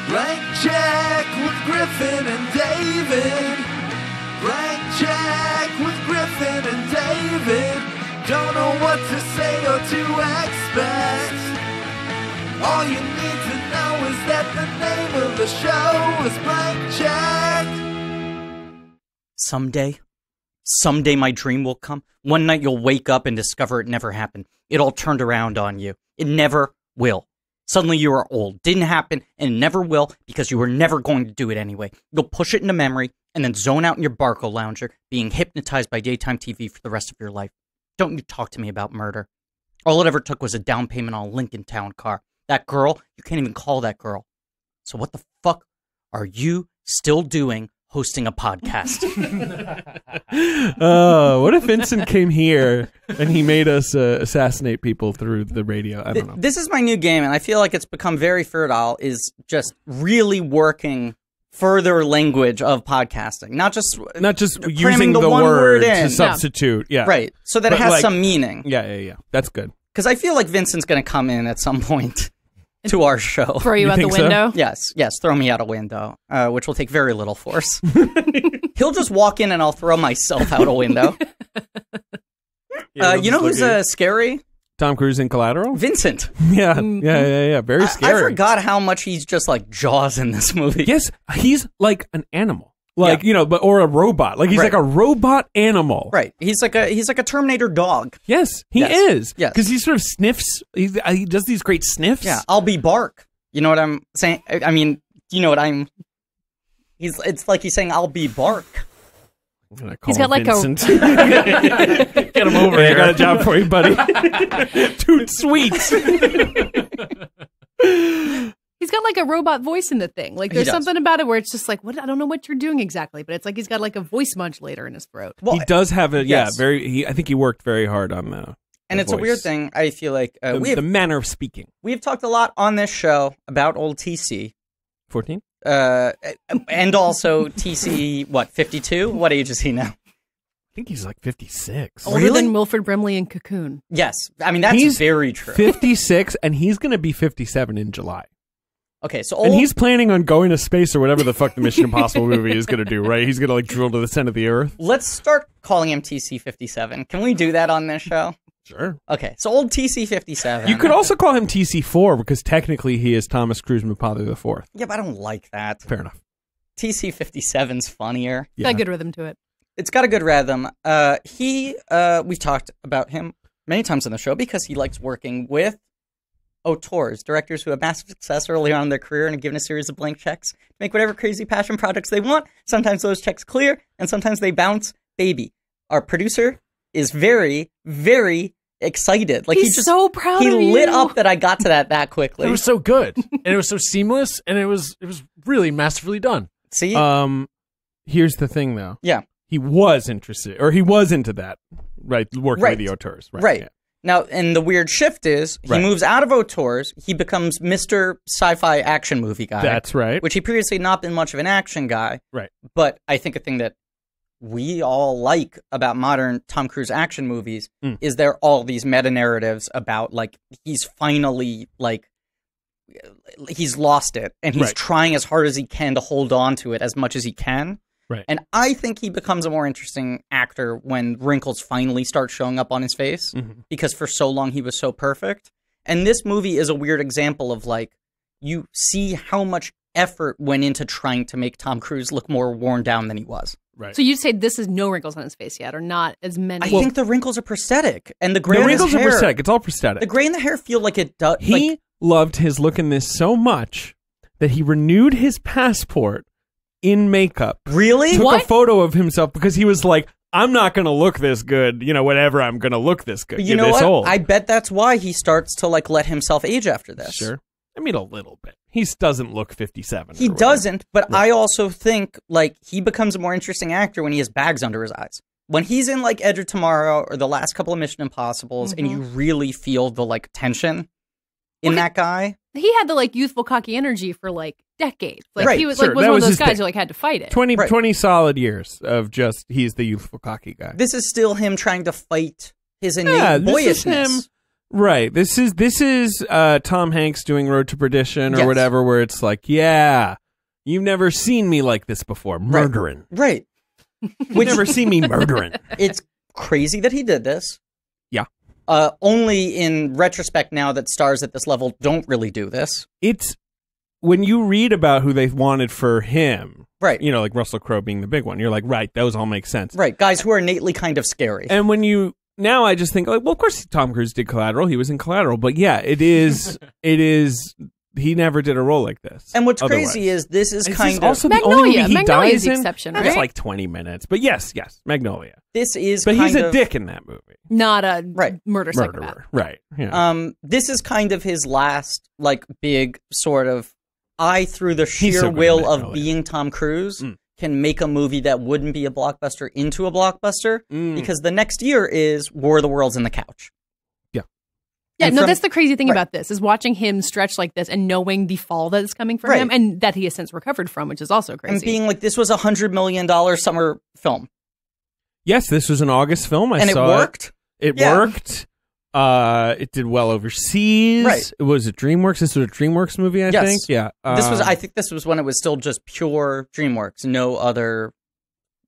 Blank check with Griffin and David. Blank check with Griffin and David. Don't know what to say or to expect. All you need to know is that the name of the show is Blank Check. Someday my dream will come. One night you'll wake up and discover it never happened. It all turned around on you. It never will. Suddenly you are old. Didn't happen and it never will because you were never going to do it anyway. You'll push it into memory and then zone out in your Barco lounger, being hypnotized by daytime TV for the rest of your life. Don't you talk to me about murder. All it ever took was a down payment on a Lincoln Town car. That girl, you can't even call that girl. So what the fuck are you still doing hosting a podcast? What if Vincent came here and he made us assassinate people through the radio? I don't know. This is my new game, and I feel like it's become very fertile, is just really working further language of podcasting. Not just using the one word in. to substitute. Yeah. Right. So that it has some meaning. Yeah. That's good. Because I feel like Vincent's going to come in at some point to our show. Throw you out the window? So? Yes, throw me out a window, which will take very little force. He'll just walk in and I'll throw myself out a window. You know who's scary? Tom Cruise in Collateral? Vincent. Yeah. Very scary. I forgot how much he's just like Jaws in this movie. Yes, he's like an animal. Like, or a robot. Like, he's like a robot animal. Right. He's like a Terminator dog. Yes, he is. Yes. Because he sort of sniffs. He does these great sniffs. Yeah, I'll be Bark. You know what I'm saying? I mean, you know what I'm... It's like he's saying, I'll be Bark. He's got like Vincent. Get him over here. I got a job for you, buddy. Toot sweet. He's got like a robot voice in the thing. Like there's something about it where it's just like, what? I don't know what you're doing exactly, but it's like he's got like a voice modulator in his throat. Well, he does have a I think he worked very hard on the. And it's voice. a weird thing. I feel like the manner of speaking. We've talked a lot on this show about old TC. 14. And also TC. What 52? What age is he now? I think he's like 56. Older than Wilford Brimley in Cocoon. Yes, I mean that's very true. 56, and he's going to be 57 in July. Okay, so and he's planning on going to space or whatever the fuck the Mission Impossible movie is going to do, right? He's going to like drill to the center of the Earth. Let's start calling him TC-57. Can we do that on this show? Sure. Okay, so old TC-57. You could also call him TC4 because technically he is Thomas Cruise Mapother IV. Yeah, but I don't like that. Fair enough. TC-57's funnier. Got a good rhythm to it. It's got a good rhythm. We've talked about him many times on the show because he likes working with auteurs, directors who have massive success early on in their career and are given a series of blank checks to make whatever crazy passion projects they want. Sometimes those checks clear, and sometimes they bounce. Baby, our producer is very, very excited. Like he's so proud of you. He lit up that I got to that quickly. It was so good, and it was so seamless, and it was really masterfully done. See, here's the thing, though. Yeah, he was interested, or he was into that, right? Working with the auteurs, right? Yeah. Now, and the weird shift is he moves out of auteurs. He becomes Mr. Sci-Fi action movie guy. That's right. Which he previously had not been much of an action guy. Right. But I think a thing that we all like about modern Tom Cruise action movies is there are all these meta-narratives about, like, he's finally, like, he's lost it. And he's trying as hard as he can to hold on to it as much as he can. Right. And I think he becomes a more interesting actor when wrinkles finally start showing up on his face, because for so long he was so perfect. And this movie is a weird example of, like, you see how much effort went into trying to make Tom Cruise look more worn down than he was. Right. So you'd say this is no wrinkles on his face yet, or not as many? I think the wrinkles are prosthetic, and the gray in his hair. The wrinkles are prosthetic. It's all prosthetic. The gray in the hair feel like it does. He loved his look in this so much that he renewed his passport in makeup. Really? Took a photo of himself because he was like, I'm not going to look this good, whatever, I'm going to look this good. But you know what? Old. I bet that's why he starts to, like, let himself age after this. Sure. I mean, a little bit. He doesn't look 57. He doesn't, but I also think, like, he becomes a more interesting actor when he has bags under his eyes. When he's in, like, Edge of Tomorrow or the last couple of Mission Impossibles, and you really feel the, like, tension in that guy. He had the, like, youthful, cocky energy for, like, decades. Like, he was, like, was one of those guys who, like, had to fight it. 20 solid years of just, he's the youthful, cocky guy. This is still him trying to fight his innate boyishness. This is him Right. This is Tom Hanks doing Road to Perdition or Yes. whatever, where it's like, yeah, you've never seen me like this before, murdering. Right. You've never seen me murdering. It's crazy that he did this. Yeah. Only in retrospect now that stars at this level don't really do this. It's when you read about who they wanted for him, Right. you know, like Russell Crowe being the big one, you're like, right, those all make sense. Right. Guys who are innately kind of scary. And when you now I just think like, well, of course Tom Cruise did Collateral. He was in Collateral, but yeah, it is he never did a role like this. And what's otherwise. crazy is this is This kind is of also the Magnolia. only movie he Magnolia's dies the in. exception, That's right? like 20 minutes. But yes, Magnolia. this is But kind he's a of, dick in that movie. Not a Right. murder psychopath. Murderer. Right. Yeah. This is kind of his last like big sort of through the sheer so good will in of Magnolia. being Tom Cruise can make a movie that wouldn't be a blockbuster into a blockbuster because the next year is War of the Worlds in the Couch. Yeah, And no, from- that's the crazy thing Right. about this is watching him stretch like this and knowing the fall that is coming for Right. him and that he has since recovered from, which is also crazy. And being like, this was $100 million summer film. Yes, this was an August film. I And it saw worked. It Yeah. worked. It did well overseas. Right. It was a DreamWorks. This was a DreamWorks movie, I Yes. think. Yeah. I think this was when it was still just pure DreamWorks, no other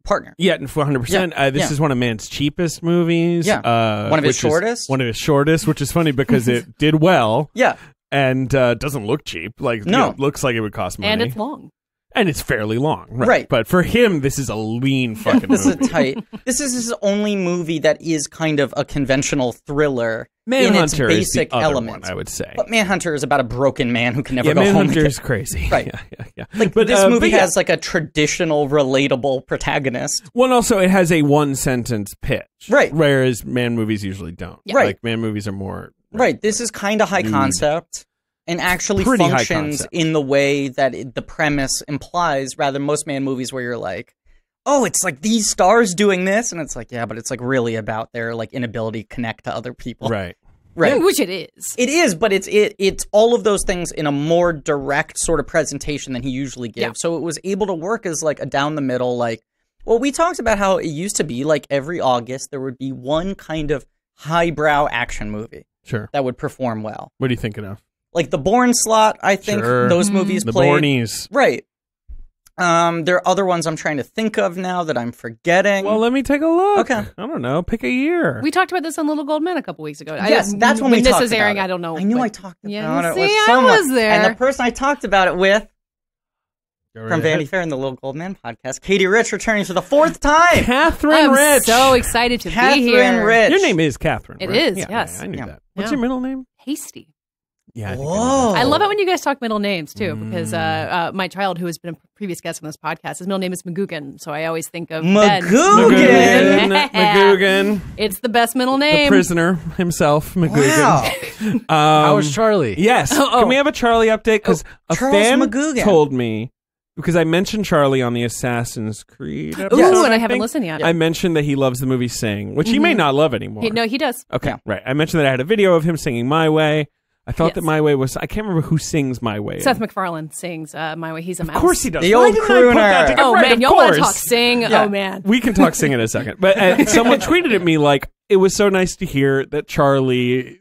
partner. Yeah, 100%. This Yeah. is one of man's cheapest movies. Yeah. One of his which is shortest. One of his shortest, which is funny because it did well Yeah. and doesn't look cheap. Like, No. it looks like it would cost money. and it's long. And it's fairly long. Right. Right. But for him, this is a lean fucking This movie. is tight. This is his only movie that is kind of a conventional thriller in its Manhunter is basic the other elements. one, I would say. But Manhunter is about a broken man who can never Yeah, go home Manhunter again. is crazy. Right. Yeah. Like, but this movie but yeah. has like a traditional, relatable protagonist. One also, it has a one sentence pitch, Right. Whereas man movies usually don't. Yeah. Right. Like man movies are more Right. This is kind of high concept and actually Pretty high functions concept. in the way that the premise implies, rather than most man movies where you're like, oh, it's like these stars doing this. And it's like, yeah, but it's like really about their like inability to connect to other people. right. Right. Which it is. It is, but it's all of those things in a more direct sort of presentation than he usually gives. Yeah. So it was able to work as like a down the middle, like, well, we talked about how it used to be like every August there would be one kind of highbrow action movie Sure. that would perform well. What are you thinking of? Like the Bourne slot, I think Sure. those movies The played. Bornies. Right. There are other ones I'm trying to think of now that I'm forgetting. Well, let me take a look. Okay. I don't know. Pick a year. We talked about this on Little Gold Men a couple weeks ago. Yes, that's when we this talked is airing. about it. I don't know. I knew but- I talked about Yeah, it see, with I someone. was there. And the person I talked about it with Go right from ahead. Vanity Fair and the Little Gold Man podcast, Katey Rich returning for the fourth time. Catherine I'm Rich. so excited to Catherine be here. Rich. Your name is Catherine. It right? is, Yeah, yes. I knew Yeah. that. What's Yeah. your middle name? Hasty. Yeah. I think I knew Whoa. I love it when you guys talk middle names too, because my child, who has been a previous guest on this podcast, his middle name is McGugan, so I always think of Ben. McGugan. that. McGugan. It's the best middle The name. prisoner himself, McGugan. Wow. How was Charlie? Yes. Can we have a Charlie update? Because a Charles fan McGugan. told me, because I mentioned Charlie on the Assassin's Creed episode. Ooh, and I haven't think. listened yet. I mentioned that he loves the movie Sing, which he may not love anymore. No, he does. Okay, Yeah. right. I mentioned that I had a video of him singing My Way. I thought Yes. that My Way was... I can't remember who sings My Way. Seth MacFarlane sings My Way. He's a mouse. Of course he does. The Why old didn't I put that crooner. together? Oh, Right, man. of Y'all want course. to talk sing? Yeah. Oh, man. We can talk Sing in a second. But someone tweeted at me like, it was so nice to hear that Charlie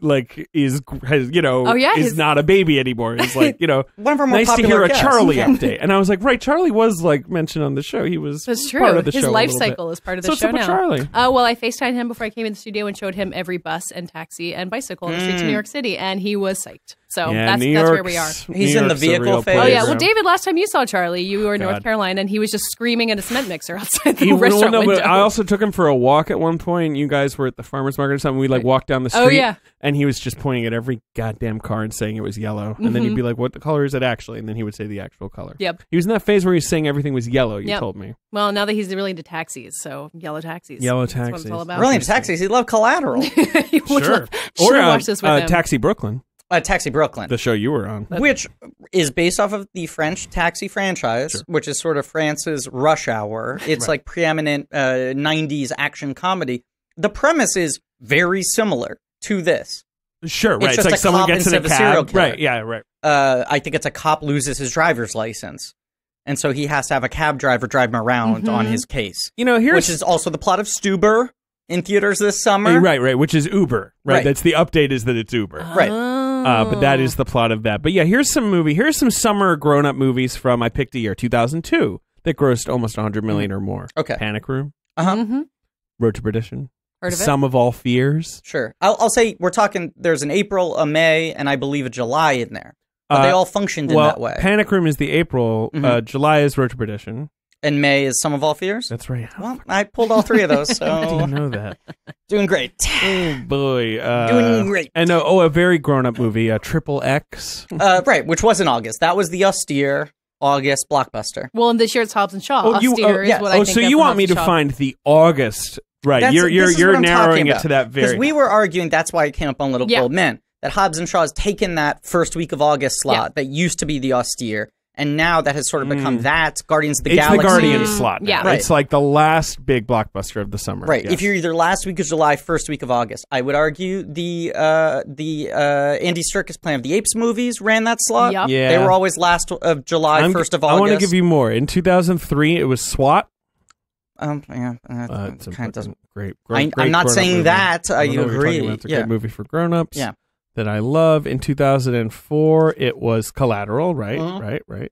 is Oh, yeah, is his- not a baby anymore. It's like, One of our more nice to popular hear a guests. Charlie Yeah. update. And I was like, right, Charlie was like mentioned on the show. He was That's true. part of the His show a life little bit. cycle is part of the So what's show up with now. Charlie? Well, I FaceTimed him before I came in the studio and showed him every bus and taxi and bicycle on the streets of New York City, and he was psyched. So Yeah, that's where we are. He's in the vehicle phase. Oh, yeah. playground. Well, David, last time you saw Charlie, you were in North God. Carolina, and he was just screaming at a cement mixer outside the He, restaurant no, window. but I also took him for a walk at one point. You guys were at the farmer's market or something. We like walked down the street. Oh, yeah. And he was just pointing at every goddamn car and saying it was yellow. And then he'd be like, what the color is it actually? And then he would say the actual color. Yep. He was in that phase where he was saying everything was yellow, you Yep. told me. Well, now that he's really into taxis, so yellow taxis. Yellow That's what taxis. it's all about. Really into taxis. He loved Collateral. He would Sure. love- should have watched this with him. Taxi Brooklyn, Taxi Brooklyn. the show you were on. Which is based off of the French Taxi franchise, which is sort of France's Rush Hour. It's like preeminent 90s action comedy. The premise is very similar to this. Sure, right. It's just like a someone cop gets in a instead of a serial cab. killer. Right, yeah, right. I think it's a cop loses his driver's license. And so he has to have a cab driver drive him around on his case. You know, here's... Which is also the plot of Stuber. in theaters this summer. Right, which is Uber. Right, that's the update is that it's Uber. Right. But that is the plot of that. But yeah, here's some summer grown-up movies from, I picked a year, 2002, that grossed almost 100 million or more. Okay. Panic Room. Mm-hmm. Road to Perdition. Heard of it? Some of All Fears. Sure. I'll say we're talking, there's an April, a May, and I believe a July in there. But they all functioned in that way. Panic Room is the April. July is Road to Perdition. And May is Some of All Fears? That's right. Well, I pulled all three of those, so... How do you know that? Doing great. Oh, boy. Doing great. And a very grown-up movie, Triple X. Right, which was in August. That was the austere August blockbuster. Well, and this year it's Hobbs and Shaw. Oh, Austere is what I think so of you from want me Hobbs to and Shaw. find the August... Right, This is you're what I'm narrowing talking it about. to that very... Because we were arguing, that's why it came up on Little Gold Men, that Hobbs and Shaw has taken that first week of August slot that used to be the austere, and now that has sort of become that Guardians of the Galaxy. It's the Guardian slot now. Yeah. Right. It's like the last big blockbuster of the summer. Right. Yes. If you're either last week of July, first week of August, I would argue the Andy Serkis Planet of the Apes movies ran that slot. Yep. Yeah. They were always last of July, first of August. I want to give you more. In 2003, it was SWAT. Yeah, It's a kind of doesn't. great I'm not grown-up saying movie. that. I don't know what you're agree. talking about. It's a Yeah. great movie for grown-ups. Yeah. That I love. In 2004, it was Collateral. Right.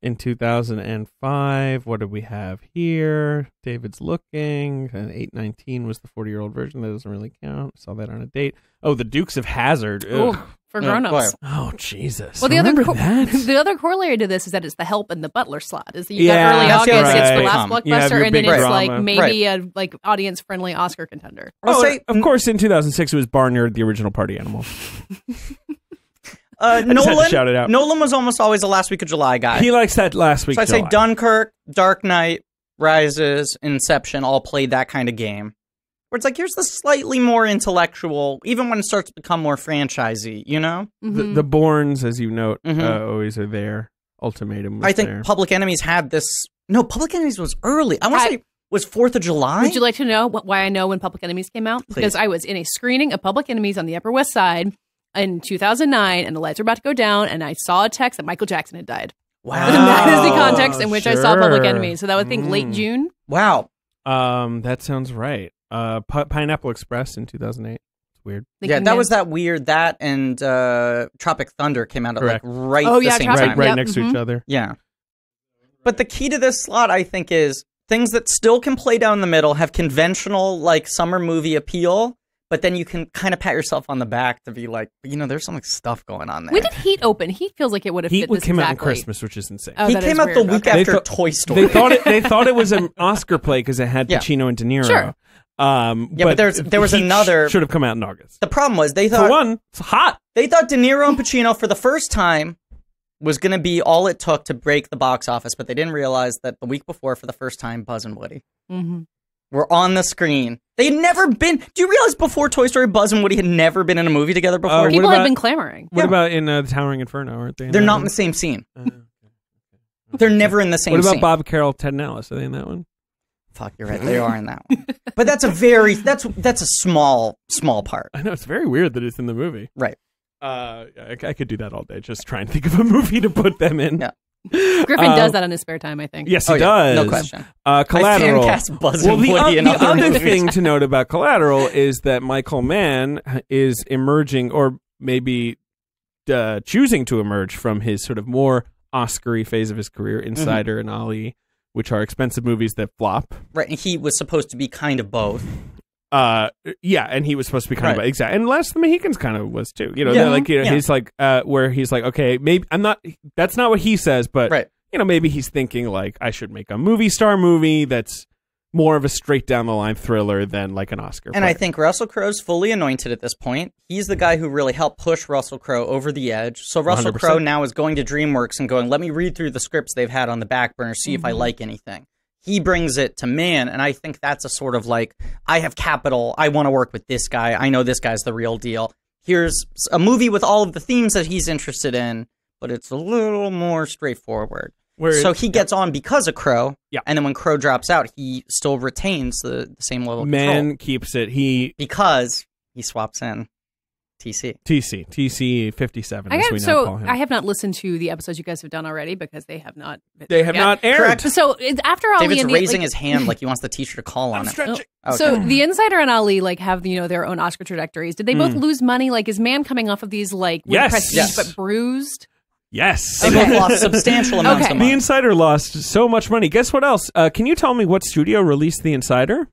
In 2005, what do we have here? David's Looking. And 819 was the 40-year-old version. That doesn't really count. Saw that on a date. Oh, The Dukes of Hazzard. Ooh, for grown-ups. Oh, Jesus. Well, the Remember other that? the other corollary to this is that it's the Help and the Butler slot. Is that you Yeah, got early that's August, it's the right. last You have blockbuster, your and then big it's drama. like maybe a like audience-friendly Oscar contender. I'll say, of course, in 2006, it was Barnyard, the original party animal. Nolan, just had to shout it out. Nolan was almost always the last week of July guy. He likes that last week. So I'd say July. Dunkirk, Dark Knight, Rises, Inception all played that kind of game. Where it's like, here's the slightly more intellectual, even when it starts to become more franchisey, you know? The Bournes, as you note, always are there. Ultimatum was I think there. Public Enemies had this... No, Public Enemies was early. I want to say, was 4th of July? Would you like to know why I know when Public Enemies came out? Please. Because I was in a screening of Public Enemies on the Upper West Side in 2009, and the lights were about to go down, and I saw a text that Michael Jackson had died. Wow. And that is the context in which I saw Public sure. Enemies. So that was, I think, late June. Wow. That sounds right. Pineapple Express in 2008. It's weird. Yeah, that was that weird. That and Tropic Thunder came out at like right Oh, the yeah, same Tropic- time. Right Yep, next to each other. Yeah. But the key to this slot, I think, is things that still can play down the middle, have conventional, like, summer movie appeal, but then you can kind of pat yourself on the back to be like, you know, there's some like, stuff going on there. When did Heat open? Heat feels like it would have fit Heat this came out on exactly. Christmas, which is insane. Oh, he that came is out weird. the week Okay. after Toy Story. They thought it was an Oscar play because it had Yeah. Pacino and De Niro. Sure. but there was another... Should have come out in August. The problem was they For thought... one, it's hot. They thought De Niro and Pacino, for the first time, was going to be all it took to break the box office, but they didn't realize that the week before, for the first time, Buzz and Woody were on the screen. They'd never been... Do you realize before Toy Story, Buzz and Woody had never been in a movie together before? What People about- have been clamoring. What about in the Towering Inferno? Aren't they? They're not in the same scene. They're never in the same What about scene. Bob Carroll, Ted and Alice? Are they in that one? Fuck, you're right. They are in that one. But that's a very... That's a small part. I know, it's very weird that it's in the movie. Right. I could do that all day. Just try and think of a movie to put them in. Yeah. Griffin does that in his spare time, I think. Yes, he yeah, does. no question. Collateral. I fan cast Buzz Well, and Woody in the other other movies. thing to note about Collateral is that Michael Mann is emerging, or maybe choosing to emerge from his sort of more Oscar-y phase of his career, Insider and Ali, which are expensive movies that flop. Right, and he was supposed to be kind of both. Yeah, and he was supposed to be kind of exactly, and Last of the Mohicans kind of was too. You know, Yeah. they're like, you know, Yeah. he's like, where he's like, okay, maybe I'm not. That's not what he says, but Right. you know, maybe he's thinking like, I should make a movie star movie that's more of a straight down the line thriller than like an Oscar. And I think Russell Crowe's fully anointed at this point. He's the guy who really helped push Russell Crowe over the edge. So Russell 100%. Crowe now is going to DreamWorks and going, let me read through the scripts they've had on the back burner, see if I like anything. He brings it to Mann, and I think that's a sort of like, I have capital, I want to work with this guy, I know this guy's the real deal. Here's a movie with all of the themes that he's interested in, but it's a little more straightforward. So he gets on because of Crowe, and then when Crowe drops out, he still retains the same level of Mann control. keeps it. Because he swaps in TC 57. As we now call him. I have not listened to the episodes you guys have done already because they have not. Not aired. Correct. So after Ali, David's and raising his hand like he wants the teacher to call on him. Stretching. Okay. So the Insider and Ali have their own Oscar trajectories. Did they both lose money? Like, is Man coming off of these with prestige but bruised? Yes. They both lost substantial amounts of money. The Insider lost so much money. Guess what else? Can you tell me what studio released The Insider?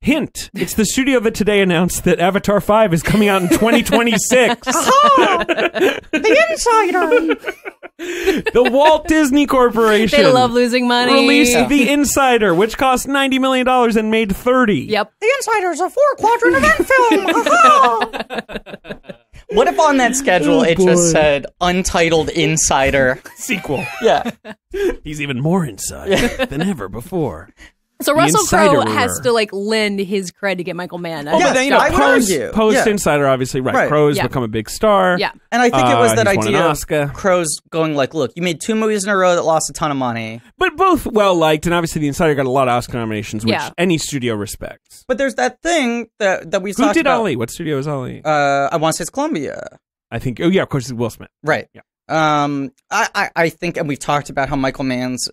Hint. It's the studio that today announced that Avatar 5 is coming out in 2026. The Insider! The Walt Disney Corporation. They love losing money. Released The Insider, which cost $90 million and made 30. Yep. The Insider is a 4-quadrant event film! What if on that schedule it just said Untitled Insider? Sequel. Yeah. He's even more inside than ever before. So Russell Crowe Insider has to lend his cred to get Michael Mann. But then, I would argue. Post Insider, obviously, right. Crowe's become a big star. Yeah. And I think it was that he's won an idea Oscar. of Crowe's going look, you made 2 movies in a row that lost a ton of money. But both well-liked, and obviously The Insider got a lot of Oscar nominations, which Yeah. any studio respects. But there's that thing that we Who talked did about. Ali? What studio is Ali? I want to say it's Columbia. I think, of course, it's Will Smith. Right. Yeah. I think, and we've talked about how Michael Mann's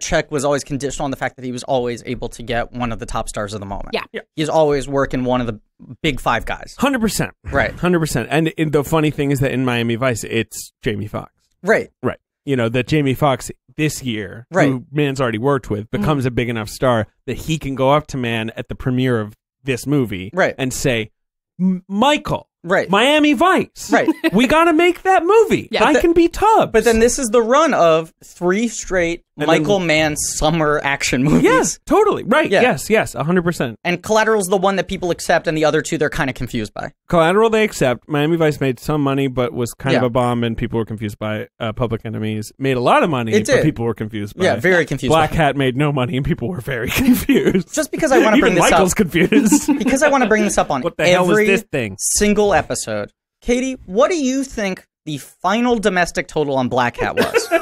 check was always conditional on the fact that he was always able to get one of the top stars of the moment. Yeah. He's always working one of the big 5 guys. 100%. Right. 100%. And the funny thing is that in Miami Vice, it's Jamie Foxx. Right. Right. That Jamie Foxx this year, who Mann's already worked with, becomes a big enough star that he can go up to Mann at the premiere of this movie and say, Michael. Right. Miami Vice. Right. We got to make that movie. Yeah. I can be Tubbs. But then this is the run of 3 straight Michael Mann summer action movies. Yes, totally. Right. Yeah. Yes, 100%. And Collateral's the one that people accept, and the other 2 they're kind of confused by. Collateral they accept. Miami Vice made some money, but was kind of a bomb, and people were confused by it. Public Enemies made a lot of money, but people were confused by it. Yeah, very confused. Black Hat made no money, and people were very confused. Just because I want to bring this Michael's up. confused. Because I want to bring this up on what the hell is every this thing? single episode. Katey, what do you think the final domestic total on Black Hat was? A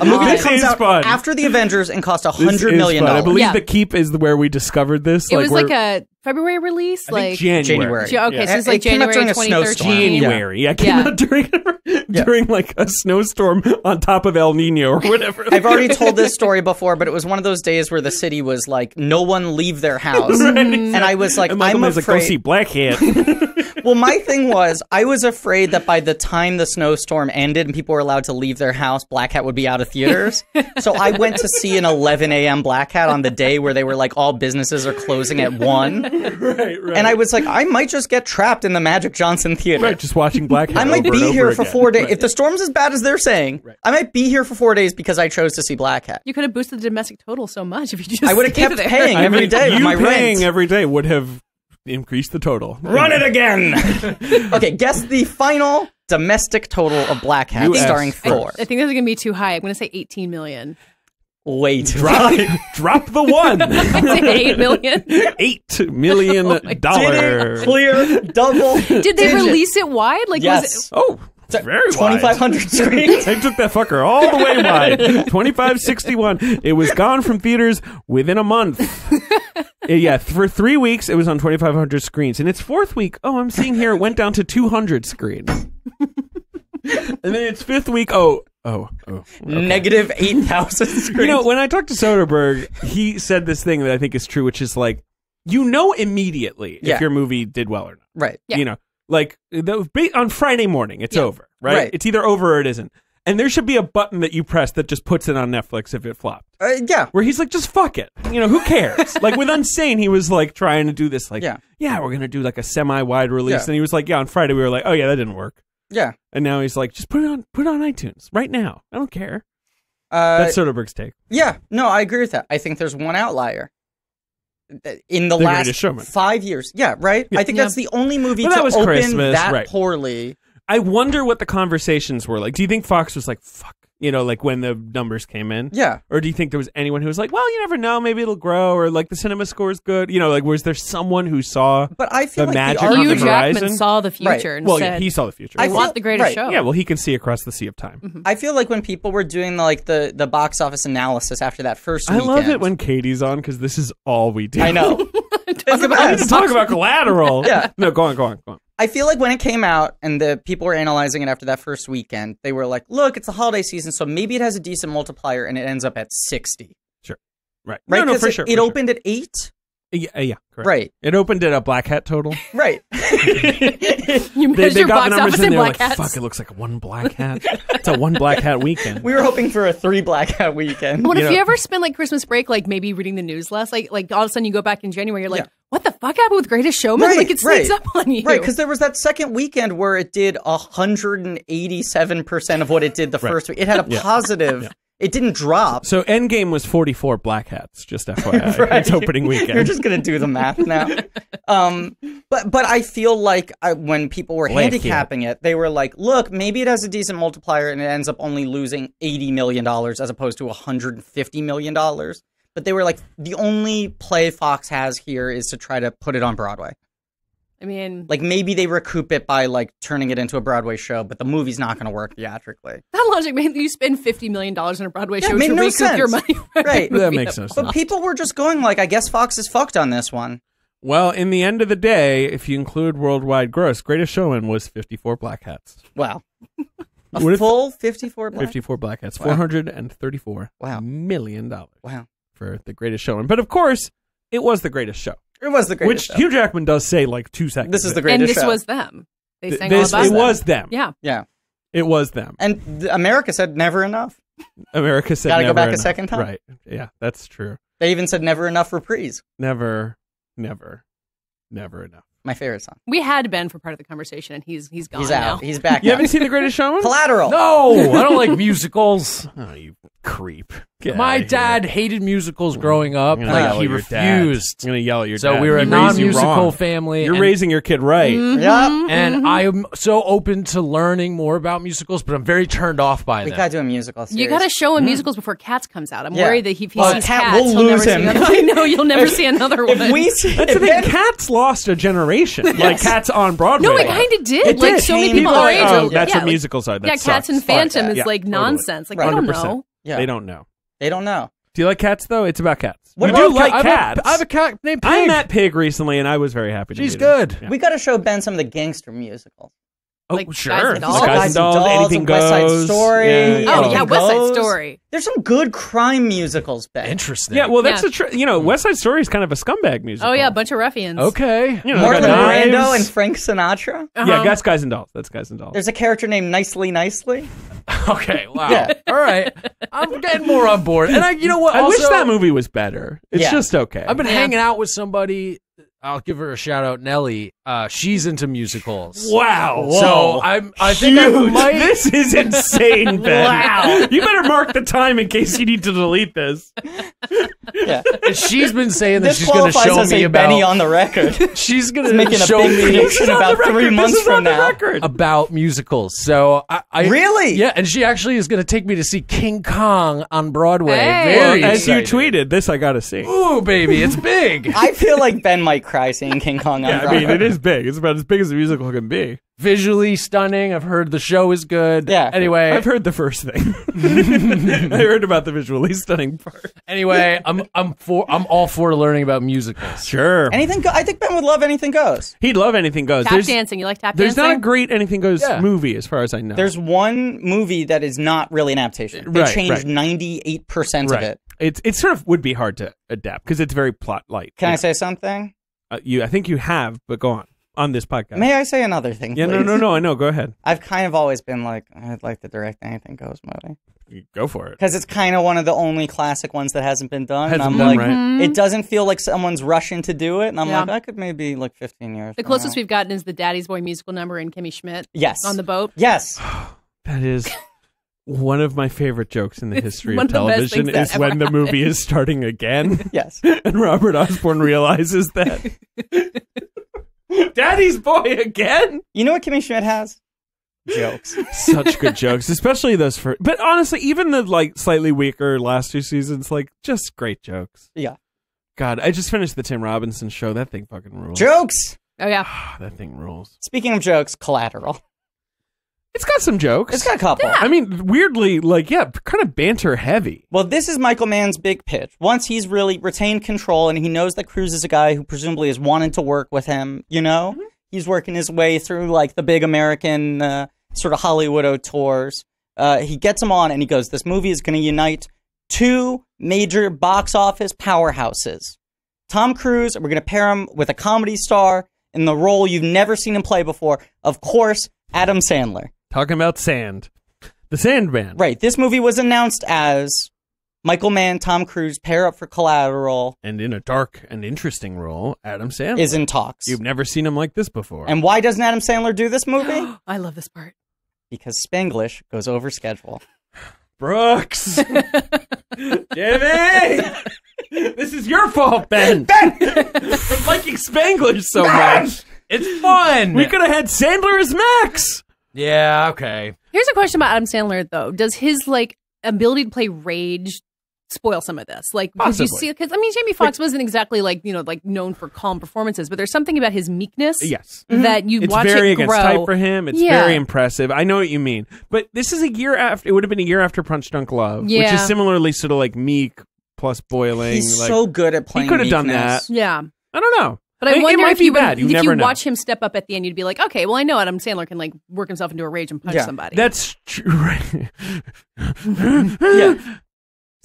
movie that comes out after the Avengers and cost $100 million. I believe The Keep is where we discovered this. It was like a February release, January. Okay, so it's like January 2013. January. Yeah, it came out during like a snowstorm on top of El Nino or whatever. I've already told this story before, but it was one of those days where the city was like, no one leave their house. And I was like, I'm afraid. Like, go see Black Hat. Well, my thing was, I was afraid that by the time the snowstorm ended and people were allowed to leave their house, Black Hat would be out of theaters. So I went to see an 11 a.m. Black Hat on the day where they were like, all businesses are closing at 1. Right. And I was like, I might just get trapped in the Magic Johnson Theater. Right, just watching Black Hat. I might be here for 4 days. Right. If the storm's as bad as they're saying, I might be here for 4 days because I chose to see Black Hat. You could have boosted the domestic total so much if you just. I would have kept paying every day with my rent. Paying every day would have increased the total. Run it again! Okay, guess the final domestic total of Black Hat starring Thor. I think this is going to be too high. I'm going to say 18 million. Way too high. Drop the 1. I say 8 million. $8 million. Did it clear double Did they release it wide? Like, yes. Was it, very 2,500 screens. They took that fucker all the way wide. 2561. It was gone from theaters within a month. Yeah, for 3 weeks, it was on 2,500 screens. In its 4th week, I'm seeing here, it went down to 200 screens. And then its 5th week, okay. Negative 8,000 screens. When I talked to Soderbergh, he said this thing that I think is true, which is like, immediately if your movie did well or not. Right. Yeah. Like on Friday morning, it's over, right? It's either over or it isn't. And there should be a button that you press that just puts it on Netflix if it flopped. Yeah. Where he's like, just fuck it. Who cares? Like with Unsane, he was like trying to do this, like, yeah, we're going to do like a semi-wide release. Yeah. And he was like, on Friday we were like, oh yeah, that didn't work. Yeah. And now he's like, just put it on iTunes right now. I don't care. That's Soderbergh's take. Yeah. No, I agree with that. I think there's one outlier. In the last 5 years. Yeah, right? Yeah. I think that's the only movie to open Christmas, that poorly. I wonder what the conversations were like. Do you think Fox was like, fuck, like when the numbers came in? Yeah. Or do you think there was anyone who was like, well, you never know, maybe it'll grow, or like the cinema score is good? Like, was there someone who saw the magic on the horizon? Hugh Jackman saw the future and said, he saw the future. I want the greatest show. Yeah, well, he can see across the sea of time. Mm-hmm. I feel like when people were doing the box office analysis after that first weekend. I love it when Katie's on because this is all we do. I know. I need to talk about Collateral. Yeah. No, go on. I feel like when it came out and the people were analyzing it after that first weekend, they were like, look, it's the holiday season, so maybe it has a decent multiplier, and it ends up at 60. Sure. Right. Right? No, for sure. It opened at 8? Yeah, correct. Right. It opened at a black hat total. Right. You measure got box the numbers office and in they're black like, hats. fuck, it looks like one black hat. It's a one black hat weekend. We were hoping for a 3 black hat weekend. What if you ever spend like Christmas break, like maybe reading the news less? Like all of a sudden you go back in January, you're like, what the fuck happened with Greatest Showman? Right, like it sneaks up on you. Right, because there was that second weekend where it did 187% of what it did the first week. It had a positive. It didn't drop. So Endgame was 44 black hats, just FYI. It's opening weekend. You're just going to do the math now. But I feel like when people were handicapping it, they were like, look, maybe it has a decent multiplier and it ends up only losing $80 million as opposed to $150 million. But they were like, the only play Fox has here is to try to put it on Broadway. I mean, like maybe they recoup it by like turning it into a Broadway show, but the movie's not going to work theatrically. That logic, man, you spend $50 million on a Broadway show to made no recoup sense. your money. Right. That makes no sense. But people were just going like, I guess Fox is fucked on this one. Well, in the end of the day, if you include worldwide gross, Greatest Showman was 54 black hats. Wow. A full 54 black? 54 black hats. Wow. $434 million. Wow. For the Greatest Showman. But of course, it was the greatest show. It was the greatest show. Which Hugh Jackman does say like 2 seconds. This is the greatest show. And this show. was them. They sang all about it was them. Yeah. Yeah. It was them. And America said never enough. America said Gotta never go back enough. a second time. Right. Yeah, that's true. They even said never enough reprise. Never enough. My favorite song. We had Ben for part of the conversation, and he's gone He's now. out. He's back You out. haven't seen The Greatest Showman? Collateral. No, I don't like musicals. Oh, you creep. My dad hated musicals growing up. I'm gonna Like yell he at your dad. refused. I'm going to yell at your So dad. we were a He raised you non-musical wrong. family. You're and- raising your kid right. Yeah. And I'm so open to learning more about musicals, but I'm very turned off by We them. gotta do a musical series. You got to show him musicals before Cats comes out. I'm Yeah. worried that if he Well, sees Cat, Cats, we'll he'll lose never him. see another. I know you'll never see another one. If we see, That's the thing. Cats lost a generation. Like Cats on Broadway. No, it kind of did. It Like did. so many People people are our like, age. oh, are- that's yeah, what like- musicals are. That yeah, Cats and sucks. Phantom is Yeah, like totally. nonsense. Like I don't 100%. know. Yeah. They don't know. They don't know. Do you like cats, though? It's about cats. What you about do like I have cats. I have a cat named Pig. I met Pig recently, and I was very happy to She's meet her. good. Yeah. We gotta show Ben some of the gangster musicals. Oh, Like sure. Guys and Dolls? Like Guys and Dolls, Anything West Side Goes. Story. Yeah, Oh, yeah, Anything West Side Goes. Story. There's some good crime musicals, Ben. Interesting. Yeah, well, that's Yeah. the West Side Story is kind of a scumbag musical. Oh yeah, a bunch of ruffians. Okay. You know, Marlon they got Brando knives. and Frank Sinatra. Yeah, that's Guys and Dolls. That's Guys and Dolls. There's a character named Nicely Nicely. Okay. Wow. Yeah. All right. I'm getting more on board. And you know what? I wish Also, that movie was better. It's Yeah. just okay. I've been Yeah. hanging out with somebody. I'll give her a shout out, Nelly. She's into musicals. Wow. So I think I Huge. might. This is insane, Ben. Wow. You better mark the time in case you need to delete this. Yeah. And she's been saying that This she's going to qualifies show as me a Benny about. on the record. She's going He's making to a show big me prediction about 3 months from now. about musicals. So I Really? Yeah, and she actually is going to take me to see King Kong on Broadway. Hey. Very Well, as you excited. tweeted, this I got to see. Ooh, baby, it's big. I feel like Ben might cry seeing King Kong on Yeah, I Broadway. mean, it is big. It's about as big as a musical can be. Visually stunning. I've heard the show is good. Yeah. Anyway, I've heard the first thing. I heard about the visually stunning part. Anyway, I'm all for learning about musicals. Sure. Anything I think Ben would love Anything Goes. He'd love Anything Goes. Tap dancing. You like tap There's dancing? not a great Anything Goes Yeah. movie, as far as I know. There's one movie that is not really an adaptation. They Right, changed right. 98% of it. It sort of would be hard to adapt because it's very plot light. Can I say something? I think you have, but go on this podcast. May I say another thing, Yeah, please? no. I know. Go ahead. I've kind of always been like, I'd like to direct Anything Goes movie. Go for it. Because it's kind of one of the only classic ones that hasn't been done. Hasn't and I'm been, like, right. it doesn't feel like someone's rushing to do it. And I'm Yeah. like, I could maybe like 15 years. The from closest now. we've gotten is the Daddy's Boy musical number in Kimmy Schmidt. Yes. On the boat. Yes. That is one of my favorite jokes in the history one of of the best television things that is when ever the movie is starting again Yes. and Robert Osborne realizes that. Daddy's Boy again? You know what Kimmy Schmidt has? Jokes. Such good jokes, especially those first. But honestly, even the like slightly weaker last 2 seasons, like just great jokes. Yeah. God, I just finished the Tim Robinson show. That thing fucking rules. Jokes. Oh yeah. That thing rules. Speaking of jokes, Collateral. It's got some jokes. It's got a couple. I mean, weirdly, like, yeah, kind of banter heavy. Well, this is Michael Mann's big pitch. Once he's really retained control and he knows that Cruz is a guy who presumably has wanted to work with him, you know, He's working his way through like the big American sort of Hollywood tours. He gets them on and he goes, this movie is going to unite two major box office powerhouses. Tom Cruise, we're going to pair him with a comedy star in the role you've never seen him play before. Of course, Adam Sandler. Talking about sand. The Sandman. Right. This movie was announced as Michael Mann, Tom Cruise pair up for Collateral. And in a dark and interesting role, Adam Sandler is in talks. You've never seen him like this before. And why doesn't Adam Sandler do this movie? I love this part. Because Spanglish goes over schedule. Brooks! Jimmy! This is your fault, Ben! For liking Spanglish so much. It's fun. We could have had Sandler as Max! Yeah, okay. Here's a question about Adam Sandler, though. Does his, like, ability to play rage spoil some of this? Like, because you see, because I mean, Jamie Foxx wasn't exactly like, you know, like known for calm performances, but there's something about his meekness. Yes. That you watch it grow. It's very against type for him. It's very impressive. I know what you mean. But this is a year after, it would have been a year after Punch Drunk Love, which is similarly sort of like meek plus boiling. He's like, so good at playing He could have done that. Yeah. I don't know. But I wonder if you know. watch him step up at the end, you'd be like, okay, well, I know Adam Sandler can like work himself into a rage and punch somebody. That's true.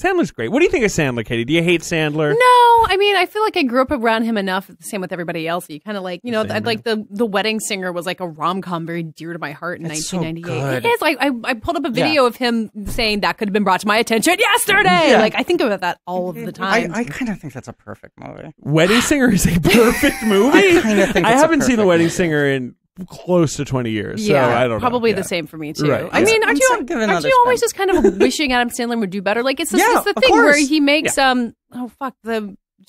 Sandler's great. What do you think of Sandler, Katie? Do you hate Sandler? No, I mean, I feel like I grew up around him enough. Same with everybody else. You kind of like, you know, like the Wedding Singer was like a rom-com very dear to my heart in 1998. It is. I pulled up a video of him saying that could have been brought to my attention yesterday. Like, I think about that all of the time. I kind of think that's a perfect movie. Wedding Singer is a perfect movie? I kind of think I haven't seen The Wedding Singer in close to 20 years. So I don't know. Probably the same for me too. Right. I mean, aren't you always just kind of wishing Adam Sandler would do better? Like it's the thing where he makes the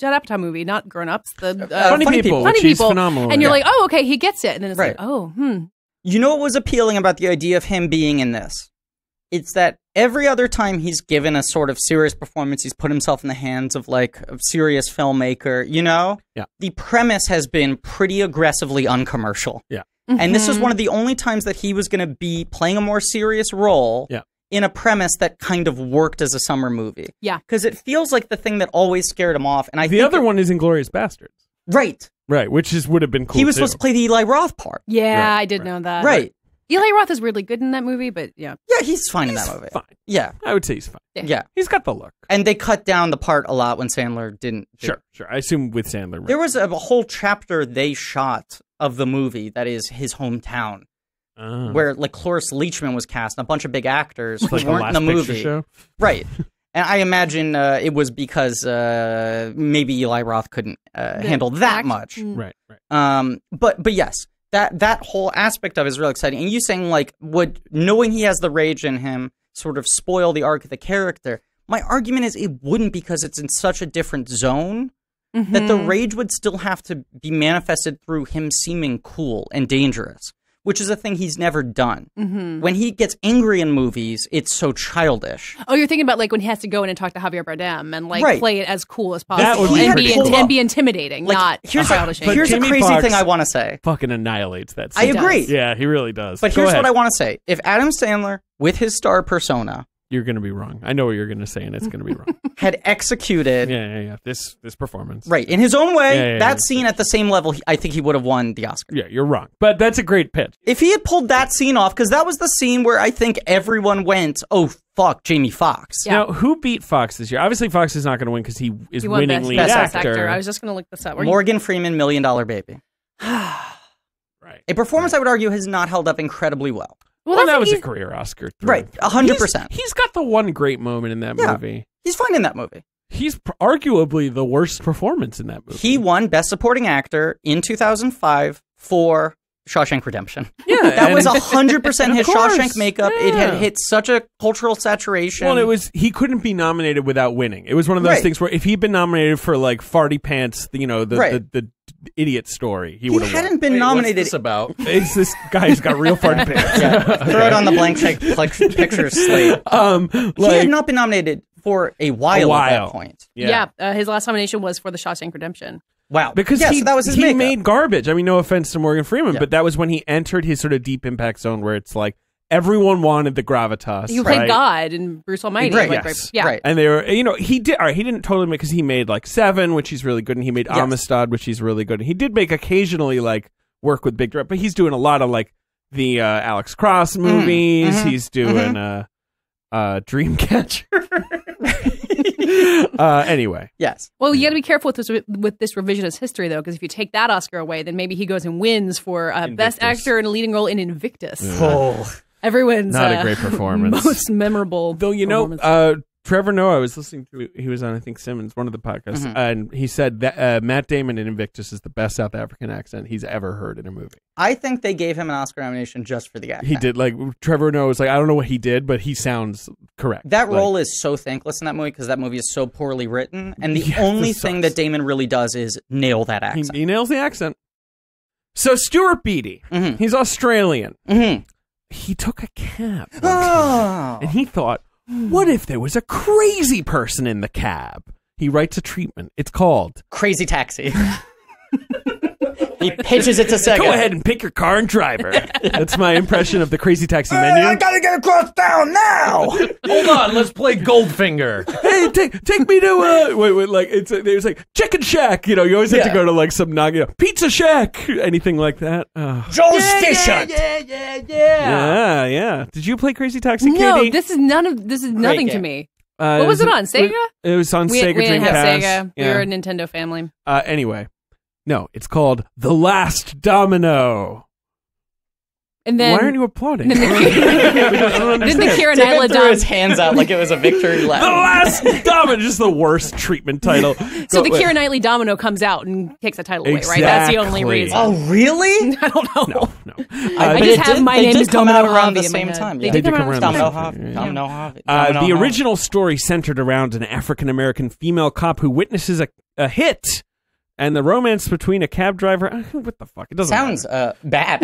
Judd Apatow movie, not Grown Ups, the Funny People, phenomenal. And you're like, oh, okay, he gets it, and then it's like, You know what was appealing about the idea of him being in this? It's that every other time he's given a sort of serious performance, he's put himself in the hands of like a serious filmmaker, you know? Yeah. The premise has been pretty aggressively uncommercial. Yeah. And this was one of the only times that he was going to be playing a more serious role in a premise that kind of worked as a summer movie. Yeah. Because it feels like the thing that always scared him off. And the other one is Inglourious Basterds. Right. Right, which would have been cool. He was supposed to play the Eli Roth part. Yeah, I did know that. Right. Eli Roth is really good in that movie, but yeah. Yeah, he's fine in that movie. Fine. Yeah. I would say he's fine. Yeah. He's got the look. And they cut down the part a lot when Sandler didn't. Sure. I assume with Sandler. Right. There was a whole chapter they shot of the movie that is his hometown. Where like Cloris Leachman was cast, and a bunch of big actors who weren't in the movie. Show? Right. And I imagine it was because maybe Eli Roth couldn't handle that much. Right. But yes, that whole aspect of it is really exciting. And you saying like, would knowing he has the rage in him sort of spoil the arc of the character? My argument is it wouldn't, because it's in such a different zone that the rage would still have to be manifested through him seeming cool and dangerous, which is a thing he's never done. When he gets angry in movies, it's so childish. Oh, you're thinking about like when he has to go in and talk to Javier Bardem and like play it as cool as possible and be intimidating, like, not childish. Here's a crazy thing I want to say. Fucking annihilates that scene. I agree. Yeah, he really does. But here's what I want to say. If Adam Sandler, with his star persona... You're going to be wrong. I know what you're going to say, and it's going to be wrong. Had executed... This performance. Right. In his own way, that scene at the same level, I think he would have won the Oscar. Yeah, you're wrong. But that's a great pitch. If he had pulled that scene off, because that was the scene where I think everyone went, oh, fuck, Jamie Foxx. Yeah. Now, who beat Foxx this year? Obviously, Foxx is not going to win because he is winning lead actor. I was just going to look this up. Morgan Freeman, $1 Million Baby. Right. A performance I would argue has not held up incredibly well. Well, that was a career Oscar. Right, 100%. He's got the one great moment in that movie. He's fine in that movie. He's arguably the worst performance in that movie. He won Best Supporting Actor in 2005 for Shawshank Redemption. Yeah. That was 100% his Shawshank makeup. Yeah. It had hit such a cultural saturation. Well, he couldn't be nominated without winning. It was one of those things where if he'd been nominated for like Farty Pants, the idiot story, he would have won. Hadn't been nominated. What's this about? It's this guy who's got real farty pants. Throw it on the blank check pictures slate. He had not been nominated for a while at that point. Yeah. His last nomination was for the Shawshank Redemption. Wow. Because so that was his makeup. Made garbage. I mean, no offense to Morgan Freeman, but that was when he entered his sort of deep impact zone where it's like everyone wanted the gravitas. He played God in Bruce Almighty. Right. Right. And they were, he didn't totally make, because he made like Seven, which he's really good, and he made Amistad, which he's really good. And he did make occasionally like work with big directors. But he's doing a lot of like the Alex Cross movies. He's doing Dreamcatcher. Anyway. Yes. Well, you got to be careful with this revisionist history, though, because if you take that Oscar away, then maybe he goes and wins for Best Actor in a Leading Role in Invictus. Oh. Everyone's not a great performance. Most memorable. Though, you know, Trevor Noah, I was listening to, he was on, I think, Simmons, one of the podcasts, and he said that Matt Damon in Invictus is the best South African accent he's ever heard in a movie. I think they gave him an Oscar nomination just for the accent. He did, like, Trevor Noah was like, I don't know what he did, but he sounds correct. That role is so thankless in that movie because that movie is so poorly written, and the only thing that Damon really does is nail that accent. He nails the accent. So Stuart Beattie, he's Australian. He took a cab and he thought, what if there was a crazy person in the cab? He writes a treatment. It's called Crazy Taxi. He pitches it to Sega. Go ahead and pick your car and driver. That's my impression of the Crazy Taxi menu. I gotta get across town now. Hold on, let's play Goldfinger. Hey, take me to wait, like there's like Chicken Shack. You know, you always have to go to like some Pizza Shack, anything like that. Joe's Fish Hut. Yeah. Did you play Crazy Taxi, No, Katie? this is nothing to me. What was it on? Sega? It was on Sega Dreamcast. We didn't have Sega. We were a Nintendo family. Anyway. No, it's called The Last Domino. And then, why aren't you applauding? Didn't the Keira Knightley threw his hands out like it was a victory lap. The Last Domino, just the worst treatment title. So the Keira Knightley domino comes out and takes the title away, right? That's the only reason. Oh, really? I don't know. No. I just have my name is Domino come out around the Harvey same time. They did come around Domino Harvey. The original story centered around an African-American female cop who witnesses a hit. And the romance between a cab driver, what the fuck? It doesn't sounds bad.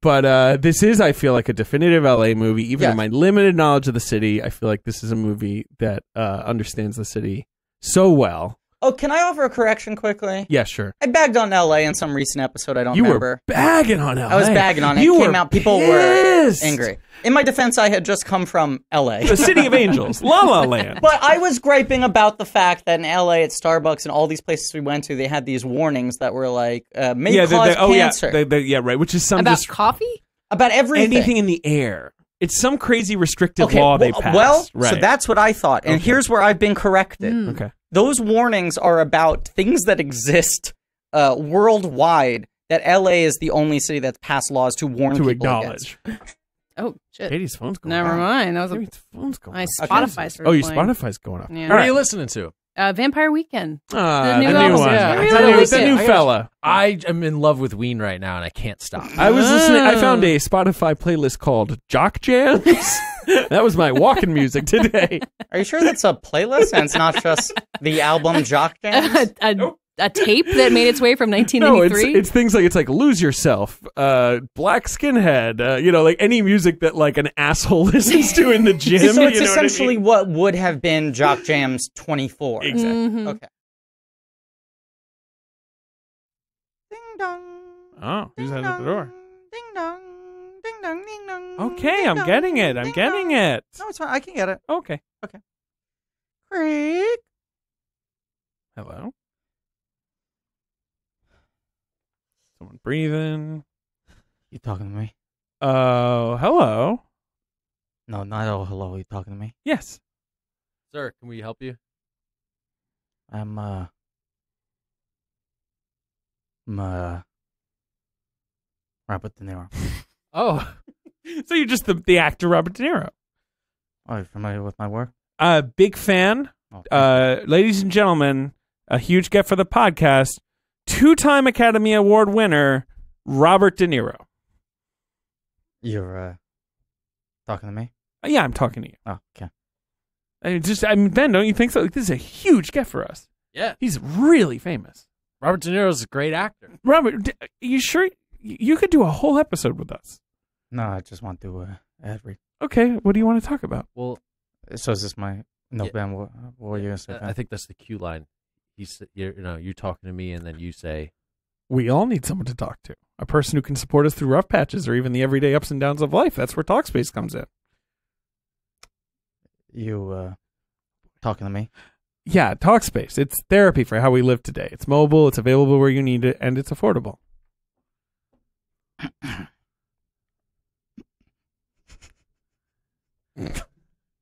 But this is, I feel like, a definitive LA movie. Even in my limited knowledge of the city, I feel like this is a movie that understands the city so well. Oh, can I offer a correction quickly? Yeah, sure. I bagged on LA in some recent episode. I don't remember. You were bagging on LA. I was bagging on it. You came out. People were pissed. angry. In my defense, I had just come from LA. The City of Angels. La La Land. But I was griping about the fact that in LA at Starbucks and all these places we went to, they had these warnings that were like, may cause cancer. Yeah, right. Which is some about coffee? About everything. Anything in the air. It's some crazy restrictive law they passed. Well, right. So that's what I thought. And here's where I've been corrected. Okay. Those warnings are about things that exist worldwide, that LA is the only city that's passed laws to warn people acknowledge. Against. Oh, shit. Katie's phone's going Never off. mind. That was Katie's phone's going my off. Spotify started your playing. Spotify's going off. Yeah. What are you listening to? Vampire Weekend. The new new album. one. Yeah. The new fella. I am in love with Ween right now, and I can't stop. I was listening. I found a Spotify playlist called Jock Jams. That was my walking music today. Are you sure that's a playlist and it's not just the album Jock Jams? A tape that made its way from 1993? No, it's things like, it's like Lose Yourself, Black Skinhead, like any music that like an asshole listens to in the gym. So it's essentially what would have been Jock Jams 24. Exactly. Mm-hmm. Okay. Ding dong. Oh, who's that at the door? Ding dong. Ding dong. Ding dong. Okay, I'm getting it. I'm getting it. No, it's fine. I can get it. Okay. Creak. Hello. Someone breathing. You talking to me? Hello. No, not oh hello. You talking to me? Yes. Sir, can we help you? I'm Robert De Niro. Oh. So you're just the actor Robert De Niro. Oh, you familiar with my work? Big fan. Oh. Ladies and gentlemen, a huge get for the podcast. 2-time Academy Award winner, Robert De Niro. You're talking to me? Yeah, I'm talking to you. Oh, okay. Ben, don't you think so? This is a huge get for us. Yeah. He's really famous. Robert De Niro's a great actor. Robert, are you sure you could do a whole episode with us? No, I just want to ad read. Okay, what do you want to talk about? Well, So is this my... No, Yeah. Ben, what were you going to say, Ben? I think that's the cue line. You're talking to me, and then you say, We all need someone to talk to. A person who can support us through rough patches or even the everyday ups and downs of life. That's where Talkspace comes in. You talking to me? Yeah, Talkspace. It's therapy for how we live today. It's mobile, it's available where you need it, and it's affordable.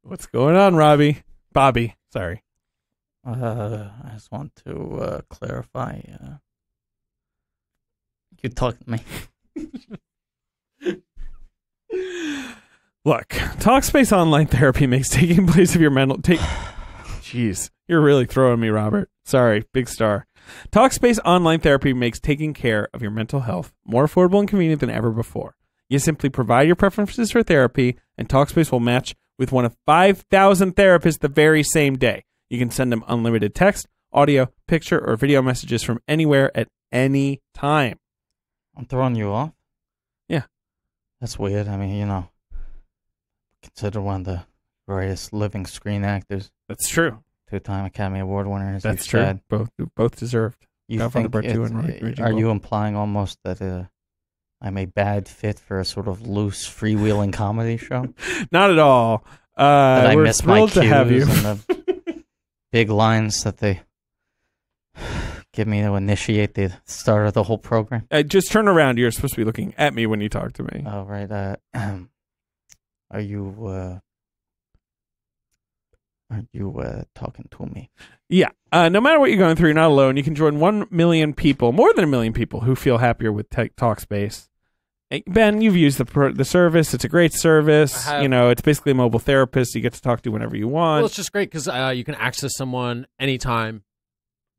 What's going on, Robbie? Bobby, sorry. I just want to clarify. You talk to me. Look, Talkspace online therapy makes taking place of your mental... Jeez, you're really throwing me, Robert. Sorry, big star. Talkspace online therapy makes taking care of your mental health more affordable and convenient than ever before. You simply provide your preferences for therapy, and Talkspace will match with one of 5,000 therapists the very same day. You can send them unlimited text, audio, picture, or video messages from anywhere at any time. I'm throwing you off? Yeah. That's weird. I mean, you know, consider one of the greatest living screen actors. That's true. 2-time Academy Award winners. That's true. Said. Both deserved. You think are you implying almost that I'm a bad fit for a sort of loose, freewheeling comedy show? Not at all. That I we're miss my thrilled cues to have you. and the big lines that they give me to initiate the start of the whole program. Just turn around. You're supposed to be looking at me when you talk to me. Oh, right. Are you talking to me? Yeah. No matter what you're going through, you're not alone. You can join 1 million people, more than 1 million people, who feel happier with Talkspace. Hey, Ben, you've used the service. It's a great service. You know, it's basically a mobile therapist you get to talk to whenever you want. Well, it's just great because you can access someone anytime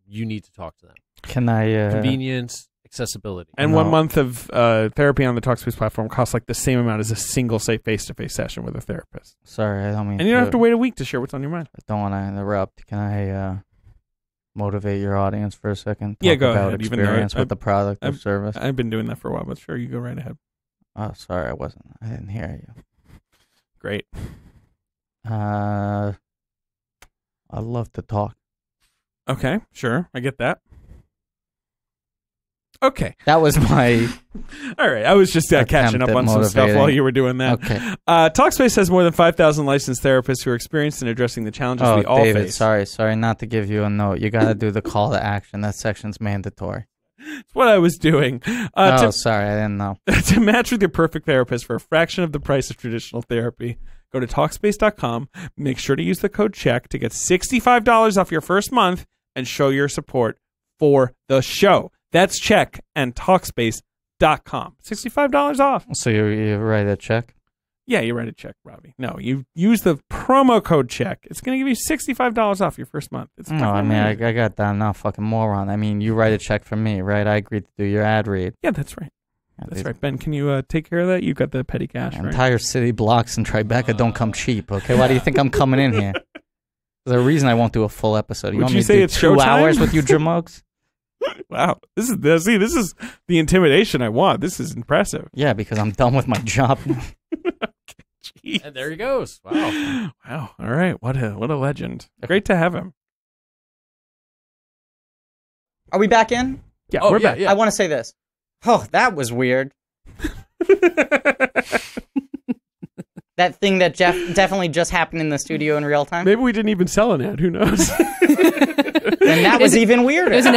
you need to talk to them. Can I... Convenience, accessibility. And 1 month of therapy on the Talkspace platform costs like the same amount as a single face-to-face session with a therapist. Sorry, I don't mean And you don't have to wait a week to share what's on your mind. I don't want to interrupt. Can I motivate your audience for a second? Yeah, go about ahead. Experience with the product or service. I've been doing that for a while, but sure, you go right ahead. Oh, sorry, I didn't hear you. Great. I love to talk. Okay, sure. I get that. Okay. That was my... All right. I was just catching up on some stuff while you were doing that. Okay. Talkspace has more than 5,000 licensed therapists who are experienced in addressing the challenges we all David, face. sorry not to give you a note. You got to do the call to action. That section's mandatory. That's what I was doing. Sorry, I didn't know. To match with your perfect therapist for a fraction of the price of traditional therapy, go to Talkspace.com, make sure to use the code CHECK to get $65 off your first month and show your support for the show. That's CHECK and Talkspace.com. $65 off. So you write a check? Yeah, you write a check, Robbie. No, you use the promo code CHECK. It's going to give you $65 off your first month. No, I mean, I got that. I'm not a fucking moron. I mean, you write a check for me, right? I agreed to do your ad read. Yeah, that's right. That's right. Ben, can you take care of that? You've got the petty cash, right? Entire city blocks in Tribeca don't come cheap, okay? Why do you think I'm coming in here? There's a reason I won't do a full episode. You want me to do 2 hours with you drugs? Wow, this is the intimidation I want. This is impressive. Yeah, because I'm done with my job. Jeez. And there he goes. Wow. Wow. All right. What a legend. Great to have him. Are we back in? Yeah, we're back. I want to say this. Oh, that was weird. That thing that definitely just happened in the studio in real time. Maybe we didn't even sell an ad. Who knows? And that was even weirder. It was an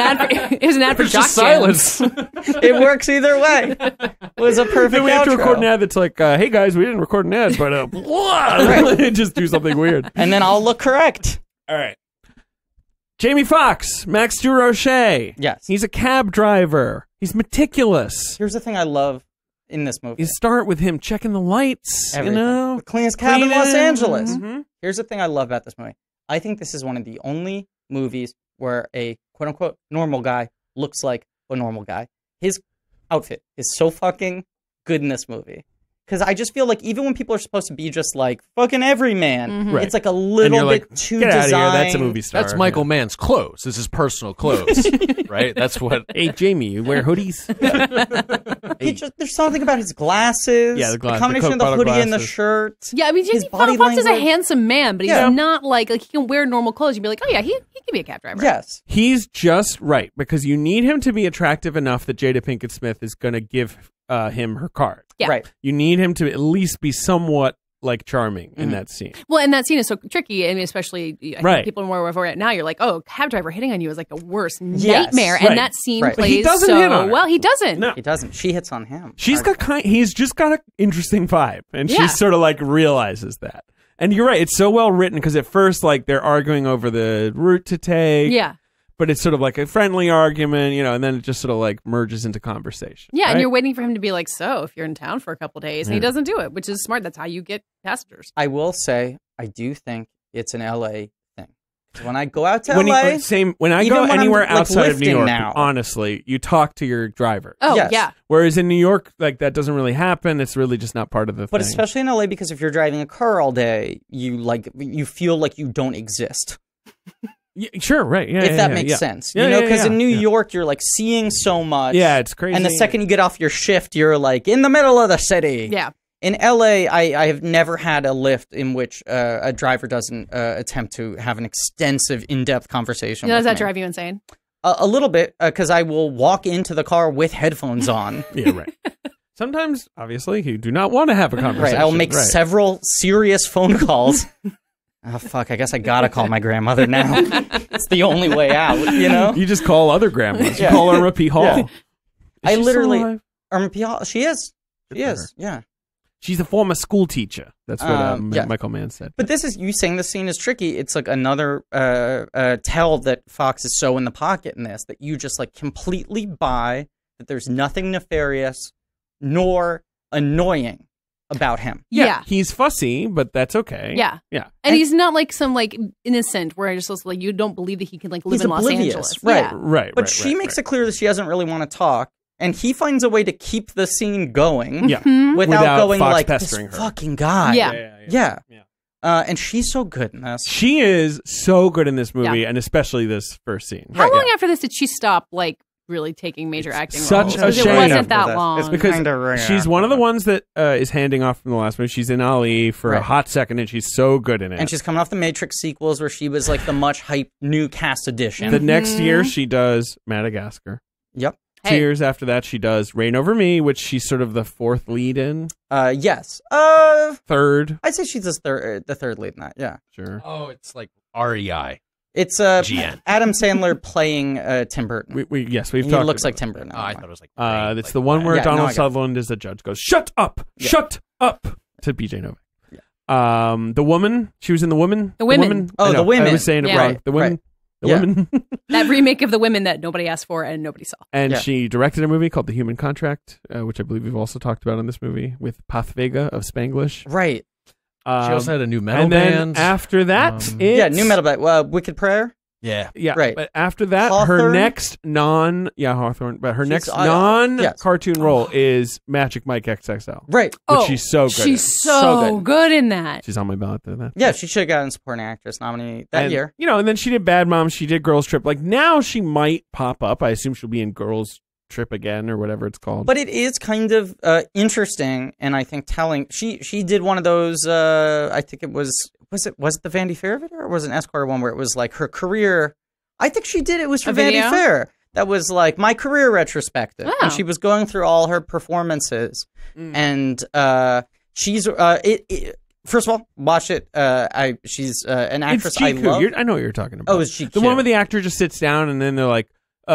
ad for Jock silence. It works either way. It was a perfect Then we have to outro. record an ad that's like, hey guys, we didn't record an ad, but right. Just do something weird. And then I'll look correct. All right. Jamie Foxx, Max Durocher. Yes. He's a cab driver. He's meticulous. Here's the thing I love in this movie. You start with him checking the lights, Everything. you know? The cleanest cab in Los Angeles. Mm-hmm. Here's the thing I love about this movie. I think this is one of the only movies where a quote-unquote normal guy looks like a normal guy. His outfit is so fucking good in this movie. Because I just feel like even when people are supposed to be just like fucking everyman, Right. it's like a little bit too get designed. out of here. That's a movie star. That's Michael Mann's clothes. This is personal clothes, right? That's what. Hey, Jamie, you wear hoodies? There's something about his glasses. Yeah, the combination of the hoodie and the shirt. Yeah, I mean, his Jamie body Foxx is a language. handsome man, but he's Yeah. not like he can wear normal clothes. You'd be like, oh yeah, he can be a cab driver. Yes. He's just right, because you need him to be attractive enough that Jada Pinkett Smith is going to give him her card. Yeah. Right. You need him to at least be somewhat like charming in that scene. Well, and that scene is so tricky, and especially I Right. think people more over it now. You're like, oh, cab driver hitting on you is like the worst Yes. nightmare, Right. and that scene Right. But he plays doesn't so hit on her. well. He doesn't. No. He doesn't. She hits on him. He's just got an interesting vibe, and Yeah. she sort of like realizes that. And you're right, it's so well written because at first, like, they're arguing over the route to take. Yeah. But it's sort of like a friendly argument, and then it just sort of like merges into conversation. Yeah, right? and you're waiting for him to be like, so if you're in town for a couple days, and he doesn't do it, which is smart. That's how you get passengers. I will say, I do think it's an LA thing. When I go out to when LA, when I even go when I'm, anywhere like, outside of New lifting York, now. honestly, you talk to your driver. Oh, Yes. yeah. Whereas in New York, like that doesn't really happen. It's really just not part of the but thing. especially in LA, because if you're driving a car all day, you feel like you don't exist. Yeah, sure, right? Yeah, if yeah, that yeah, makes yeah. sense, Yeah, because yeah, in New yeah. York, you're like seeing so much. Yeah, it's crazy. And the second you get off your shift, you're like in the middle of the city. Yeah. In LA, I have never had a lift in which a driver doesn't attempt to have an extensive, in-depth conversation. Does with that me. drive you insane? A little bit, because I will walk into the car with headphones on. Yeah, right. Sometimes, obviously, you do not want to have a conversation. Right, I will make several serious phone calls. Oh, fuck, I guess I gotta call my grandmother now. It's the only way out, You just call other grandmas. Yeah. You call Irma P. Hall. Yeah. Is I she literally... still alive? Irma P. Hall, she is. Good She for is, yeah. She's a former school teacher. That's what Yeah. Michael Mann said. But this is, you saying the scene is tricky. It's like another tell that Foxx is so in the pocket in this, that you just like completely buy that there's nothing nefarious nor annoying about him. Yeah. He's fussy, but that's okay. Yeah. Yeah. And he's not like some like innocent where I just was like, you don't believe that he can like live He's in Los oblivious, Angeles. right. Yeah. Right. But right, she right, makes right. it clear that she doesn't really want to talk, and he finds a way to keep the scene going. Yeah. Mm-hmm. Without going Fox like, this pestering her. fucking guy. Yeah. Yeah. Yeah. And she's so good in this. She is so good in this movie, Yeah. and especially this first scene. How Right, long yeah. after this did she stop like really taking major acting such roles? a 'Cause shame. It wasn't After that this. long. It's because Kinda right she's after one of the that. ones that is handing off from the last movie. She's in Ali for a Right. hot second, and she's so good in it. And she's coming off the Matrix sequels where she was like the much hyped new cast edition. the next year, she does Madagascar. Yep. 2 years after that, she does Reign Over Me, which she's sort of the fourth lead in. Yes. Third. I'd say she's the third lead in that. Yeah. Sure. Oh, it's like REI. It's GN. Adam Sandler playing Tim Burton. We've he talked looks about like Tim Burton. Oh, I thought it was like. It's like the one where Yeah, no, I Donald got it. Sutherland is the judge. Goes, "Shut up, Yeah. shut up" to BJ Novak. The woman. She was in The Woman. The Women. Oh, I know, The Women. I was saying it Yeah. wrong. The Women. Right. The Yeah. Women. That remake of The Women that nobody asked for and nobody saw. And Yeah. she directed a movie called The Human Contract, which I believe we've also talked about in this movie with Path Vega of Spanglish. Right. She also had a new metal and then band. after that, it's, Yeah, new metal band. Wicked Prayer. Yeah. Yeah, Right. But after that, her Hawthorne? next Hawthorne, but her She's- next yes. cartoon role is Magic Mike XXL. Right. Which she's so good She's in. so So good in that. She's on my ballot for that. Yeah, she should have gotten supporting actress nominee that And, year. and then she did Bad Moms. She did Girls Trip. Like now, she might pop up. I assume she'll be in Girls Trip again or whatever it's called. But it is kind of interesting, and I think telling. She did one of those. I think it was it the Vanity Fair video or was it an Esquire one where it was like her career. I think she did. It was for A Vanity video? Fair. That was like my career retrospective, Oh. and she was going through all her performances, and she's First of all, watch it. She's an actress it's I GQ. love. I know what you're talking about. Oh, it's GQ. The one where the actor just sits down and then they're like,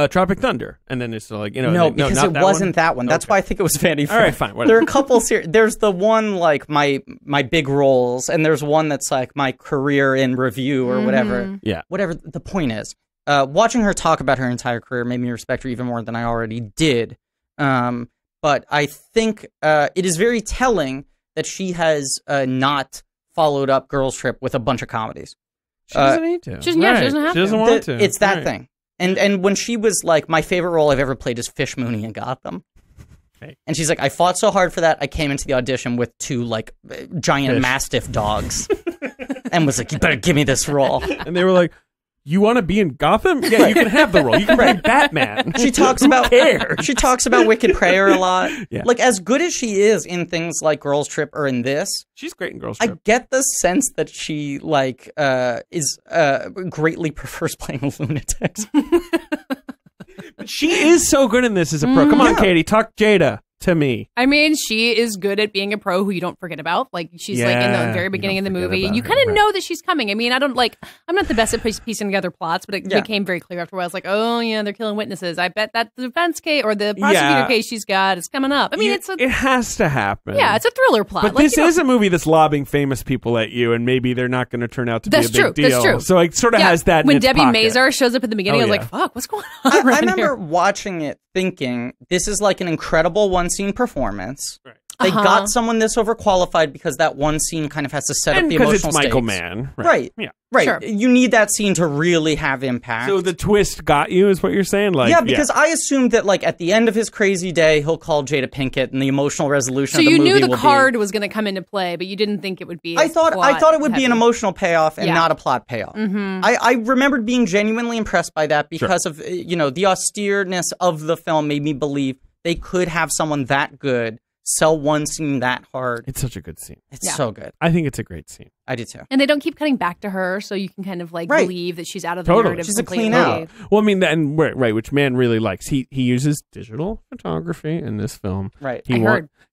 Tropic Thunder. And then it's like, No, because not it that wasn't one? that one. That's Okay. why I think it was Vanity Fair. All right, fine, whatever. There are a couple there's the one like my big roles, and there's one that's like my career in review or whatever. Yeah. Whatever the point is. Watching her talk about her entire career made me respect her even more than I already did. But I think it is very telling that she has not followed up Girls Trip with a bunch of comedies. She doesn't need to. She doesn't have She doesn't to. want to. It's that Right. thing. And when she was like, my favorite role I've ever played is Fish Mooney in Gotham. Hey. And she's like, I fought so hard for that. I came into the audition with two like giant Fish. Mastiff dogs, and was like, you better give me this role. And they were like, you want to be in Gotham? Yeah, you can have the role. You can play Batman. She talks Who about cares? She talks about Wicked Prayer a lot. Yeah. Like as good as she is in things like Girls Trip or in this, She's great in Girls I Trip. get the sense that she like is greatly prefers playing lunatics. But she is so good in this as a pro. Come on, Yeah. Katie, talk Jada. to me. I mean, she is good at being a pro who you don't forget about. Like, she's like in the very beginning of the movie. You kind of know that she's coming. I mean, I'm not the best at piecing together plots, but it became very clear after a while. I was like, oh, yeah, they're killing witnesses. I bet that the defense case or the prosecutor case she's got is coming up. I mean, it has to happen. Yeah, it's a thriller plot. But this is a movie that's lobbing famous people at you, and maybe they're not going to turn out to be a big deal. That's true. So it sort of has that in when its Debbie pocket. Mazar shows up at the beginning, I was like, fuck, what's going on I remember watching it thinking, this is like an incredible one-scene performance. Right. They got someone this overqualified because that one scene kind of has to set up the emotional because it's Michael stakes. Mann. Right. Yeah. Right. Sure. You need that scene to really have impact. So the twist got you, is what you're saying? Like, yeah, because I assumed that like at the end of his crazy day, he'll call Jada Pinkett and the emotional resolution of the movie So you knew the will card was going to come into play, but you didn't think it would be I thought it would be an emotional payoff and not a plot payoff. Mm-hmm. I remembered being genuinely impressed by that because of, the austereness of the film made me believe they could have someone that good sell one scene that hard. It's such a good scene. It's so good. I think it's a great scene. I do too. And they don't keep cutting back to her, so you can kind of like believe that she's out of the narrative. She's a completely. clean out. Well, I mean, which Mann really likes. He uses digital photography in this film. Right.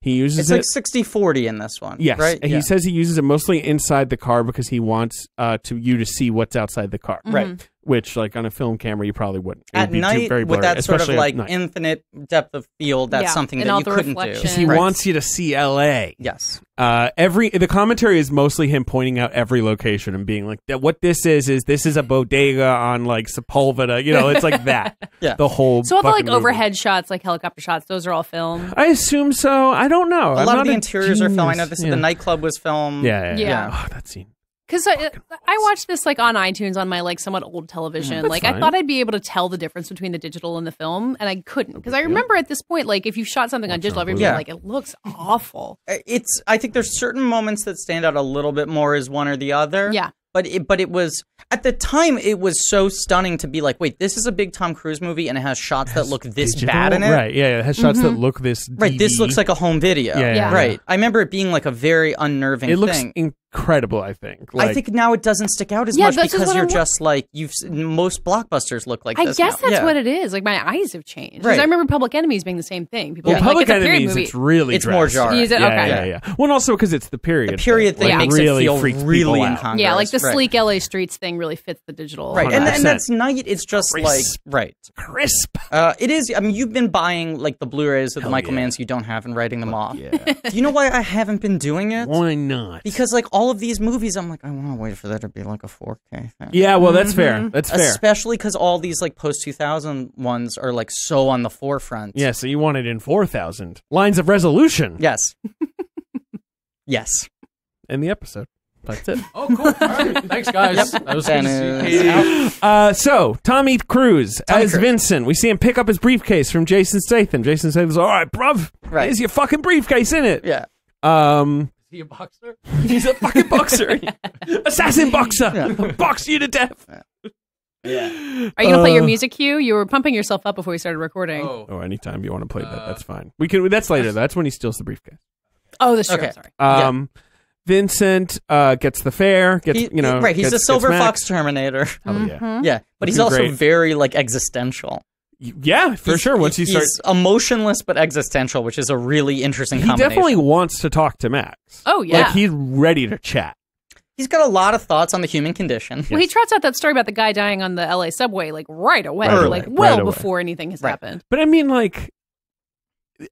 He uses it's like 60-40 in this one. Yes. Right? And he says he uses it mostly inside the car because he wants you to see what's outside the car. Right. Which, like, on a film camera, you probably wouldn't. At night, very blurry, with that sort of, like, night. infinite depth of field, that's something that you couldn't do. Because he wants you to see L.A. Yes. The commentary is mostly him pointing out every location and being like, what this is this is a bodega on, like, Sepulveda. It's like that. Yeah. The whole So all the, like, movie. overhead shots, like helicopter shots, those are all filmed? I assume so. I don't know. A lot of the interiors are filmed. I know the nightclub was filmed. Yeah. Oh, that scene. Because I watched this like on iTunes on my like somewhat old television. Like fine. I thought I'd be able to tell the difference between the digital and the film, and I couldn't. Because I remember at this point, like if you shot something on digital, everybody like it looks awful. I think there's certain moments that stand out a little bit more as one or the other. Yeah. But it was at the time it was so stunning to be like, wait, this is a big Tom Cruise movie and it has shots that look this bad in it. Right, yeah, it has shots that look this DV. Right, this looks like a home video. Yeah. Right. I remember it being like a very unnerving It looks thing. incredible, I think. I think now it doesn't stick out as much because you're just like most blockbusters look like this. I guess now. that's what it is. Like my eyes have changed. Right. I remember Public Enemies being the same thing. People Public like, it's Enemies, movie. it's really it's more jarring. Is it? Okay. Yeah. Well, and also because it's the period. The period thing makes really it feel freaks really people out. incongruous. Yeah, like the sleek LA streets thing really fits the digital. Right, 100%. and that's night. It's just crisp. It is. I mean, you've been buying like the Blu-rays of the Michael Manns you don't have and writing them off. Yeah. Do you know why I haven't been doing it? Why not? Because like all of these movies, I'm like, I want to wait for that to be like a 4K thing. Yeah, well, that's fair. That's fair. Especially because all these like post-2000 ones are like so on the forefront. Yeah, so you want it in 4,000 lines of resolution. Yes. Yes. In the episode. That's it. Oh, cool. All right. Thanks, guys. That was good to see. So, Tommy Cruise as Vincent. We see him pick up his briefcase from Jason Statham. Jason Statham's all right, bruv. Right. Here's your fucking briefcase, innit? Yeah. Is he a boxer? He's a fucking boxer. Assassin boxer. Box you to death. Yeah. Are you gonna play your music cue? You were pumping yourself up before we started recording. Oh, anytime you want to play that, that's fine. We can. That's later. That's when he steals the briefcase. Oh, that's true. Okay. Sorry. Vincent gets the fare. He's He's a Silver Fox Terminator. Oh yeah. Yeah, but he's also very like existential. Yeah, for sure. Once he starts, he's emotionless but existential, which is a really interesting he combination. definitely wants to talk to Max. Oh yeah. Like he's ready to chat. He's got a lot of thoughts on the human condition. Well, he trots out that story about the guy dying on the LA subway like right away, before anything has happened. But I mean, like,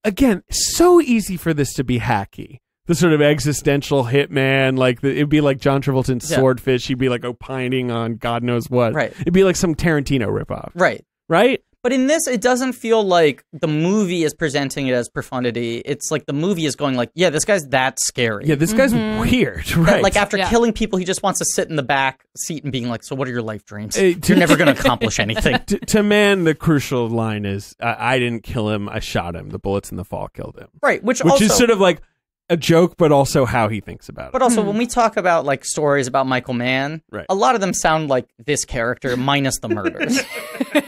again, so easy for this to be hacky. The sort of existential hitman, like it'd be like John Travolta in Swordfish. He'd be like opining on God knows what. Right. It'd be like some Tarantino ripoff. Right. Right. But in this, it doesn't feel like the movie is presenting it as profundity. It's like the movie is going like, yeah, this guy's that scary. Yeah, this guy's weird, right? That, like after killing people, he just wants to sit in the back seat and being like, so what are your life dreams? You're never going to accomplish anything. To Man, the crucial line is, I didn't kill him, I shot him. The bullets in the fall killed him. Right, which also, is sort of like a joke, but also how he thinks about it. But also, when we talk about like stories about Michael Mann, right. a lot of them sound like this character minus the murders.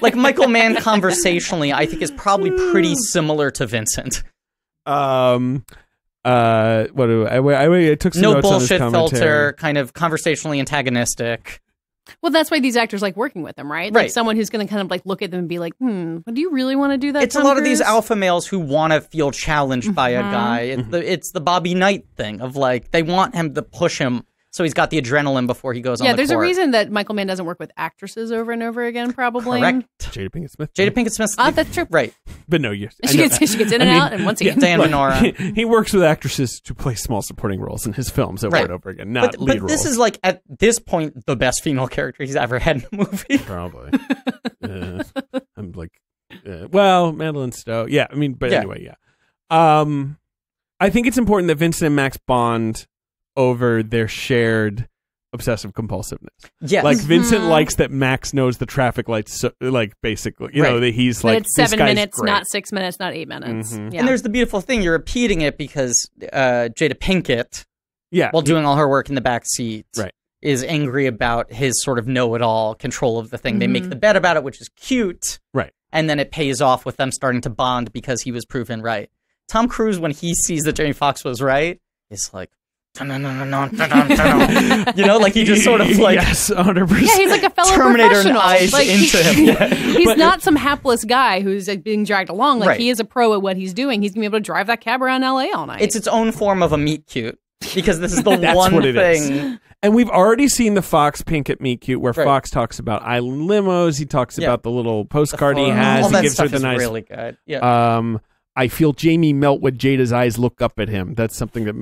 Like Michael Mann conversationally, I think is probably pretty similar to Vincent. What do I took some no notes bullshit on this filter, kind of conversationally antagonistic. Well, that's why these actors like working with them, right? Like someone who's going to kind of like look at them and be like, do you really want to do that? It's Tom a lot Cruise? of these alpha males who want to feel challenged by a guy. It's the Bobby Knight thing of like, they want him to push him so he's got the adrenaline before he goes on the court. Yeah, there's a reason that Michael Mann doesn't work with actresses over and over again, probably. Correct. Jada Pinkett Smith. Jada Pinkett Smith. Oh, that's true. Right. But no, she gets in and out, and once again, Dan Denora. He works with actresses to play small supporting roles in his films over and over again, not lead roles. But this is like, at this point, the best female character he's ever had in a movie. Probably. I'm like, well, Madeline Stowe. Yeah, I mean, but anyway, yeah. I think it's important that Vincent and Max bond over their shared obsessive compulsiveness. Yes. Like Vincent likes that Max knows the traffic lights, so, like basically, you know, that he's but like, it's 7 minutes, great. not 6 minutes, not 8 minutes. Yeah. And there's the beautiful thing, you're repeating it because Jada Pinkett, while doing all her work in the back seat, is angry about his sort of know-it-all control of the thing. They make the bet about it, which is cute. Right. And then it pays off with them starting to bond because he was proven right. Tom Cruise, when he sees that Jamie Foxx was right, is like, you know, like he just sort of like, yes, 100%. Yeah, he's like a fellow Terminator professional. eyes Like, into him. He's not some hapless guy who's like, being dragged along. Like he is a pro at what he's doing. He's gonna be able to drive that cab around LA all night. It's its own form of a meet cute because this is the That's one what it thing. Is. And we've already seen the Foxx Pinkett meet cute where Foxx talks about island limos. He talks about the little postcard he has. All He that gives her stuff the is nice. really good. Yeah. I feel Jamie melt when Jada's eyes look up at him. That's something that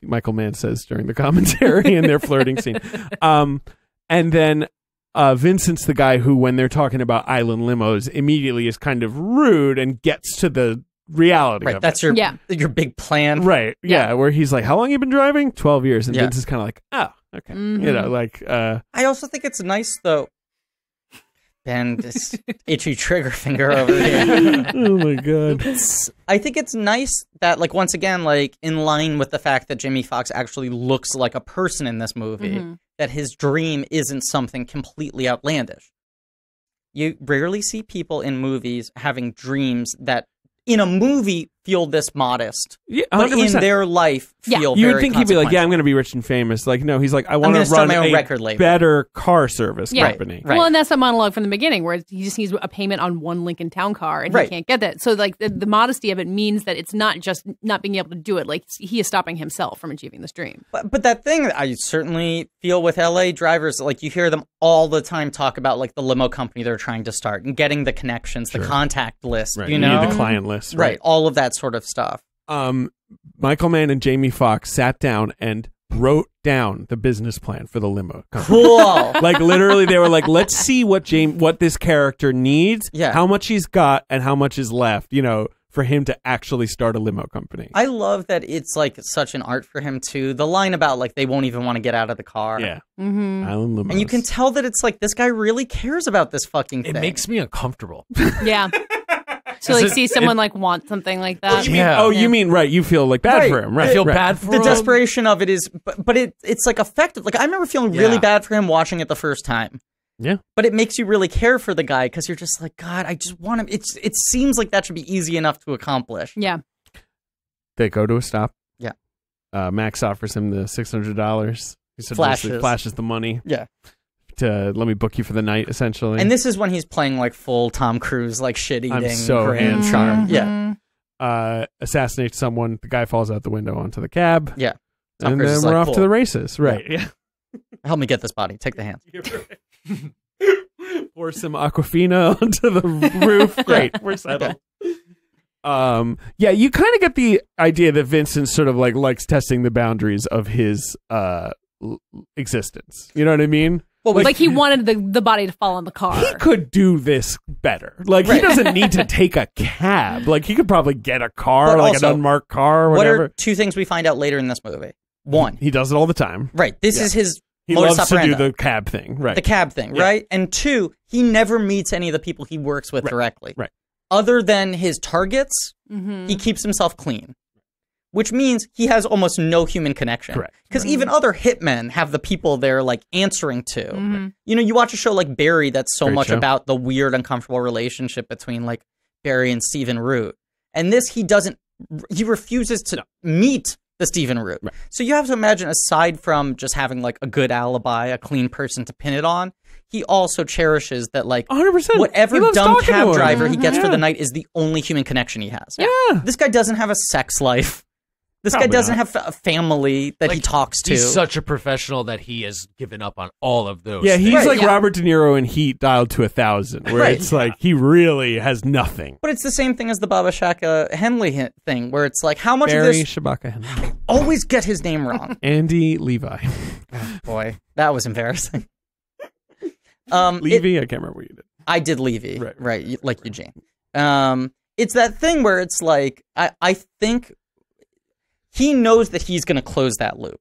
Michael Mann says during the commentary in their flirting scene. And then Vincent's the guy who, when they're talking about island limos, immediately is kind of rude and gets to the reality of That's it. your big plan. Right. Yeah. Where he's like, how long you been driving? 12 years. And Vince is kind of like, oh, okay. You know, like. I also think it's nice, though. And this itchy trigger finger over here. Oh my god! I think it's nice that, like, once again, like in line with the fact that Jamie Foxx actually looks like a person in this movie, that his dream isn't something completely outlandish. You rarely see people in movies having dreams that, in a movie, feel this modest, but in their life feel very You would think he'd be like, yeah, I'm going to be rich and famous. Like, no, he's like, I want to run my own a record label. better car service company. Right. Well, and that's the monologue from the beginning where he just needs a payment on one Lincoln Town car and he can't get that. So like the modesty of it means that it's not just not being able to do it. Like he is stopping himself from achieving this dream. But that thing I certainly feel with LA drivers, like you hear them all the time talk about like the limo company they're trying to start and getting the connections, the contact list, you know, the client list, right? All of that sort of stuff. Michael Mann and Jamie Foxx sat down and wrote down the business plan for the limo company. Cool. Like literally they were like, let's see what this character needs, how much he's got and how much is left, you know, for him to actually start a limo company. I love that it's like such an art for him too. The line about like they won't even want to get out of the car. Yeah. Island limos. And you can tell that it's like this guy really cares about this fucking thing. It makes me uncomfortable. Yeah. So like see someone like want something like that. You mean right? You feel like bad for him, right? I feel bad for him. The desperation of it is, but it's like effective. Like I remember feeling really bad for him watching it the first time. Yeah, but it makes you really care for the guy because you're just like, God, I just want him. It seems like that should be easy enough to accomplish. Yeah. They go to a stop. Yeah. Max offers him the $600. He said flashes the money. Yeah. To let me book you for the night, essentially. And this is when he's playing like full Tom Cruise, like shit eating, I'm so grand charm. Yeah. Assassinates someone. The guy falls out the window onto the cab. Yeah. Tom and Cruise then we're off to the races. Right. Yeah. Help me get this body. Take the hands. Pour some Aquafina onto the roof. Great. We're settled. Yeah, you kind of get the idea that Vincent sort of like likes testing the boundaries of his existence. You know what I mean? Well, like he wanted the body to fall on the car. He could do this better. Like he doesn't need to take a cab. Like he could probably get a car, but like also, an unmarked car or whatever. What are two things we find out later in this movie? One, he does it all the time. Right. This is his he modus loves operandi. To do the cab thing. Right. The cab thing. Right. And two, he never meets any of the people he works with directly. Right. Other than his targets, he keeps himself clean. Which means he has almost no human connection. Correct. Because even other hitmen have the people they're like answering to. You know, you watch a show like Barry that's so much about the weird, uncomfortable relationship between like Barry and Stephen Root. And this, he refuses to meet the Stephen Root. Right. So you have to imagine, aside from just having like a good alibi, a clean person to pin it on, he also cherishes that, like, 100%. whatever dumb cab driver he gets Yeah. for the night is the only human connection he has. Yeah. This guy doesn't have a sex life. This Probably guy doesn't not. have a family that he talks to. He's such a professional that he has given up on all of those. Yeah, he's Right, like yeah. Robert De Niro in Heat dialed to 1,000, where Right. it's like he really has nothing. But it's the same thing as the Baba Shaka Henley thing, where it's like, how much Barry of this... Shabaka Henley. Always get his name wrong. Andy Levi. Boy, that was embarrassing. Levy? I can't remember what you did. I did Levy, Right. right, like Eugene. It's that thing where it's like, I think he knows that he's going to close that loop.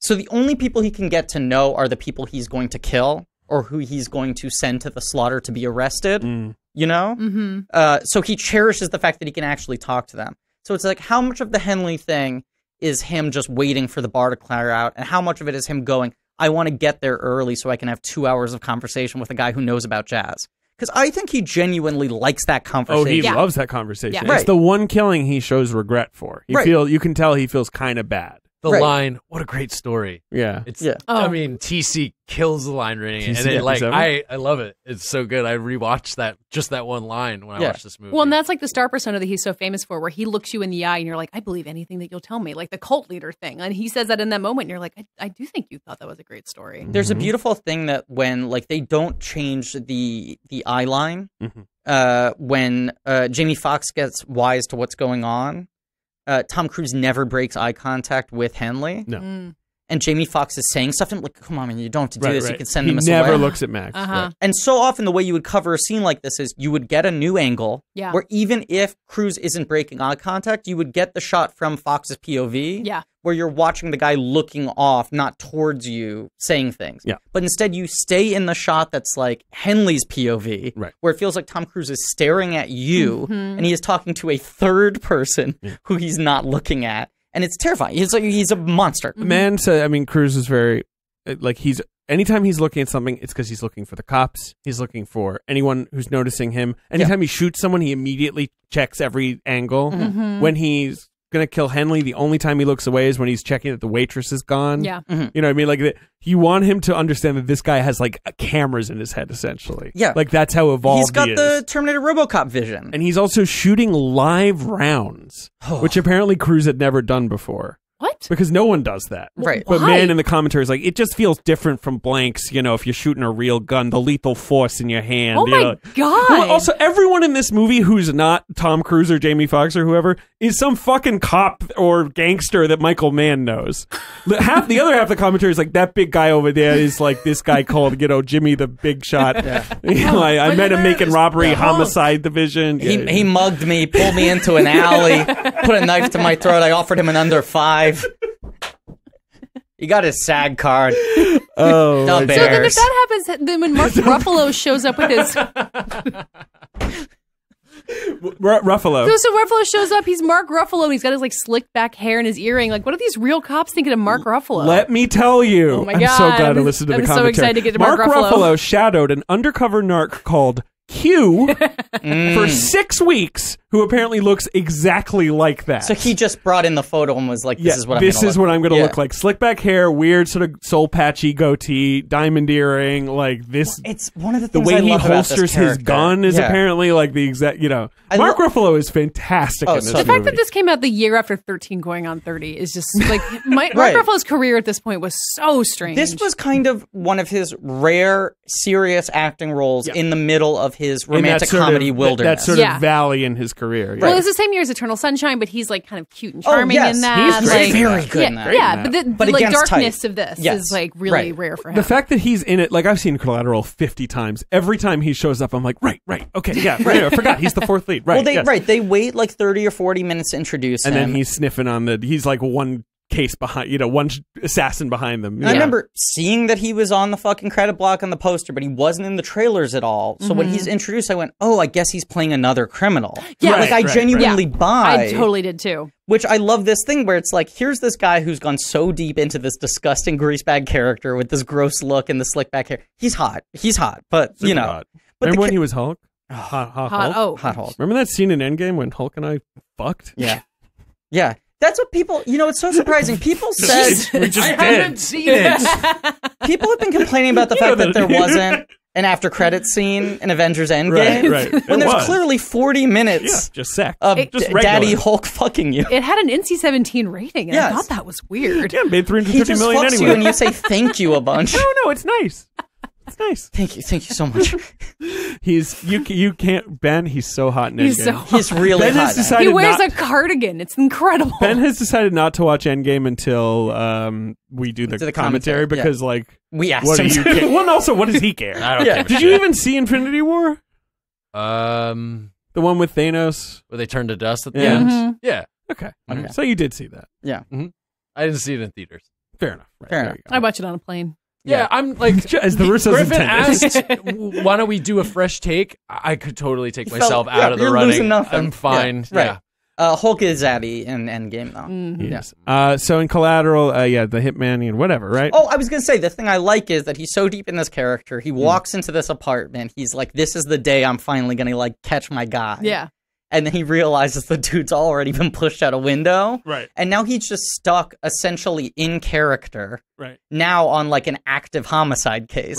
So the only people he can get to know are the people he's going to kill or who he's going to send to the slaughter to be arrested, you know? Mm-hmm. So he cherishes the fact that he can actually talk to them. So it's like, how much of the Henley thing is him just waiting for the bar to clear out, and how much of it is him going, I want to get there early so I can have 2 hours of conversation with a guy who knows about jazz? Because I think he genuinely likes that conversation. Oh, he Yeah. loves that conversation. Yeah. It's Right. the one killing he shows regret for. You can tell he feels kind of bad. The Right. line, what a great story. Yeah. It's, Yeah. Oh. I mean, TC kills the line reading it, TC and it, like, episode? I love it. It's so good. I rewatched that one line when I Yeah. watched this movie. Well, and that's like the star persona that he's so famous for, where he looks you in the eye and you're like, I believe anything that you'll tell me, like the cult leader thing. And he says that in that moment, and you're like, I do think you thought that was a great story. There's a beautiful thing that when, like, they don't change the eye line, when Jamie Foxx gets wise to what's going on, Tom Cruise never breaks eye contact with Henley. No. And Jamie Foxx is saying stuff, and I'm like, come on, man, you don't have to do Right, this. right. You can send he them never away. looks at Max. Uh-huh. And so often the way you would cover a scene like this is you would get a new angle Yeah. where even if Cruise isn't breaking eye contact, you would get the shot from Fox's POV Yeah. where you're watching the guy looking off, not towards you, saying things. Yeah. But instead you stay in the shot that's like Henley's POV, Right. where it feels like Tom Cruise is staring at you and he is talking to a third person who he's not looking at. And it's terrifying. He's a monster. The man said, I mean, Cruz is very, like, anytime he's looking at something, it's because he's looking for the cops. He's looking for anyone who's noticing him. Anytime he shoots someone, he immediately checks every angle. When he's going to kill Henley, the only time he looks away is when he's checking that the waitress is gone. Yeah. You know what I mean? Like, you want him to understand that this guy has, like, cameras in his head, essentially. Yeah. Like, that's how evolved He's got he the is. Terminator RoboCop vision. And he's also shooting live rounds, which apparently Cruz had never done before. What? Because no one does that. Right. But Why? man in the commentary is like, it just feels different from blanks, you know, if you're shooting a real gun, the lethal force in your hand. Oh you my know. God. Well, also, everyone in this movie who's not Tom Cruise or Jamie Foxx or whoever is some fucking cop or gangster that Michael Mann knows. The other half of the commentary is like, that big guy over there is like this guy called, you know, Jimmy the Big Shot. You know, I met him making robbery, homicide division. He mugged me, pulled me into an alley, put a knife to my throat. I offered him an under 5. He got his SAG card. Oh, The my So then Bears. if that happens, then when Mark Ruffalo shows up with his... Ruffalo. So Ruffalo shows up, he's Mark Ruffalo, and he's got his like slicked back hair and his earring. Like, what are these real cops thinking of Mark Ruffalo? Let me tell you. Oh my I'm God. so glad to listen to the I'm so commentary. excited to get to Mark Ruffalo Ruffalo. shadowed an undercover narc called Q for 6 weeks, who apparently looks exactly like that. So he just brought in the photo and was like, this is what I'm this gonna is look. what I'm going to Yeah. look like. Slick back hair, weird sort of soul patchy goatee, diamond earring, like this. It's one of the The things way I he love about this holsters his character. gun is Yeah. apparently like the exact, you know. I Mark lo- Ruffalo is fantastic Oh, in this so movie. The fact that this came out the year after 13 going on 30 is just like Mark Right. Ruffalo's career at this point was so strange. This was kind of one of his rare serious acting roles in the middle of his In that romantic sort of- comedy that wilderness. sort Yeah. of valley in his career. well, yeah. it's the same year as Eternal Sunshine, but he's like kind of cute and charming yes. in that. He's great. Like, Very good yeah, in that. yeah, but the But like against darkness type. of this Yes. is like really Right. rare for him. The fact that he's in it, like I've seen Collateral 50 times. Every time he shows up, I'm like, right, okay, yeah, right. I forgot he's the fourth lead, right? Well, yes. they wait like 30 or 40 minutes to introduce And him. then he's sniffing on he's like one case behind, you know, one assassin behind them. I remember seeing that he was on the fucking credit block on the poster, but he wasn't in the trailers at all. So when he's introduced, I went, oh, I guess he's playing another criminal. Yeah. Like, I Right, genuinely buy. I totally did too. Which I love this thing where it's like, here's this guy who's gone so deep into this disgusting greasebag character with this gross look and the slick back hair. He's hot. But, you know. Hot. But Remember the when ca- he was Hulk? Hot Hot, Hulk? oh, Hot Hulk. Remember that scene in Endgame when Hulk and I fucked? Yeah. Yeah. That's what people, it's so surprising. People said, haven't seen it. People have been complaining about the fact that there wasn't an after credits scene in Avengers Endgame. Right. When there's clearly 40 minutes just sex. of Daddy Hulk fucking you. It had an NC-17 rating, and I thought that was weird. Yeah, it made $350 he just million fucks anyway. you and you say thank you a bunch. No, it's nice. It's nice. Thank you so much. You can't, Ben, he's so hot in Endgame. He's so hot. He's really hot. He wears a cardigan. It's incredible. Ben has decided not to watch Endgame until we do the commentary because, we asked what him do you care? Well, and also, what does he care? I don't care. Did you even see Infinity War? The one with Thanos? where they turn to dust at the Yeah. end? Mm-hmm. Yeah. Okay. So you did see that. Yeah. I didn't see it in theaters. Fair enough. Right. Fair There enough. you go. I watched it on a plane. Yeah, I'm like, As the Russos Griffin intended. asked, why don't we do a fresh take? I could totally take myself out of the you're running. losing nothing. I'm fine. Yeah, right. Hulk is Zaddy in Endgame, though. Mm-hmm. Yes. So in Collateral, the hitman and whatever, right? Oh, I was going to say, the thing I like is that he's so deep in this character. He walks into this apartment. He's like, this is the day I'm finally going to, catch my guy. Yeah. And then he realizes the dude's already been pushed out a window. Right. And now he's just stuck, essentially, in character. Right. Now on, an active homicide case.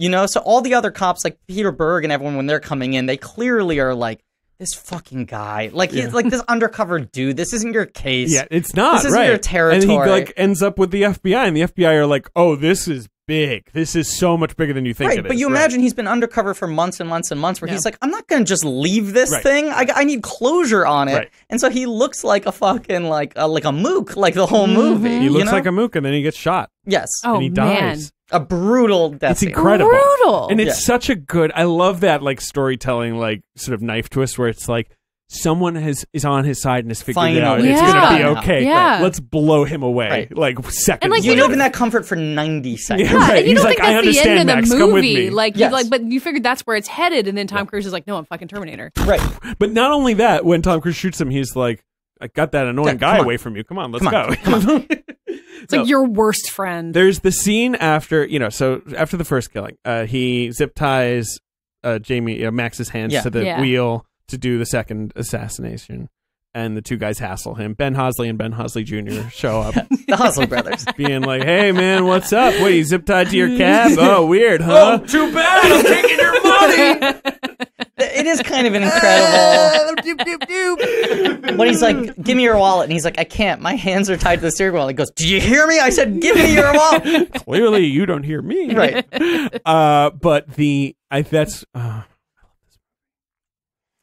Right. So all the other cops, like Peter Berg and everyone, when they're coming in, they clearly are like, this fucking guy. He's like this undercover dude. This isn't your case. Yeah, it's not, This isn't your territory. And he, ends up with the FBI, and the FBI are like, oh, this is big. This is so much bigger than you think it is. But you imagine he's been undercover for months and months and months where he's like, I'm not going to just leave this thing. I need closure on it. Right. And so he looks like a fucking, like a mook, like the whole movie. He looks like a mook, and then he gets shot. Yes. Oh, and he dies. Man. A brutal death. It's incredible. Brutal. And it's such a good, I love that, storytelling, sort of knife twist where it's like, someone is on his side and has figured it out. And it's going to be okay. Yeah. Let's blow him away. Seconds. And you live in that comfort for 90 seconds. Yeah, right. and you He's don't like, think that's I understand, the end Max. of the Come with movie. me. But you figured that's where it's headed, and then Tom Cruise is like, no, I'm fucking Terminator. Right. But not only that, when Tom Cruise shoots him, he's like, I got that annoying guy away from you. Come on, let's go. Come on. It's like your worst friend. There's the scene after, so after the first killing, he zip ties Max's hands to the wheel to do the second assassination. And the two guys hassle him. Ben Hosley and Ben Hosley Jr. show up. The Hosley brothers. Being like, hey, man, what's up? What, you zip tied to your cab? Oh, weird, huh? Oh, too bad. I'm taking your money. It is kind of an incredible. When he's like, give me your wallet. And he's like, I can't. My hands are tied to the steering wheel. He goes, did you hear me? I said, give me your wallet. Clearly, you don't hear me. Right. But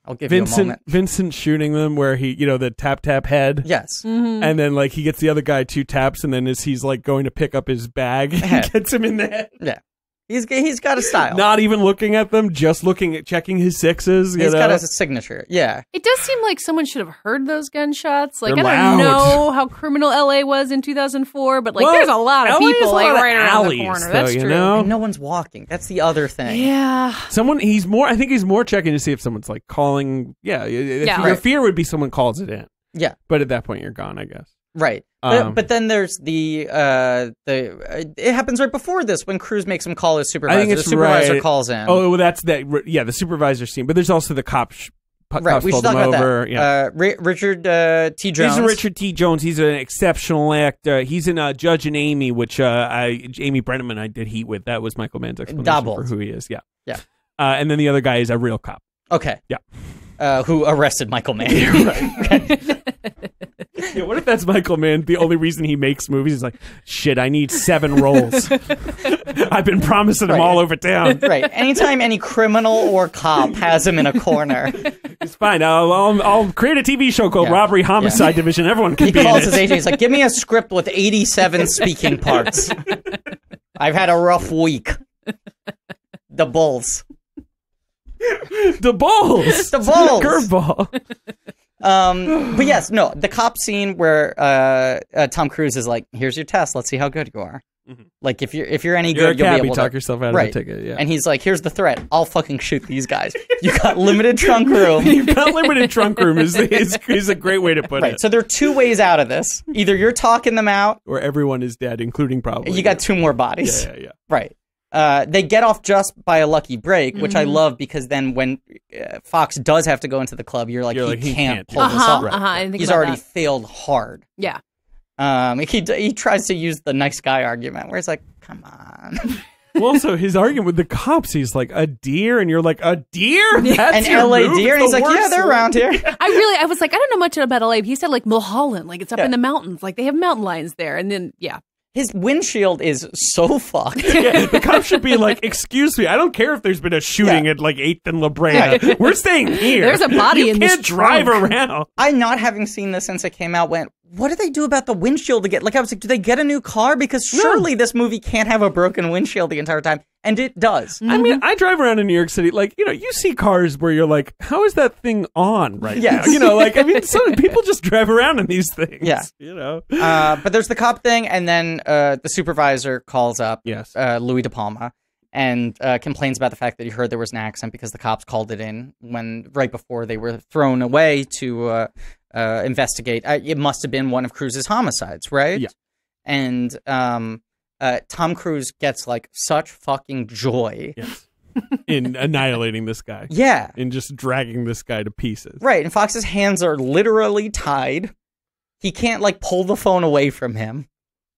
I'll give you a moment. Vincent shooting them where he, the tap head. Yes. Mm-hmm. And then he gets the other guy 2 taps, and then as he's going to pick up his bag, he gets him in the head. Yeah. He's got a style. Not even looking at them, just checking his sixes. He's got a signature. Yeah. It does seem like someone should have heard those gunshots. They're I don't loud. know how criminal LA was in 2004, but there's a lot of people right around the corner. That's true. And no one's walking. That's the other thing. Yeah. I think he's more checking to see if someone's calling. Yeah. Your fear would be someone calls it in. Yeah. But at that point, you're gone, I guess. Right. But then there's it happens right before this when Cruise makes him call his supervisor. I think it's the supervisor right. calls in. Oh, well, that's that. Yeah, the supervisor scene. But there's also the cops. Right, we should talk about over. that. Yeah. Richard T. Jones. He's Richard T. Jones. He's an exceptional actor. He's in Judge and Amy, which Amy Brenneman I did Heat with. That was Michael Mann's explanation for who he is. Yeah. Yeah. And then the other guy is a real cop. Okay. Yeah. Who arrested Michael Mann. Yeah, what if that's Michael Mann? The only reason he makes movies is shit, I need 7 roles. I've been promising them all over town. Right. Anytime any criminal or cop has him in a corner. It's fine. I'll create a TV show called Robbery Homicide Division. Everyone can be in it. He calls his agent. He's like, give me a script with 87 speaking parts. I've had a rough week. The Bulls. The Bulls. The Bulls. Curveball. But yes, no, the cop scene where Tom Cruise is like, here's your test. Let's see how good you are. Mm-hmm. If you're any good, you'll be able to talk yourself out of the ticket. Yeah. And he's like, here's the threat. I'll fucking shoot these guys. You got limited trunk room. You got limited trunk room is a great way to put it. So there are 2 ways out of this. Either you're talking them out, or everyone is dead, including probably you got 2 more bodies. Yeah. Right. They get off just by a lucky break, which I love because then when Foxx does have to go into the club, you're like, he can't pull this off. I didn't think He's about already that. failed hard. Yeah. He tries to use the nice guy argument where it's like, come on. Well, also, his argument with the cops, he's like, a deer? And you're like, a deer? That's An your LA move? deer? And he's like, yeah, they're around here. I was like, I don't know much about LA. But he said like Mulholland, like it's up in the mountains. Like they have mountain lions there. And then, yeah. His windshield is so fucked. Yeah, the cops should be like, excuse me, I don't care if there's been a shooting at like 8th and La Brea. We're staying here. There's a body in this You can't drive around. I, not having seen this since it came out, went, what do they do about the windshield to get? Like, I was like, do they get a new car? Because surely this movie can't have a broken windshield the entire time. And it does. I mean, I drive around in New York City, like, you know, you see cars where you're like, how is that thing on right now? You know, like, I mean, some people just drive around in these things. Yeah. You know? But there's the cop thing, and then the supervisor calls up Yes. Louis De Palma and complains about the fact that he heard there was an accident because the cops called it in right before they were thrown away to investigate. It must have been one of Cruise's homicides, right? Yeah. And Tom Cruise gets like such fucking joy. Yes. In annihilating this guy. Yeah. In just dragging this guy to pieces. Right, and Fox's hands are literally tied. He can't, like, pull the phone away from him.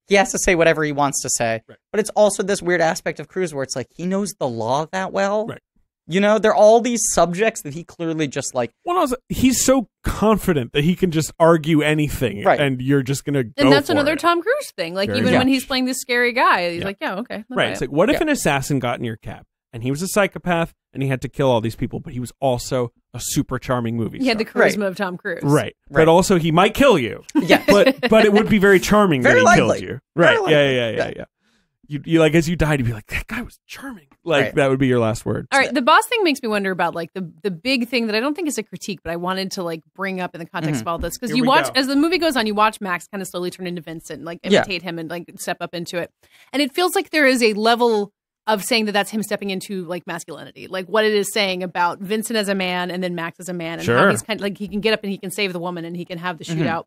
He has to say whatever he wants to say. Right. But it's also this weird aspect of Cruise where it's like, he knows the law that well. Right. You know, there are all these subjects that he clearly just, like... Well, also, he's so confident that he can just argue anything, Right. and you're just going to go And that's for another it. Tom Cruise thing. Like, Very even much. when he's playing this scary guy, he's like, yeah, okay. Right. It's like, what if an assassin got in your cab, and he was a psychopath, and he had to kill all these people, but he was also a super charming movie He had the star. charisma of Tom Cruise. Right. But also, he might kill you. Yeah. But it would be very charming Very that he likely. killed you. Right. Very Yeah. You like, as you died, you'd be like, that guy was charming. Like, Right. that would be your last word. All right, the boss thing makes me wonder about like the big thing that I don't think is a critique, but I wanted to like bring up in the context of all this because Here you we watch go. as the movie goes on, you watch Max kind of slowly turn into Vincent, like imitate him and like step up into it, and it feels like there is a level of saying that that's him stepping into like masculinity, like what it is saying about Vincent as a man and then Max as a man, and how Sure. he's kind of like he can get up and he can save the woman and he can have the shootout.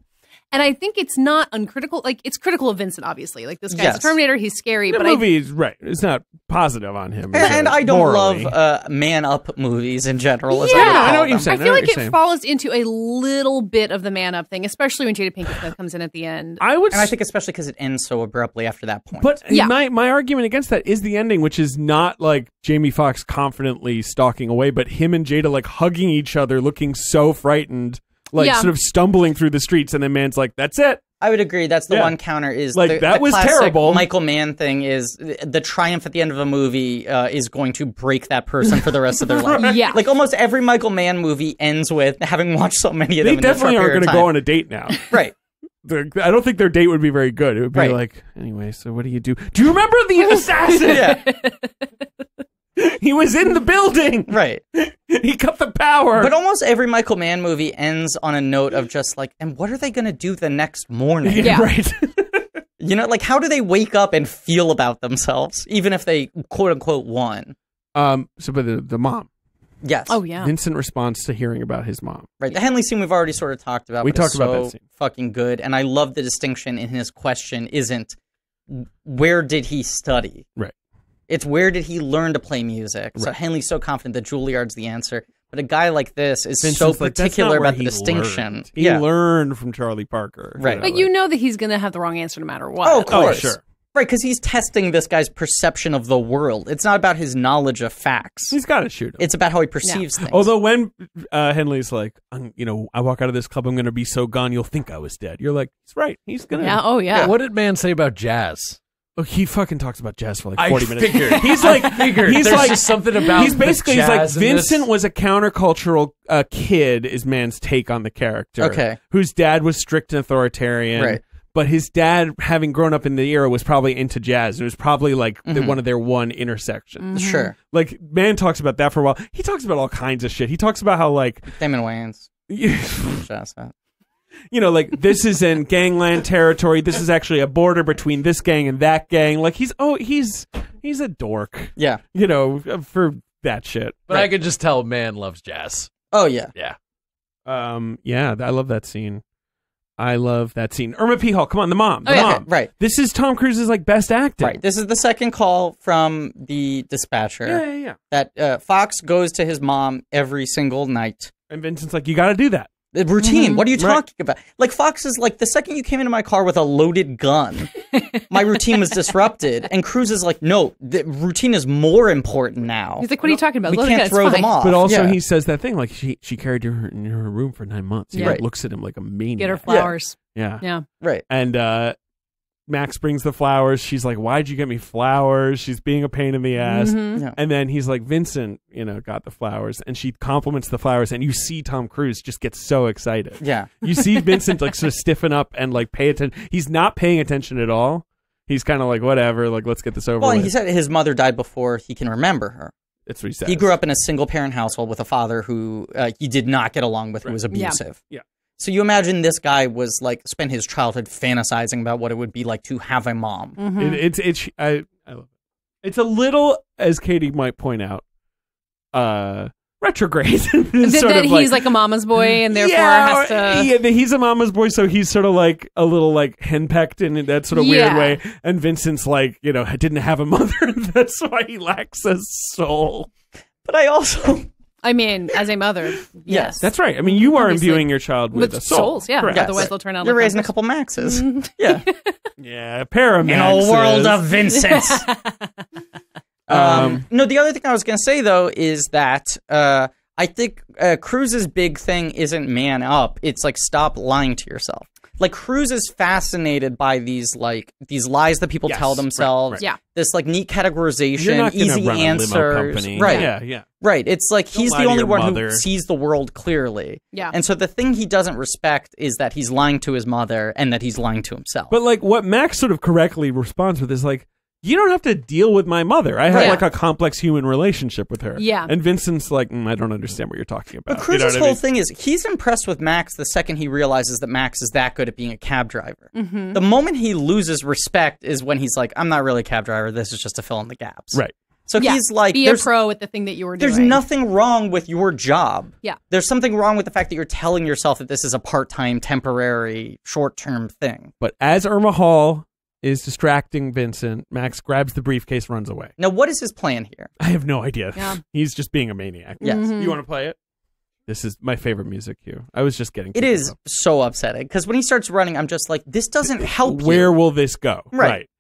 And I think it's not uncritical. Like, it's critical of Vincent, obviously. Like, this guy's Yes. a Terminator. He's scary. The but movie is right. It's not positive on him. And I don't morally. love man-up movies in general. As Yeah. I would I know call what you're them. saying. I feel like what it you're saying. falls into a little bit of the man-up thing, especially when Jada Pinkett Smith comes in at the end. I would And I think especially because it ends so abruptly after that point. But Yeah. my argument against that is the ending, which is not like Jamie Foxx confidently stalking away, but him and Jada like hugging each other, looking so frightened, like Yeah. sort of stumbling through the streets, and then man's like, "That's it." I would agree. That's the Yeah. one counter is Like, that the was classic terrible. Michael Mann thing is the triumph at the end of a movie is going to break that person for the rest of their life. Yeah. Like almost every Michael Mann movie ends with having watched so many of They them. definitely aren't going to go on a date now. Right. I don't think their date would be very good. It would be Right. like, anyway, so what do you do? Do you remember the assassin? Yeah. He was in the building. Right. He cut the power. But almost every Michael Mann movie ends on a note of just like, and what are they going to do the next morning? Yeah. Right. You know, like how do they wake up and feel about themselves, even if they quote unquote won? But the mom. Yes. Oh, yeah. Vincent responds to hearing about his mom. Right. The Henley scene we've already sort of talked about. We but it's talked about so that scene. fucking good. And I love the distinction in his question isn't where did he study? Right. It's where did he learn to play music? So Right. Henley's so confident that Juilliard's the answer. But a guy like this is Vincent's so like, "That's particular not where about the he distinction. learned. He learned from Charlie Parker. Right. But you know that he's going to have the wrong answer no matter what. Oh, of course. sure. Right, because he's testing this guy's perception of the world. It's not about his knowledge of facts. He's got to shoot him. It's about how he perceives things. Although when Henley's like, I walk out of this club, I'm going to be so gone, you'll think I was dead. You're like, he's right. He's going to. Yeah. Oh, yeah. What did man say about jazz? Oh, he fucking talks about jazz for like I 40 minutes. figured. He's like, There's just something about he's basically the he's like jazz in this. Vincent was a countercultural kid. Is man's take on the character? Okay. Whose dad was strict and authoritarian. Right. But his dad, having grown up in the era, was probably into jazz. It was probably like one of their one intersections. Sure. Like, man talks about that for a while. He talks about all kinds of shit. He talks about how like Damon Wayans. Just that. you know, like this is in gangland territory. This is actually a border between this gang and that gang. Like he's a dork, Yeah. you know, for that shit. But I could just tell man loves jazz. Oh, yeah. Yeah. Yeah, I love that scene. I love that scene. Irma P. Hall, come on, the mom. Right. This is Tom Cruise's like best acting. Right. This is the second call from the dispatcher. Yeah. That Foxx goes to his mom every single night. And Vincent's like, you got to do that. The routine. What are you talking about? Like, Foxx is like, the second you came into my car with a loaded gun, my routine was disrupted. And Cruise is like, no, the routine is more important now. He's like, what are you talking about? We can't throw them off. But also he says that thing, like, she carried her in her room for 9 months. He like, looks at him like a maniac. Get her flowers. Yeah. Right. And Max brings the flowers. She's like, why'd you get me flowers? She's being a pain in the ass. And then he's like, Vincent, got the flowers. And she compliments the flowers. And you see Tom Cruise just get so excited. Yeah. You see Vincent like sort of stiffen up and like pay attention. He's not paying attention at all. He's kind of like, whatever, like, let's get this over with. And he said his mother died before he can remember her. That's what he said. He grew up in a single-parent household with a father who he did not get along with, who was abusive. Yeah. So you imagine this guy was like, spent his childhood fantasizing about what it would be like to have a mom. I love it. It's a little, as Katie might point out, retrograde. He's like a mama's boy and therefore has to... Yeah, he's a mama's boy, so he's sort of like a little like henpecked in that sort of weird way. And Vincent's like, didn't have a mother, and that's why he lacks a soul. But I also... I mean, as a mother, yes. That's right. I mean, you are imbuing your child with a soul. Souls, yeah. Correct. Otherwise, they'll turn out You're like raising a couple Maxes. Yeah. Yeah, a pair of In Maxes. a world of Vincents. No, the other thing I was going to say, though, is that I think Cruise's big thing isn't man up. It's like, stop lying to yourself. Like, Cruise is fascinated by these lies that people tell themselves. Right. Yeah. This like neat categorization, You're not easy run answers. A limo company. Right. Yeah. Right. It's like he's lie the to only your one mother. who sees the world clearly. Yeah. And so the thing he doesn't respect is that he's lying to his mother and that he's lying to himself. But like what Max sort of correctly responds with is like, you don't have to deal with my mother. I have like a complex human relationship with her. Yeah. And Vincent's like, I don't understand what you're talking about. But Cruise's whole thing is he's impressed with Max the second he realizes that Max is that good at being a cab driver. Mm-hmm. The moment he loses respect is when he's like, I'm not really a cab driver. This is just to fill in the gaps. Right. So he's like, be a pro at the thing that you were doing. There's nothing wrong with your job. Yeah. There's something wrong with the fact that you're telling yourself that this is a part-time, temporary, short-term thing. But as Irma Hall is distracting Vincent, Max grabs the briefcase, runs away. Now, what is his plan here? I have no idea. Yeah. He's just being a maniac. Yes. Mm-hmm. You want to play it? This is my favorite music cue. I was just getting... It is so upsetting, because when he starts running, I'm just like, this doesn't help Where will this go? Right.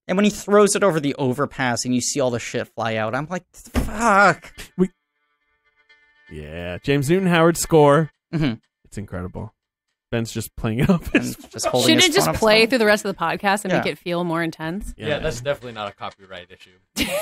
And when he throws it over the overpass and you see all the shit fly out, I'm like, fuck. Yeah. James Newton Howard's score. Mm-hmm. It's incredible. Ben's just playing it up. Just holding Shouldn't his it just phone up play to him? through the rest of the podcast and make it feel more intense? Yeah, that's definitely not a copyright issue.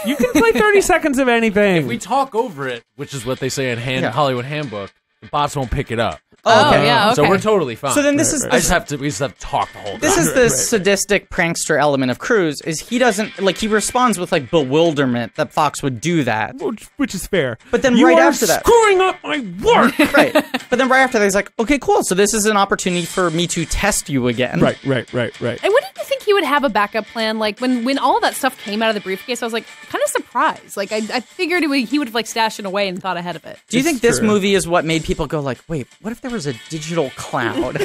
You can play 30 seconds of anything. If we talk over it, which is what they say in Hollywood Handbook, the bots won't pick it up. Oh, okay. Yeah, okay. So we're totally fine. So then this is... we just have to talk the whole time. This is the sadistic prankster element of Cruise, is he doesn't, like, he responds with, like, bewilderment that Foxx would do that. Which is fair. But then you right are after that... screwing up my work! Right. But then right after that, he's like, okay, cool, so this is an opportunity for me to test you again. Right. And wouldn't you think he would have a backup plan? Like, when all that stuff came out of the briefcase, I was, like, kind of surprised. Like, I figured he would have, like, stashed it away and thought ahead of it. Do you think this movie is what made people go, like, wait, what if there was a digital cloud?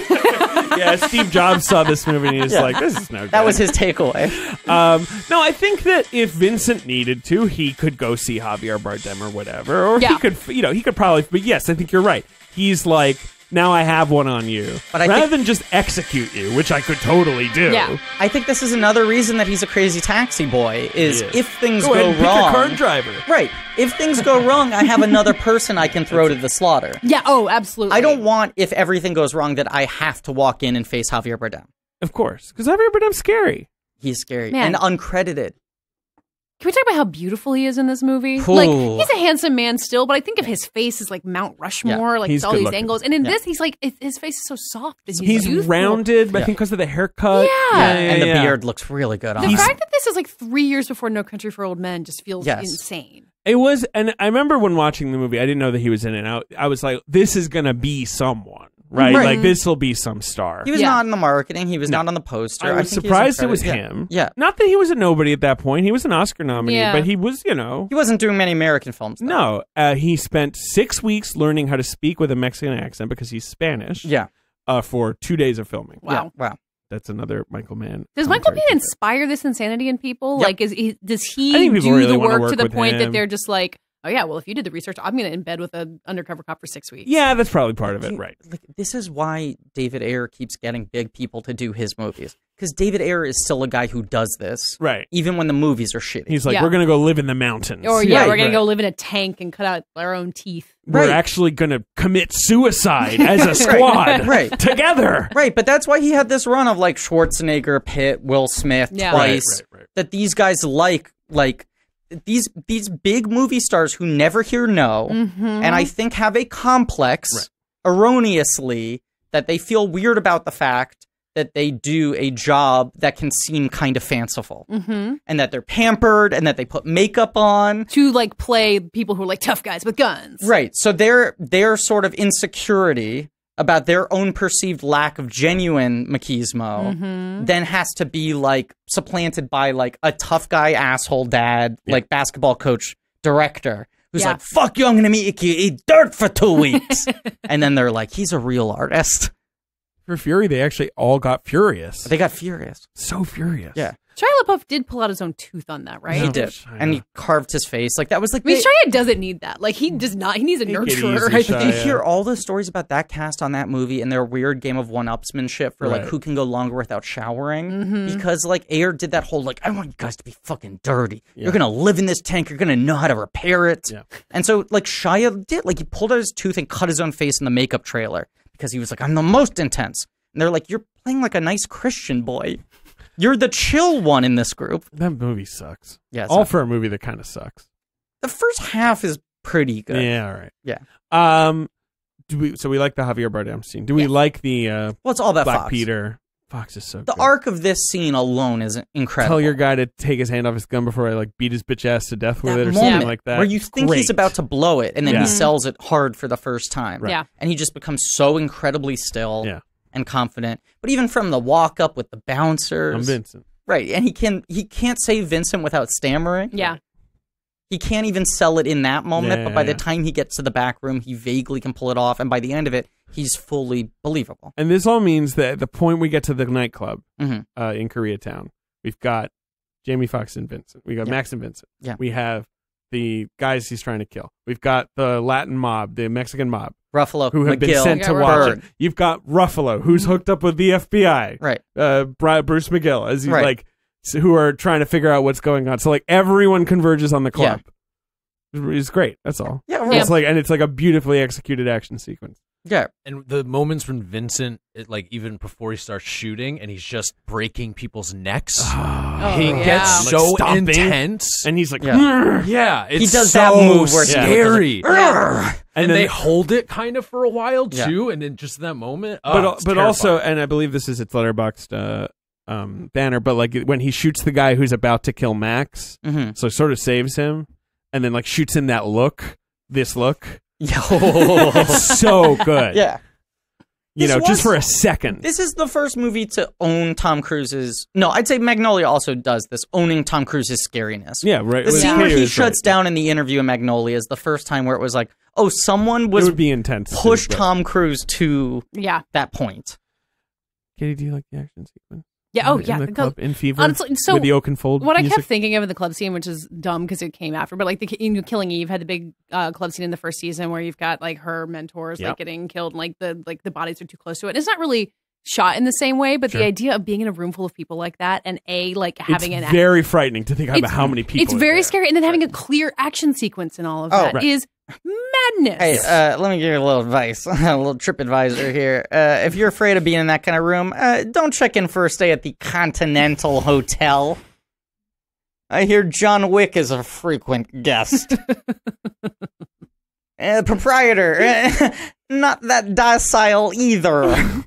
Yeah, Steve Jobs saw this movie and he's like, this is no good. That was his takeaway. No, I think that if Vincent needed to, he could go see Javier Bardem or whatever. Or he could, he could probably, but yes, I think you're right. He's like, now I have one on you. But rather than just execute you, which I could totally do. Yeah. I think this is another reason that he's a crazy taxi boy, is if things go go ahead and wrong... pick a car driver. Right. If things go wrong, I have another person I can throw to the slaughter. Yeah, absolutely. I don't want, if everything goes wrong, that I have to walk in and face Javier Bardem. Of course. Because Javier Bardem's scary. He's scary. Man. And uncredited. Can we talk about how beautiful he is in this movie? Ooh. Like, he's a handsome man still, but I think of his face as like Mount Rushmore, like He's all good these looking. angles. And in this, he's like, his face is so soft. And He's youthful. rounded, but I think because of the haircut. Yeah. And the beard looks really good on The him. fact that this is like 3 years before No Country for Old Men just feels insane. It was, and I remember when watching the movie, I didn't know that he was in it. I was like, this is going to be someone, right? Right. Like, this will be some star. He was not in the marketing. He was not on the poster. I was think he's surprised it was uncredited. him. Yeah. Not that he was a nobody at that point. He was an Oscar nominee, Yeah. but he was, He wasn't doing many American films, though. No. He spent 6 weeks learning how to speak with a Mexican accent because he's Spanish. Yeah. for 2 days of filming. Wow. Wow. That's another Michael Mann. Does Michael Mann inspire this insanity in people? Yep. Like, does he I think people do really the wanna work to the with point him. that they're just like, oh yeah, well, if you did the research, I'm going to embed with an undercover cop for 6 weeks. Yeah, that's probably part of it, right? Like, this is why David Ayer keeps getting big people to do his movies. Because David Ayer is still a guy who does this. Right. Even when the movies are shitty. He's like, Yeah. we're going to go live in the mountains. Or Right, we're going right. to go live in a tank and cut out our own teeth. We're Right. actually going to commit suicide as a squad Right. together. Right, but that's why he had this run of like Schwarzenegger, Pitt, Will Smith, Yeah. twice. Right. That these guys like these big movie stars who never hear no, and I think have a complex, erroneously, that they feel weird about the fact that they do a job that can seem kind of fanciful, and that they're pampered, and that they put makeup on. To like play people who are like tough guys with guns. Right, so their sort of insecurity about their own perceived lack of genuine machismo then has to be like supplanted by like a tough guy asshole dad, like basketball coach director who's like, fuck you, I'm gonna make you eat dirt for 2 weeks. And then they're like, he's a real artist. For Fury, they actually all got furious. They got furious. So furious. Yeah. Shia LaBeouf did pull out his own tooth on that, right? He No, did. Shia. And he carved his face. Like that was like I mean, Shia doesn't need that. Like, he does not. He needs a Take it nurturer. easy, I think. You Shia. hear all the stories about that cast on that movie and their weird game of one-upsmanship for like Right. who can go longer without showering, because like Ayer did that whole like, I want you guys to be fucking dirty. You're gonna live in this tank. You're gonna know how to repair it. Yeah. And so like Shia did, like he pulled out his tooth and cut his own face in the makeup trailer because he was like, I'm the most intense. And they're like, you're playing like a nice Christian boy. You're the chill one in this group. That movie sucks. Yeah, it's All not- for a movie that kind of sucks. the first half is pretty good. Yeah, all right. Yeah. So we like the Javier Bardem scene. Do we like the Well, it's all about Black Fox. Peter? Fox is so The good. arc of this scene alone is incredible. Tell your guy to take his hand off his gun before I like beat his bitch ass to death with That it or moment something like that. where you think he's Great. about to blow it, and then Yeah. he sells it hard for the first time. Yeah. And he just becomes so incredibly still Yeah. and confident. But even from the walk up with the bouncers. I'm Vincent. Right. And he can't say Vincent without stammering. Yeah. He can't even sell it in that moment, Yeah, but by the yeah. time he gets to the back room, he vaguely can pull it off, and by the end of it, he's fully believable. And this all means that at the point we get to the nightclub Mhm. in Koreatown, we've got Jamie Foxx and Vincent. We got Yeah. Max and Vincent. Yeah. We have the guys he's trying to kill. We've got the Latin mob, the Mexican mob, Ruffalo, who have been McGill, sent to Yeah, watch Bird. it. You've got Ruffalo, who's hooked up with the FBI. Right. Bruce McGill, as he's Right. like, who are trying to figure out what's going on. So like everyone converges on the club. It's great. That's all. Yeah, Yeah. It's like, and it's like a beautifully executed action sequence. Yeah. And the moments when Vincent, like even before he starts shooting, and he's just breaking people's necks, he yeah. gets Like so stomping. intense. And he's like, Yeah. "Grr." Yeah, it's He does so that move where he scary. goes And then- they hold it kind of for a while Yeah. too, and then just in that moment. but also, and I believe this is its letterboxed banner, but like when he shoots the guy who's about to kill Max, Mhm. so sort of saves him, and then like shoots him this look. It's so good. Yeah. You This know, just was- for a second. This is the first movie to own Tom Cruise's... No, I'd say Magnolia also does this, owning Tom Cruise's scariness. Yeah, right. The It was- scene where it he was shuts right. down in the interview in Magnolia is the first time where it was like, oh, someone It was would be intense. push Right. Tom Cruise to Yeah. that point. Katie, do you like the action sequence? Yeah. Oh, in yeah. the the club in Fever. honestly, so with the Oakenfold What I music? kept thinking of in the club scene, which is dumb because it came after, but like Killing Eve had the big club scene in the first season where you've got like her mentors Yep. like getting killed and like the bodies are too close to it. And it's not really shot in the same way, but Sure. the idea of being in a room full of people like that and having it's an very frightening to think about how many people. it's are very there. scary, and then having a clear action sequence and all of Oh, that right. is madness. Hey, let me give you a little advice, a little trip advisor here. If you're afraid of being in that kind of room, don't check in for a stay at the Continental Hotel. I hear John Wick is a frequent guest. Proprietor, not that docile either.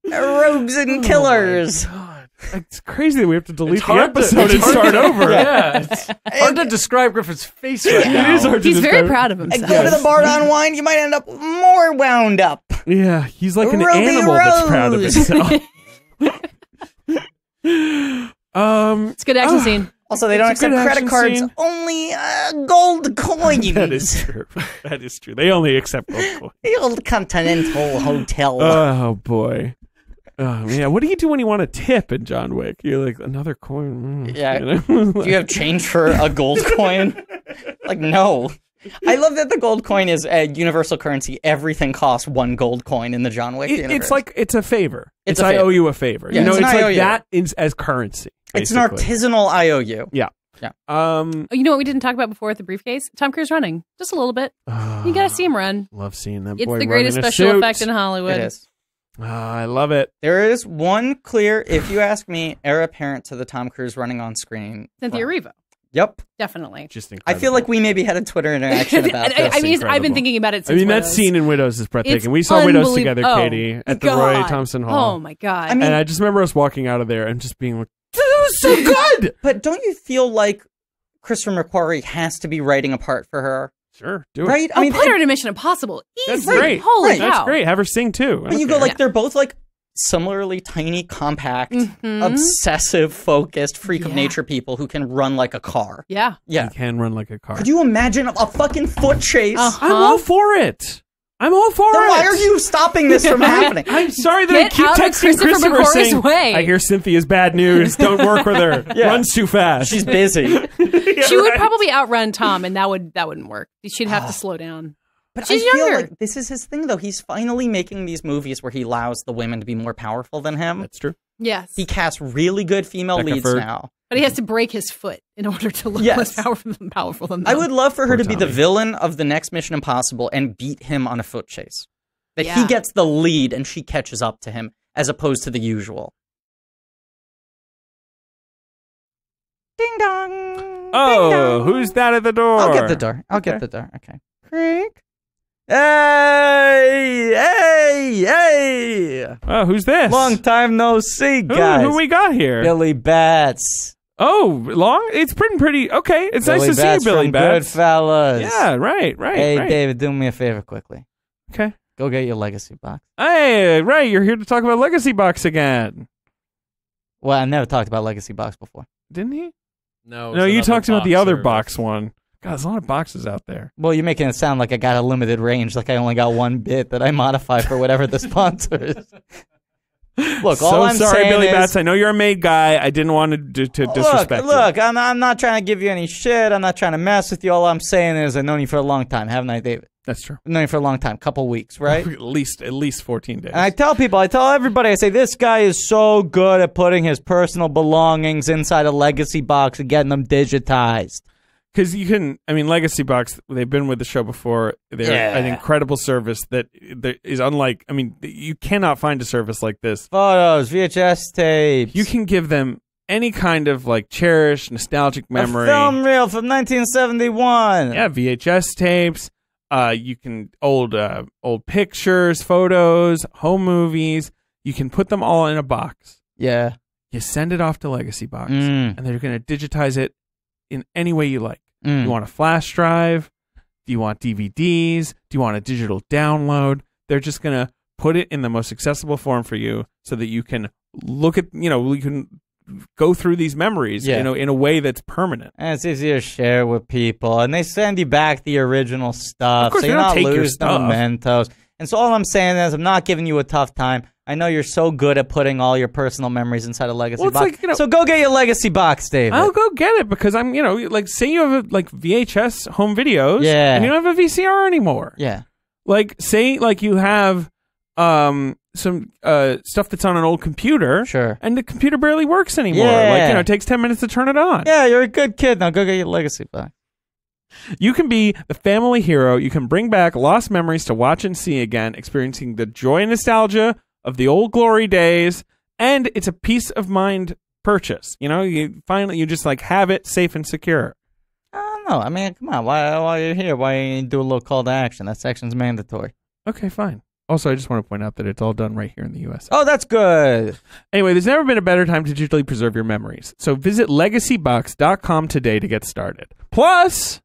Rogues and killers. God, it's crazy that we have to delete It's the hard to- episode it's and hard start to- over. Yeah, it's hard to describe Griffith's face right now. It is hard to He's very describe. proud of And himself. go to the bar to unwind, you might end up more wound up. Yeah, he's like an Ruby animal that's proud of Rose. himself. It's a good action scene. Also, they don't accept credit cards, only gold coins. That is true. That is true. They only accept gold coins. The old Continental Hotel. Oh, boy. Oh, yeah. What do you do when you want a tip in John Wick? You're like, another coin. Yeah. You know? Do you have change for a gold coin? Like, no. I love that the gold coin is a universal currency. Everything costs one gold coin in the John Wick universe. It's like, it's a favor. It's I a favor. owe you a favor. Yeah, you know, it's it's an like IOU. that is as currency. It's an basically. artisanal IOU. Yeah. Yeah. You know what we didn't talk about before with the briefcase? Tom Cruise running. Just a little bit. You gotta see him run. Love seeing that It's boy the greatest running a special suit. effect in Hollywood. It is. I love it. There is one clear, if you ask me, heir apparent to the Tom Cruise running on screen. Cynthia Erivo. Yep. Definitely. Just I incredible. feel like we maybe had a Twitter interaction about this. I mean, I've incredible. been thinking about it I since mean, that Widows. scene in Widows is breathtaking. It's We saw Widows together, unbelievable. Katie, at the Roy God. Thompson Hall. Oh my God. I mean, And I just remember us walking out of there and just being like, this was so good! But don't you feel like Christopher McQuarrie has to be writing a part for her? Sure, do it. Right? I mean, put her in Mission Impossible. That's Easy. great. Holy cow. That's great. Have her sing too. And you go like, they're both like similarly tiny, compact, obsessive, focused, freak of nature people who can run like a car. Yeah. Yeah. You can run like a car. Could you imagine a fucking foot chase? I'm all for it. I'm all for Then it. why are you stopping this from happening? I'm sorry that Get I keep out of texting Christopher Christopher McQuarrie's saying, way. I hear Cynthia's bad news. Don't work with her. Yeah. Runs too fast. She's busy. She would probably outrun Tom, and that wouldn't work. She'd have to slow down. But She's I feel younger. like this is his thing, though. He's finally making these movies where he allows the women to be more powerful than him. That's true. Yes. He casts really good female Becca leads Ford. now. But he has to break his foot in order to look Yes. less powerful than them. I would love for her Poor to be the Tommy. villain of the next Mission Impossible and beat him on a foot chase. That he Yeah. gets the lead and she catches up to him, as opposed to the usual. Ding dong. Oh, Ding dong. who's that at the door? I'll get the door. I'll get the door. Okay. Creak. Hey, hey, hey! Oh, who's this? Long time no see, guys. Who we got here? Billy Bats. Oh, long? It's pretty. Okay, it's Billy nice to Bats see you, Billy from Bats. Goodfellas. Yeah, right. Hey, right. David, do me a favor quickly. Okay. Go get your legacy box. Hey, right. You're here to talk about Legacy Box again, Well, I never talked about legacy box before. didn't he? No, No, you another talked about box the other service. box one. God, there's a lot of boxes out there. Well, you're making it sound like I got a limited range, like I only got one bit that I modify for whatever the sponsor is. Look, So all I'm sorry, saying Billy is, Bats. I know you're a maid guy. I didn't want to disrespect you. Look, I'm not trying to give you any shit. I'm not trying to mess with you. All I'm saying is I've known you for a long time, haven't I, David? That's true. I've known you for a long time, couple weeks, right? At least 14 days. And I tell everybody, I say, this guy is so good at putting his personal belongings inside a legacy box and getting them digitized. Because you can, I mean, Legacy Box, they've been with the show before. They're an incredible service that is unlike, I mean, you cannot find a service like this. Photos, VHS tapes. You can give them any kind of like cherished, nostalgic memory. A film reel from 1971. Yeah, VHS tapes. You can old pictures, photos, home movies. You can put them all in a box. Yeah. You send it off to Legacy Box, Mm. and they're going to digitize it in any way you like. Mm. You want a flash drive? Do you want DVDs? Do you want a digital download? They're just going to put it in the most accessible form for you so that you can look at, you can go through these memories, in a way that's permanent. And it's easier to share with people. And they send you back the original stuff. Of course, so they you're don't not take your losing the stuff. mementos. And so all I'm saying is I'm not giving you a tough time. I know you're so good at putting all your personal memories inside a legacy Well, it's box. like, so go get your legacy box, David. I'll go get it because I'm, like say you have VHS home videos, Yeah. and you don't have a VCR anymore. Yeah. Like say you have some stuff that's on an old computer, Sure. and the computer barely works anymore. Yeah. It takes 10 minutes to turn it on. Yeah, you're a good kid. Now go get your legacy box. You can be the family hero. You can bring back lost memories to watch and see again, experiencing the joy and nostalgia of the old glory days, and it's a peace of mind purchase. You just have it safe and secure. I don't know. I mean, come on. While you're here, why you do a little call to action? That section's mandatory. Okay, fine. Also, I just want to point out that it's all done right here in the U.S. Oh, that's good. Anyway, there's never been a better time to digitally preserve your memories. So visit legacybox.com today to get started. Plus,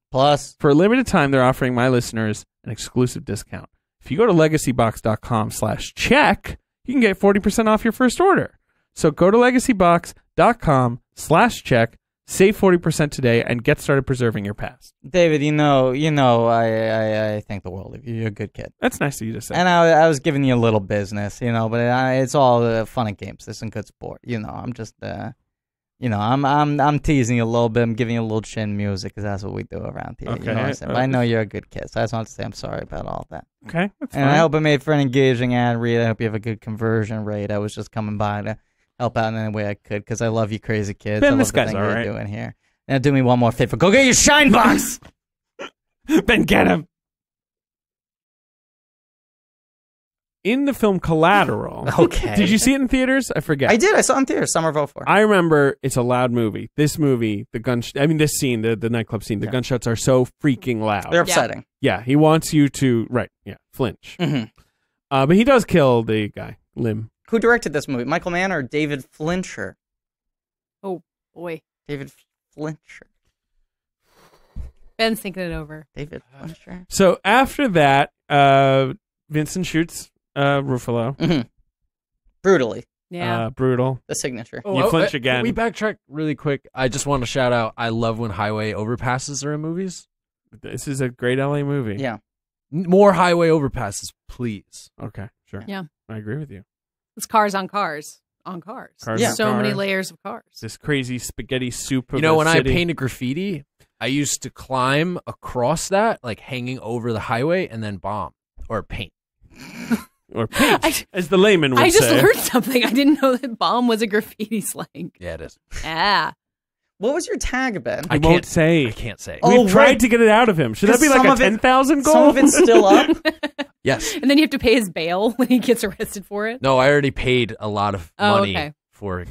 for a limited time, they're offering my listeners an exclusive discount. If you go to legacybox.com/check, you can get 40% off your first order. So go to legacybox.com/check, Save 40% today and get started preserving your past. David, I think the world of you. You're a good kid. That's nice of you to say. And I was giving you a little business, but it's all fun and games. This is good sport. I'm just, I'm teasing you a little bit. I'm giving you a little chin music because that's what we do around here. Okay. You know what I'm saying? But I know you're a good kid, so I just want to say I'm sorry about all that. Okay, that's and fine. I hope it made for an engaging ad read. I hope you have a good conversion rate. I was just coming by to help out in any way I could because I love you crazy kids. Ben, I love this the guy's thing all you're right. doing here. Now do me one more favor. Go get your shine box! Ben, get him! In the film Collateral. Okay. Did you see it in theaters? I forget. I did. I saw it in theaters. Summer of 04. I remember it's a loud movie. This movie, this scene, the nightclub scene, the gunshots are so freaking loud. They're upsetting. Yeah, he wants you to, flinch. Mm-hmm. But he does kill the guy, Lim. Who directed this movie? Michael Mann or David Flincher? Oh, boy. David Flincher. Ben's thinking it over. David Flincher. So after that, Vincent shoots Ruffalo. Mm-hmm. Brutally. Yeah. Brutal. The signature. You flinch again. Can we backtrack really quick? I just want to shout out, I love when highway overpasses are in movies. This is a great LA movie. Yeah. More highway overpasses, please. Okay, sure. Yeah. I agree with you. It's cars on cars on cars. Cars Yeah. on So many cars. layers of cars. This crazy spaghetti soup of You know, a when city. I painted graffiti, I used to climb across that, like hanging over the highway, and then bomb or paint. Or paint, as the layman would I just say. learned something. I didn't know that bomb was a graffiti slang. Yeah, it is. Ah. What was your tag, Ben? I won't say. I can't say. Oh, We've tried right. to get it out of him. Should that be like Some a of it- 10,000 goal? Some of it's still up. Yes. And then you have to pay his bail when he gets arrested for it. No, I already paid a lot of money okay. for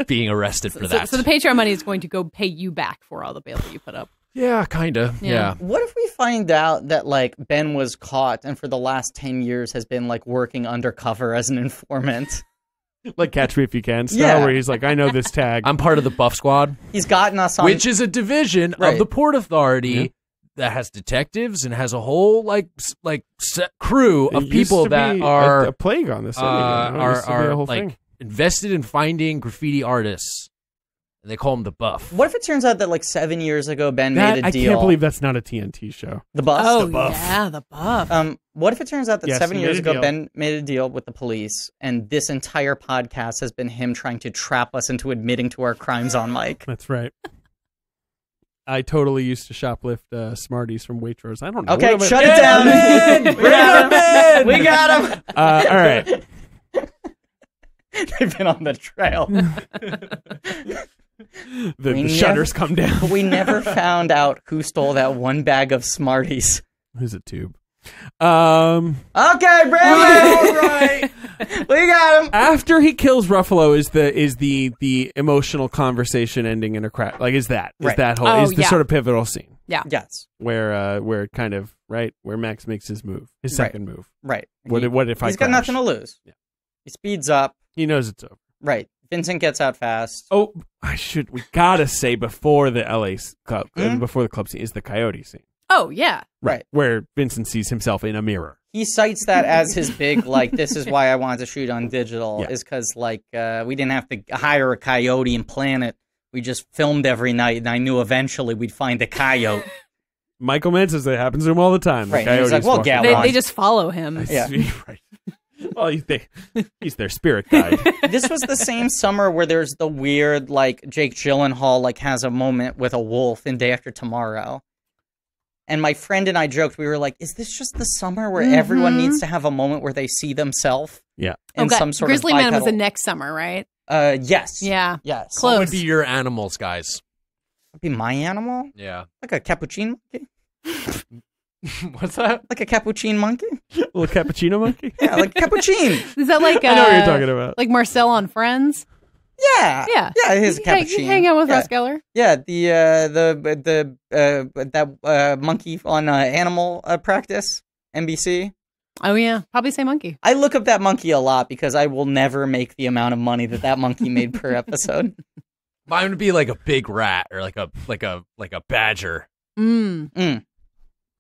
being arrested for that. So the Patreon money is going to go pay you back for all the bail that you put up. Yeah, kind of. Yeah. What if we find out that Ben was caught and for the last 10 years has been working undercover as an informant? Like Catch Me If You Can style, where he's like, I know this tag. I'm part of the Buff Squad, He's gotten us on. which is a division Right. of the Port Authority that has detectives and has a whole set crew of It used people to that be are a plague on the city. It used to be a whole thing. invested in finding graffiti artists. And they call them the Buff. What if it turns out that 7 years ago Ben made a I deal? can't believe that's not a TNT show. The Buff. Oh, The Buff. yeah, the buff. What if it turns out that Yes, 7 he years made a ago deal. Ben made a deal with the police, and this entire podcast has been him trying to trap us into admitting to our crimes on mic? That's right. I totally used to shoplift Smarties from Waitrose. I don't know. Okay, What am I- shut it down. Ben! We got him. We got him. All right. They've been on the trail. The shutters come down. We never found out who stole that one bag of Smarties. Who's a tube? Okay, Brandon. All right. We got him. After he kills Ruffalo is the emotional conversation ending in a crack. Is that Right. the sort of pivotal scene Yeah. Yes. where kind of where Max makes his move, his second move. Right. What if I He's got crash? nothing to lose. Yeah. He speeds up. He knows it's over. Right. Vincent gets out fast. Oh, we gotta say before the LA club, Mhm. before the club scene is the coyote scene. Oh, yeah. Right. Where Vincent sees himself in a mirror. He cites that as his big, this is why I wanted to shoot on digital, Yeah. is because, we didn't have to hire a coyote and plan it. We just filmed every night, and I knew eventually we'd find a coyote. Michael Mann says that happens to him all the time. Right, The and he's like, coyotes "Well, walk get around. one." They just follow him. Yeah. Right. Well, he's their spirit guide. This was the same summer where there's the weird, Jake Gyllenhaal, has a moment with a wolf in Day After Tomorrow. And my friend and I joked, we were like, is this just the summer where everyone needs to have a moment where they see themselves? Yeah. In Okay. some sort Grizzly of Man was the bipedal- next summer, right? Yes. Yeah. Yes. Close. What would be your animals, guys? Would be my animal? Yeah. Like a cappuccino monkey? What's that? Like a cappuccino monkey? Little cappuccino monkey. Yeah, like cappuccino. Is that like I know what you're talking about. like Marcel on Friends? Yeah. Yeah. Yeah, it is a You cappuccino. hang out with yeah. Ross Geller? Yeah, that monkey on Animal Practice, NBC. Oh, yeah. Probably say monkey. I look up that monkey a lot because I will never make the amount of money that monkey made per episode. Mine would be like a big rat or like a badger. Mm.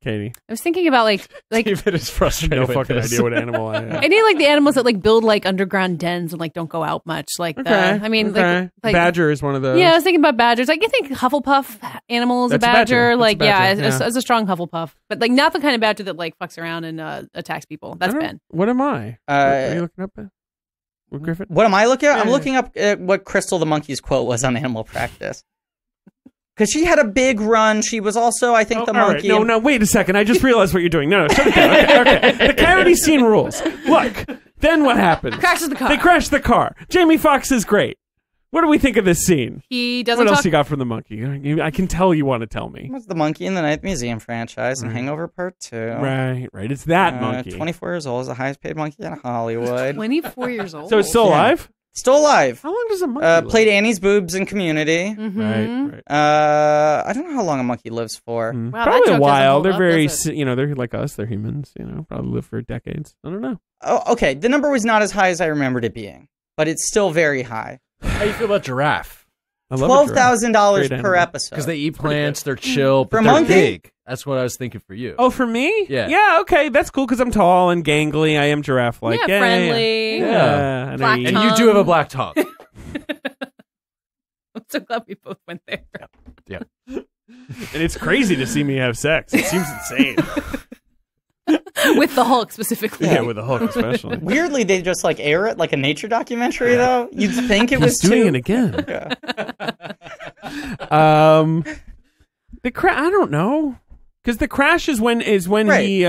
Katie. I was thinking about like David is frustrated. No with fucking this. idea what animal I am. I need like the animals that like build like underground dens and like don't go out much. Like I mean, like badger is one of those. Yeah, I was thinking about badgers. Like, I think Hufflepuff animal is a badger. Like, as a strong Hufflepuff, but like not the kind of badger that like fucks around and attacks people. That's Ben. What am I? Are you looking up? What, Griffin? What am I looking at? I'm looking up what Crystal the monkey's quote was on Animal Practice. Because she had a big run. She was also, I think, the monkey. Right. No, wait a second. I just realized what you're doing. No, shut it down. Okay. The coyote scene rules. Look, then what happens? Crashes the car. They crash the car. Jamie Foxx is great. What do we think of this scene? He doesn't What else you got from the monkey? I can tell you want to tell me. What's the Monkey in the Night Museum franchise and Hangover Part 2. Right. It's that monkey. 24 years old, is the highest paid monkey in Hollywood. 24 years old. So it's still alive? Still alive. How long does a monkey live? Played Annie's boobs in Community. Mm-hmm. Right. I don't know how long a monkey lives for. Wow, probably a while. They're very, does it? they're like us. They're humans. Probably live for decades. I don't know. Oh, okay. The number was not as high as I remembered it being, but it's still very high. How do you feel about giraffe? $12,000 per episode. Because they eat plants, they're chill, but For a they're monkey? big. That's what I was thinking for you. Oh, for me? Yeah. Yeah, okay. That's cool because I'm tall and gangly. I am giraffe-like. Yeah, friendly. Yeah. Black And you do have a black tongue. I'm so glad we both went there. Yeah. And it's crazy to see me have sex. It seems insane. With the Hulk specifically. Yeah, with the Hulk especially. Weirdly, they just like air it like a nature documentary, though. You'd think it was He's doing too... it again. Yeah. I don't know. Because the crash is when Right. he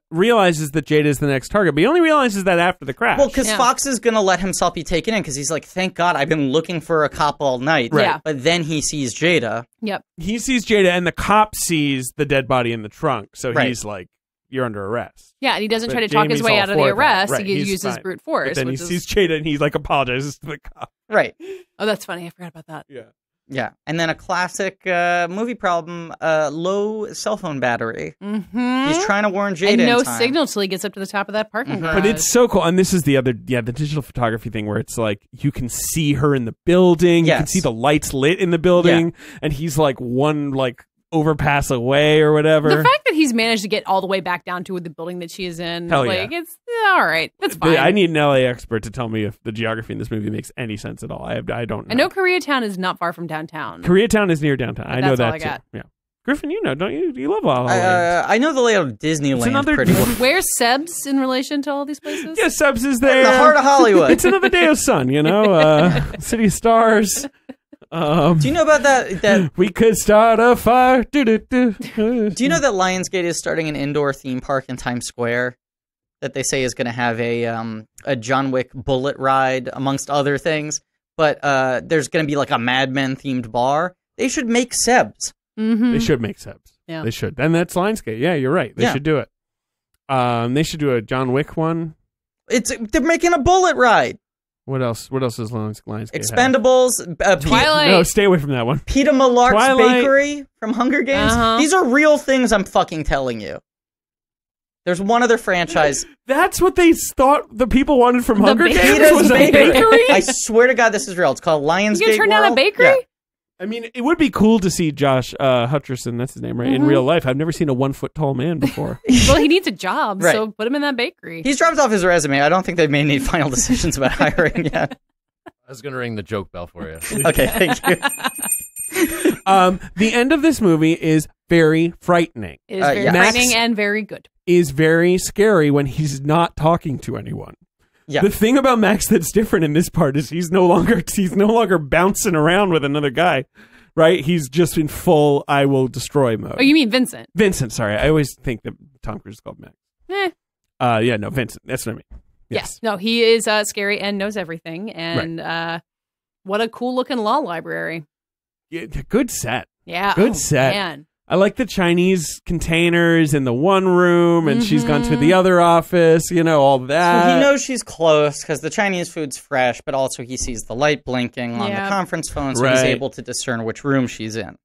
realizes that Jada is the next target, but he only realizes that after the crash. Well, because Fox is going to let himself be taken in because he's like, thank God I've been looking for a cop all night. Right. Yeah. But then he sees Jada. Yep. He sees Jada, and the cop sees the dead body in the trunk, so Right. he's like, you're under arrest. Yeah, and he doesn't But try to talk his Jamie's way all out of the for that. arrest. Right, He he's uses fine. brute force. But then he which is- sees Jada, and he like apologizes to the cop. Right. Oh, that's funny. I forgot about that. Yeah. Yeah. And then a classic movie problem, low cell phone battery. Mm-hmm. He's trying to warn Jada And no in time. signal till he gets up to the top of that parking garage. But it's so cool. And this is the digital photography thing where it's like you can see her in the building. You can Yes. see the lights lit in the building. And he's like one like overpass away or whatever. The fact that he's managed to get all the way back down to the building that she is in, Hell like, yeah. it's all right. It's fine. I need an LA expert to tell me if the geography in this movie makes any sense at all. I don't know. I know Koreatown is not far from downtown. Koreatown is near downtown. I know That's all that I too. got. Yeah. Griffin, you know, don't you? You love all Hollywood. I know the layout of Disneyland another- pretty well. Where's Seb's in relation to all these places? Yeah, Subs is there. The heart of Hollywood. It's another day of sun, you know? City of Stars. Do you know about that We could start a fire. Do you know that Lionsgate is starting an indoor theme park in Times Square that they say is going to have a John Wick bullet ride amongst other things, but there's going to be like a Mad Men themed bar. They should make Sebs. Mm-hmm. They should make Sebs. Yeah. They should. And that's Lionsgate. Yeah, you're right. They should do it. They should do a John Wick one. They're making a bullet ride. What else? What else is Lionsgate? Expendables. Twilight. No, stay away from that one. Peter Millar's Twilight. Bakery from Hunger Games. Uh-huh. These are real things I'm fucking telling you. There's one other franchise. That's what they thought the people wanted from Hunger Games. Peter's Was a Bakery. bakery. I swear to God, this is real. It's called Lionsgate You gonna turn down a World. bakery? Yeah. I mean, it would be cool to see Josh Hutcherson, that's his name, right? In real life. I've never seen a 1 foot tall man before. Well, he needs a job, Right. so put him in that bakery. He's dropped off his resume. I don't think they've made any final decisions about hiring yet. I was going to ring the joke bell for you. Okay, thank you. The end of this movie is very frightening. It is very yeah. frightening Max- and very good. Is very scary when he's not talking to anyone. Yeah. The thing about Max that's different in this part is he's no longer bouncing around with another guy, right? He's just in full "I will destroy" mode. Oh, you mean Vincent? Vincent, sorry, I always think that Tom Cruise is called Max. Eh. No, Vincent. That's what I mean. Yes. No, he is scary and knows everything. And what a cool looking law library. Yeah, good set. Yeah. Good set. Man. I like the Chinese containers in the one room, and she's gone to the other office. You know, all that. So he knows she's close because the Chinese food's fresh, but also he sees the light blinking on the conference phone, so he's Right. able to discern which room she's in.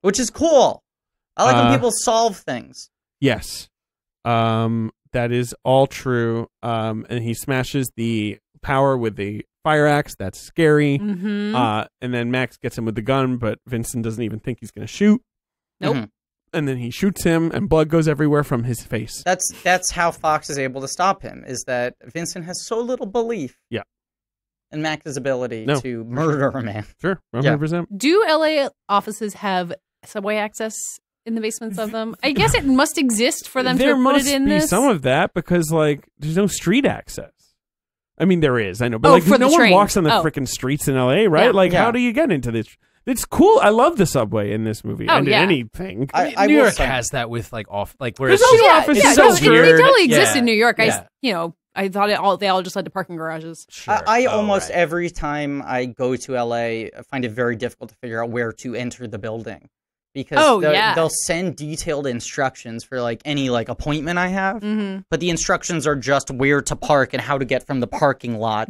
Which is cool. I like when people solve things. Yes. That is all true. And he smashes the power with the fire axe. That's scary. Mm-hmm. And then Max gets him with the gun, but Vincent doesn't even think he's going to shoot. Nope. Mhm. and then he shoots him, and blood goes everywhere from his face. That's how Foxx is able to stop him, is that Vincent has so little belief in Max's ability to murder a man. Sure, 100%. Do LA offices have subway access in the basements of them? I guess it must exist for them to put it in this. There must be some of that because, like, there's no street access. I mean, there is, I know, but like no one walks on the freaking streets in LA, right? How do you get into this? It's cool. I love the subway in this movie and in anything. New York has that with like where there's it's office. They totally exist in New York. I thought they all just led to parking garages. Sure. I almost every time I go to LA, I find it very difficult to figure out where to enter the building. Because they'll send detailed instructions for like any like appointment I have, but the instructions are just where to park and how to get from the parking lot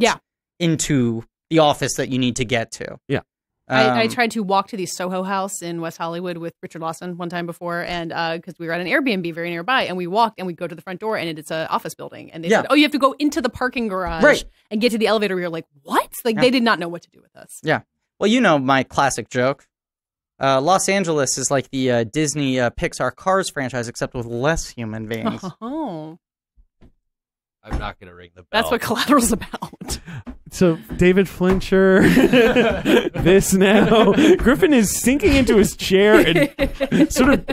into the office that you need to get to. Yeah. I tried to walk to the Soho House in West Hollywood with Richard Lawson one time before, and because we were at an Airbnb very nearby, and we walked and we go to the front door, and it's an office building, and they said, "Oh, you have to go into the parking garage and get to the elevator." We were like, "What?" Like they did not know what to do with us. Yeah. Well, you know my classic joke. Los Angeles is like the Disney Pixar Cars franchise, except with less human beings. Oh. I'm not going to ring the bell. That's what Collateral's about. So, David Flincher, this now. Griffin is sinking into his chair and sort of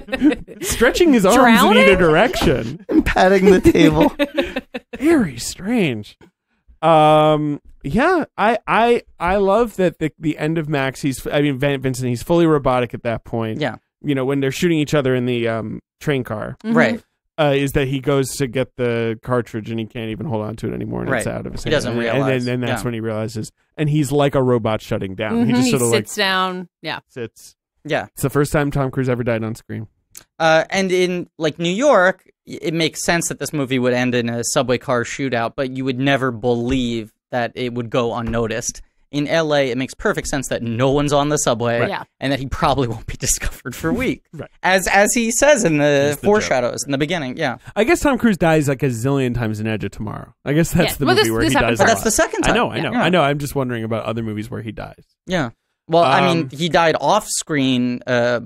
stretching his arms in either direction. And patting the table. Very strange. Yeah, I love that the end of Max, Vincent, he's fully robotic at that point. Yeah. You know, when they're shooting each other in the train car. Right. Is that he goes to get the cartridge and he can't even hold on to it anymore and it's out of his hand. He doesn't realize. And then that's when he realizes. And he's like a robot shutting down. He just sort of sits down. Yeah. Sits. Yeah. It's the first time Tom Cruise ever died on screen. And in like New York, it makes sense that this movie would end in a subway car shootout, but you would never believe that it would go unnoticed. In LA, it makes perfect sense that no one's on the subway and that he probably won't be discovered for a week. Right. As he says in the foreshadows in the beginning. Yeah. I guess Tom Cruise dies like a zillion times in Edge of Tomorrow. I guess that's the movie where he dies. But that's the second time. I know. I'm just wondering about other movies where he dies. Yeah. Well, I mean, he died off screen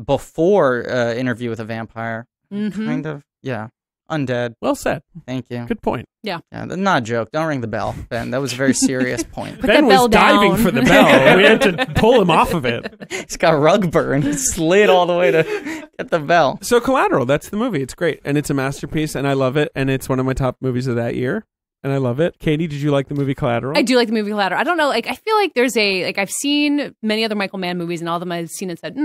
before Interview with a Vampire. Kind of. Yeah. Undead. Well said. Thank you. Good point. Yeah. Not a joke. Don't ring the bell, Ben. That was a very serious point. Ben was diving for the bell. We had to pull him off of it. He's got rug burn. He slid all the way to get the bell. So Collateral, that's the movie. It's great. And it's a masterpiece, and I love it. And it's one of my top movies of that year. And I love it. Katey, did you like the movie Collateral? I do like the movie Collateral. I don't know, like I feel like there's I've seen many other Michael Mann movies, and all of them I've seen and said,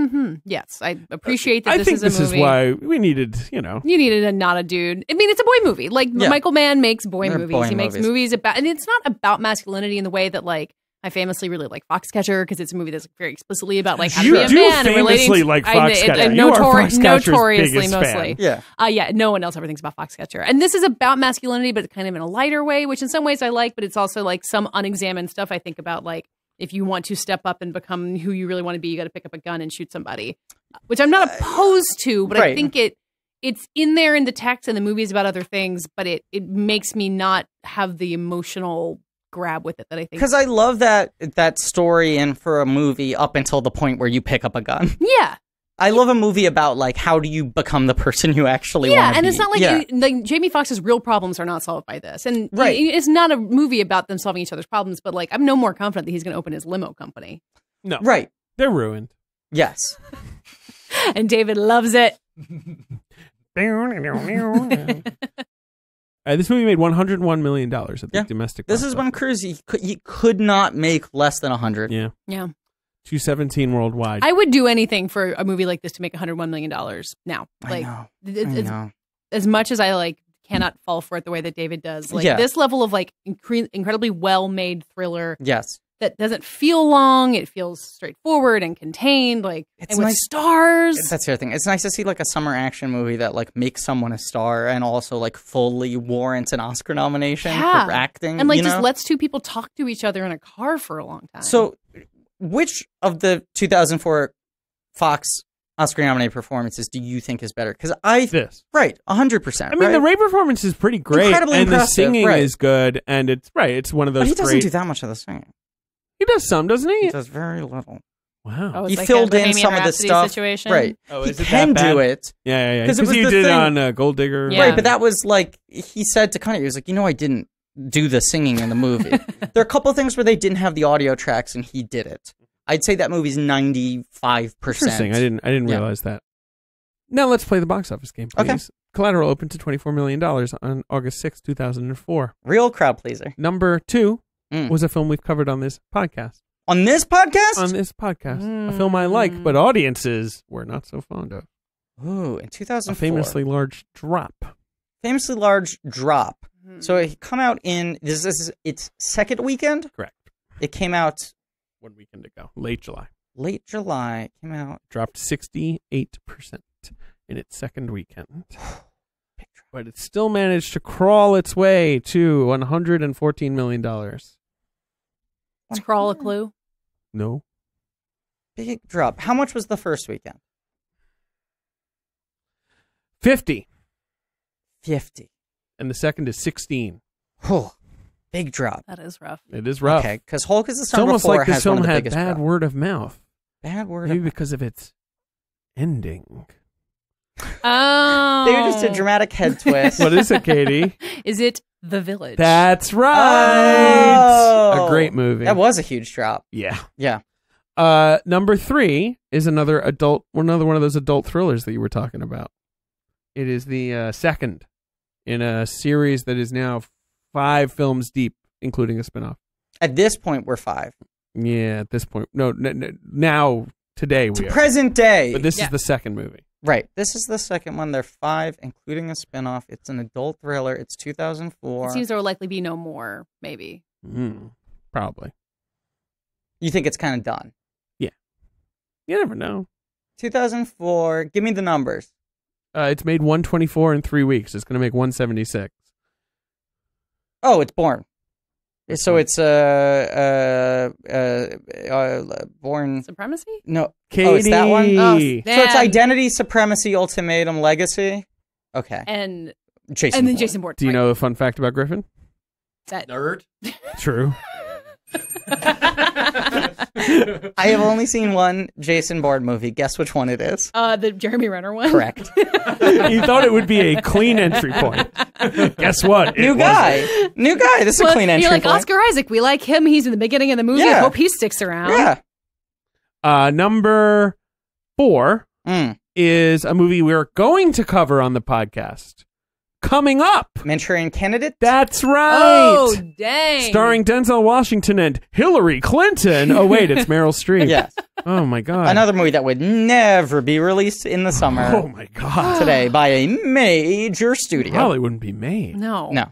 yes, I appreciate that this is a movie. I think this is why we needed, You needed not a dude. I mean, it's a boy movie. Like Michael Mann makes boy movies. He makes movies about, and it's not about masculinity in the way that like I famously really like Foxcatcher because it's a movie that's very explicitly about like how to be a man and relating. You like Foxcatcher. Notoriously, mostly. Fan. Yeah. No one else ever thinks about Foxcatcher, and this is about masculinity, but kind of in a lighter way, which in some ways I like. But it's also like some unexamined stuff I think about, like if you want to step up and become who you really want to be, you got to pick up a gun and shoot somebody, which I'm not opposed to, but I think it's in there in the text, and the movie is about other things, but it makes me not have the emotional grab with it that I think, because I love that story and for a movie up until the point where you pick up a gun. Yeah, I love a movie about like how do you become the person you actually want to be. Yeah, and it's not like like Jamie Foxx's real problems are not solved by this, and it's not a movie about them solving each other's problems. But like I'm no more confident that he's going to open his limo company. No, they're ruined. Yes, and David loves it. This movie made $101 million at the domestic. This is when Cruise he could not make less than 100. Yeah. 217 worldwide. I would do anything for a movie like this to make $101 million now. Like, I know. As much as I like cannot fall for it the way that David does. Like this level of like incredibly well made thriller. Yes. That doesn't feel long. It feels straightforward and contained, like and with stars. That's the other thing. It's nice to see like a summer action movie that like makes someone a star and also like fully warrants an Oscar nomination for acting. And like just lets two people talk to each other in a car for a long time. So which of the 2004 Foxx Oscar-nominated performances do you think is better? Because 100%. I mean, the Ray performance is pretty great, incredibly and impressive, the singing is good, and it's It's one of those. But he doesn't do that much of the singing. He does some, doesn't he? He does very little. Wow. Oh, He it's like filled a in Bohemian some of the Rhapsody stuff. situation? Right. Oh, he is it can that bad? do it. Yeah. Because it Because was you the did thing- on Gold Digger. Yeah. Right, but that was like, he said to Kanye, he was like, I didn't do the singing in the movie. There are a couple of things where they didn't have the audio tracks and he did it. I'd say that movie's 95%. Interesting. I didn't Yeah. realize that. Now let's play the box office game, please. Okay. Collateral opened to $24 million on August 6, 2004. Real crowd pleaser. Number 2 Mm. was a film we've covered on this podcast. On this podcast? A film I like, but audiences were not so fond of. Ooh, in 2004. A famously large drop. Famously large drop. So it come out in, this is its second weekend? Correct. It came out 1 weekend ago. Late July. late July. It came out. Dropped 68% in its second weekend. But it still managed to crawl its way to $114 million. Let's crawl a clue. No. Big drop. How much was the first weekend? 50. 50. And the second is 16. Oh, big drop. That is rough. It is rough. Okay, because Hulk is the It's Star almost Before like this has one film of the had biggest bad drops. word of mouth. Bad word Maybe of because of its ending. Oh. They just a dramatic head twist. What is it, Katie? Is it The Village? That's right. Oh. A great movie. That was a huge drop. Yeah. Yeah. Number 3 is another one of those adult thrillers that you were talking about. It is the second in a series that is now 5 films deep, including a spinoff. At this point, we're 5. Yeah, at this point. No, now, today we To are. present day. But this is the second movie. Right. This is the second one. They're 5, including a spinoff. It's an adult thriller. It's 2004. It seems there will likely be no more, maybe. Probably. You think it's kind of done? Yeah. You never know. 2004. Give me the numbers. It's made 124 in 3 weeks. It's going to make 176. Oh, it's Born. So it's Born. Supremacy? No. Katie. Oh, it's that one? Oh, So it's Identity, Supremacy, Ultimatum, Legacy. Okay. And Jason then Bourne. Jason Bourne. Do you know a fun fact about Griffin? that? Nerd. True. I have only seen one Jason Bourne movie. Guess which one it is? The Jeremy Renner one? Correct. You thought it would be a clean entry point. Guess what? New guy. This is a clean entry You're like, point. Oscar Isaac, we like him. He's in the beginning of the movie. Yeah. I hope he sticks around. Yeah. Number 4 Mm. is a movie we're going to cover on the podcast. Coming up. Manchurian Candidate? That's right. Oh, dang. Starring Denzel Washington and Hillary Clinton. Oh, wait, it's Meryl Streep. Yes. Oh, my God. Another movie that would never be released in the summer Oh, my God. today by a major studio. Probably wouldn't be made. No. No.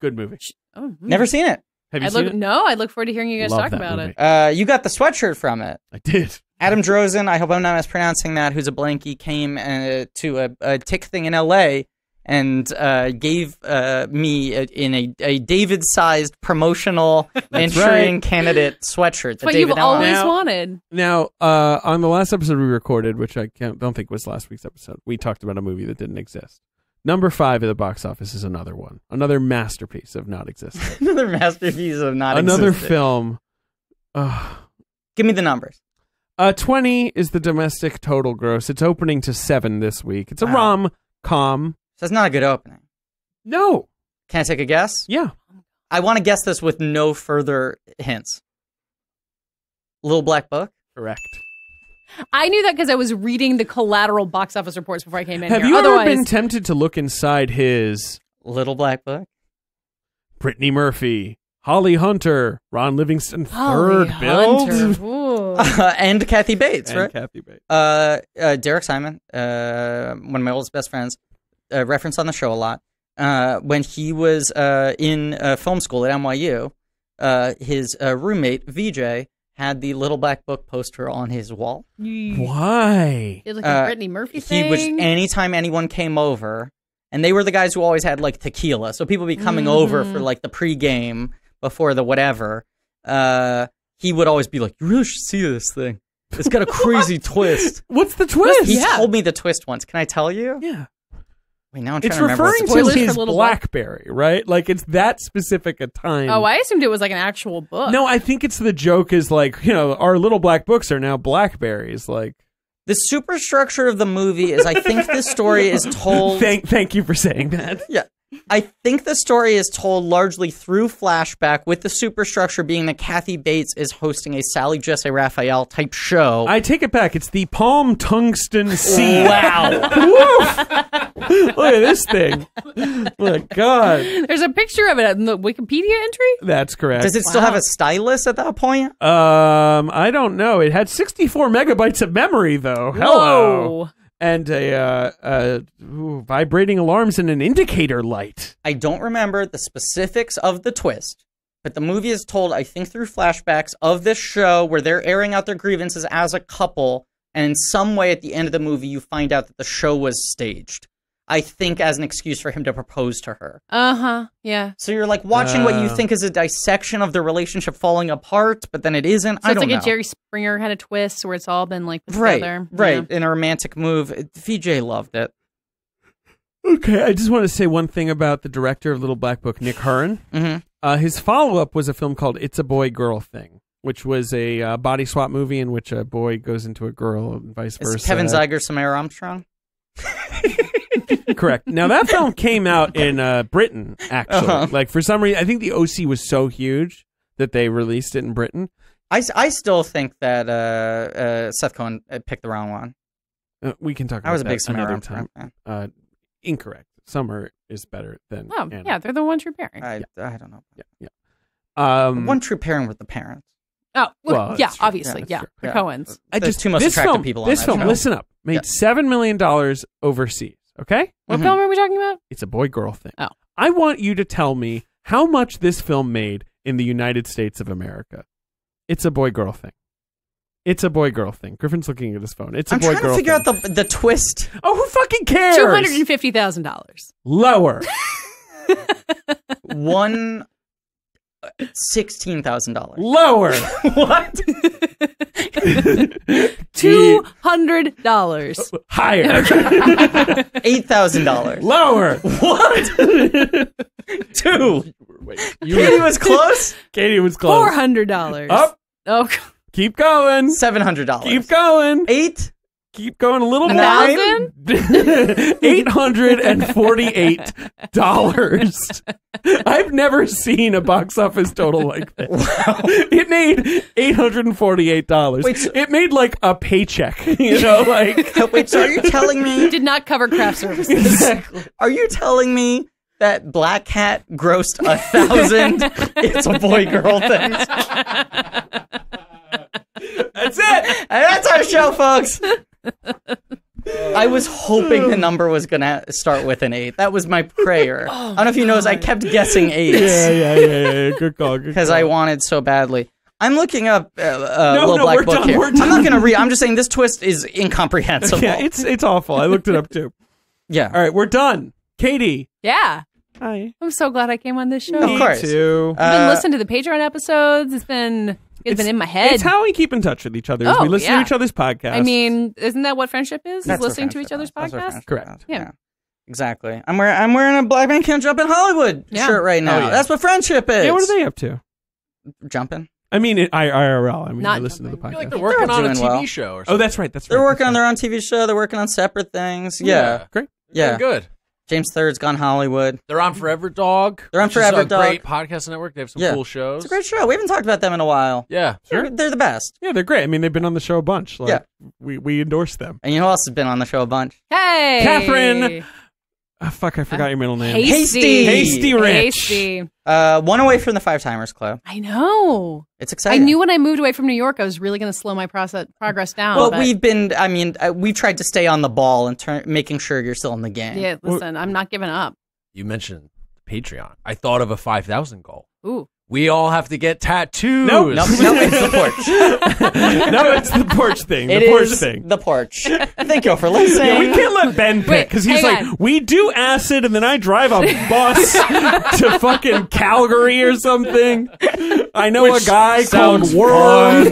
Good movie. Oh, Never seen it. Have you seen it? No, I look forward to hearing you guys Love talk that about movie. it. You got the sweatshirt from it. I did. Adam Drozen, I hope I'm not mispronouncing that, who's a blankie, came to a tick thing in L.A. and gave me in a David-sized promotional Manchurian Candidate sweatshirt. That What David you've now always owns. wanted. Now, on the last episode we recorded, which I don't think was last week's episode, we talked about a movie that didn't exist. Number 5 at the box office is another one. Another masterpiece of not existing. Another masterpiece of not Another existing. film. Give me the numbers. 20 is the domestic total gross. It's opening to 7 this week. It's a Wow. rom-com. So that's not a good opening. No. Can I take a guess? Yeah. I want to guess this with no further hints. Little Black Book? Correct. I knew that because I was reading the Collateral box office reports before I came in Have here. you ever Otherwise, been tempted to look inside his Little Black Book? Brittany Murphy, Holly Hunter, Ron Livingston, Holly third build, Hunter. Ooh. And Kathy Bates, and right? Kathy Bates. Derek Simon, one of my oldest best friends, referenced on the show a lot. When he was in film school at NYU, his roommate, VJ, had the Little Black Book poster on his wall. Why? It's like a Brittany Murphy thing. He was, anytime anyone came over, and they were the guys who always had like tequila, so people would be coming over for like the pregame before the whatever. He would always be like, "You really should see this thing. It's got a crazy twist." What's the twist? He told me the twist once. Can I tell you? Yeah. Wait, now I'm trying It's to remember. referring to Spoilers his for Little BlackBerry, right? Like it's that specific a time. Oh, I assumed it was like an actual book. No, I think it's the joke is like, you know, our little black books are now BlackBerries. Like The superstructure of the movie is, I think this story is told... Thank you for saying that. Yeah. I think the story is told largely through flashback, with the superstructure being that Kathy Bates is hosting a Sally Jesse Raphael type show. I take it back. It's the Palm Tungsten Sea. Wow. Look at this thing. My God. There's a picture of it in the Wikipedia entry. That's correct. Does it still have a stylus at that point? I don't know. It had 64 megabytes of memory, though. Hello. Whoa. And vibrating alarms and an indicator light. I don't remember the specifics of the twist, but the movie is told, I think, through flashbacks of this show where they're airing out their grievances as a couple, and in some way at the end of the movie you find out that the show was staged. I think as an excuse for him to propose to her. Uh-huh, yeah. So you're like watching what you think is a dissection of the relationship falling apart, but then it isn't. So I it's don't like know. a Jerry Springer kind of twist where it's all been like put Right, together. right. Yeah. In a romantic move. VJ loved it. Okay, I just want to say one thing about the director of Little Black Book, Nick Curran. Mm-hmm. His follow-up was a film called It's a Boy Girl Thing, which was a body swap movie in which a boy goes into a girl and vice versa. Is Kevin Zeiger Samara Armstrong? Correct. Now that film came out in Britain, actually. Like for some reason, I think the OC was so huge that they released it in Britain. I still think that Seth Cohen picked the wrong one. We can talk about I was a that big Samara another Armstrong time. fan. Incorrect. Summer is better than Oh, Anna. yeah, they're the one true pairing. I don't know. Yeah. One true pairing with the parents. Oh, Well, yeah, that's true. obviously, Yeah, yeah. that's The true. Coens. There's two most attractive people on this that film, show. listen up, made $7 million overseas. Okay? What film are we talking about? It's a boy-girl thing. Oh. I want you to tell me how much this film made in the United States of America. It's a boy-girl thing. It's a boy-girl thing. Griffin's looking at his phone. It's a I'm boy-girl trying to figure thing. out the twist. Oh, who fucking cares? $250,000. Lower. $16,000. Lower. What? $200. Higher. $8,000. Lower. What? Two. Katie was close. Katie was close. $400. Up. Oh, Keep going. $700. Keep going. 8. Keep going a little more. $848. I've never seen a box office total like this. Wow. It made $848. Wait, so- it made like a paycheck, you know, like. Wait, so are you telling me? did not cover craft services. Exactly. Are you telling me that Black Cat grossed 1,000? It's a boy girl thing. That's it. And that's our show, folks. I was hoping the number was gonna start with an 8. That was my prayer. I don't know if you noticed, I kept guessing 8. Yeah. Good call. Because I wanted so badly. I'm looking up we're Little Black Book done, here. we're I'm not gonna read. I'm just saying this twist is incomprehensible. Yeah, it's awful. I looked it up too. Yeah. All right, we're done. Katie. Yeah. Hi. I'm so glad I came on this show. Of course. Me too. I've been listening to the Patreon episodes. It's been in my head. It's how we keep in touch with each other. Is Oh, we listen yeah. to each other's podcasts. I mean, isn't that what friendship is? That's Is what listening to each friendship other's is. That's what podcasts? friendship Correct. is. Yeah. Exactly. I'm wearing a Black Man Can't Jump in Hollywood shirt right now. Oh, yeah. That's what friendship is. yeah, what are they up to? Jumping. I mean, IRL. I mean, Not I listen to the jumping. I feel like podcast. they're working on a doing TV well. show or something. Oh, that's right. That's right. They're working on their own TV show. They're working on separate things. Yeah. Great. Yeah. They're good. James Third's gone Hollywood. They're on Forever Dog. They're on which is Forever a Dog. great podcast network. They have some Yeah. cool shows. It's a great show. We haven't talked about them in a while. Yeah. They're the best. Yeah, they're great. I mean, they've been on the show a bunch. Like, Yeah. We endorse them. And you know who else has been on the show a bunch? Hey, Catherine. Oh, fuck, I forgot your middle name. Hasty. Hasty Rich. Hasty. One away from the Five Timers Club. I know. It's I exciting. knew when I moved away from New York, I was really going to slow my progress down. Well, but we've tried to stay on the ball and making sure you're still in the game. yeah, listen, I'm not giving up. You mentioned Patreon. I thought of a 5,000 goal. Ooh, we all have to get tattoos. No, it's the porch. No, it's the porch thing. It The porch is thing. the porch. Thank you for listening. Yeah, we can't let Ben pick because he's hang like, we do acid and then I drive a bus to fucking Calgary or something. I know a guy called Worm.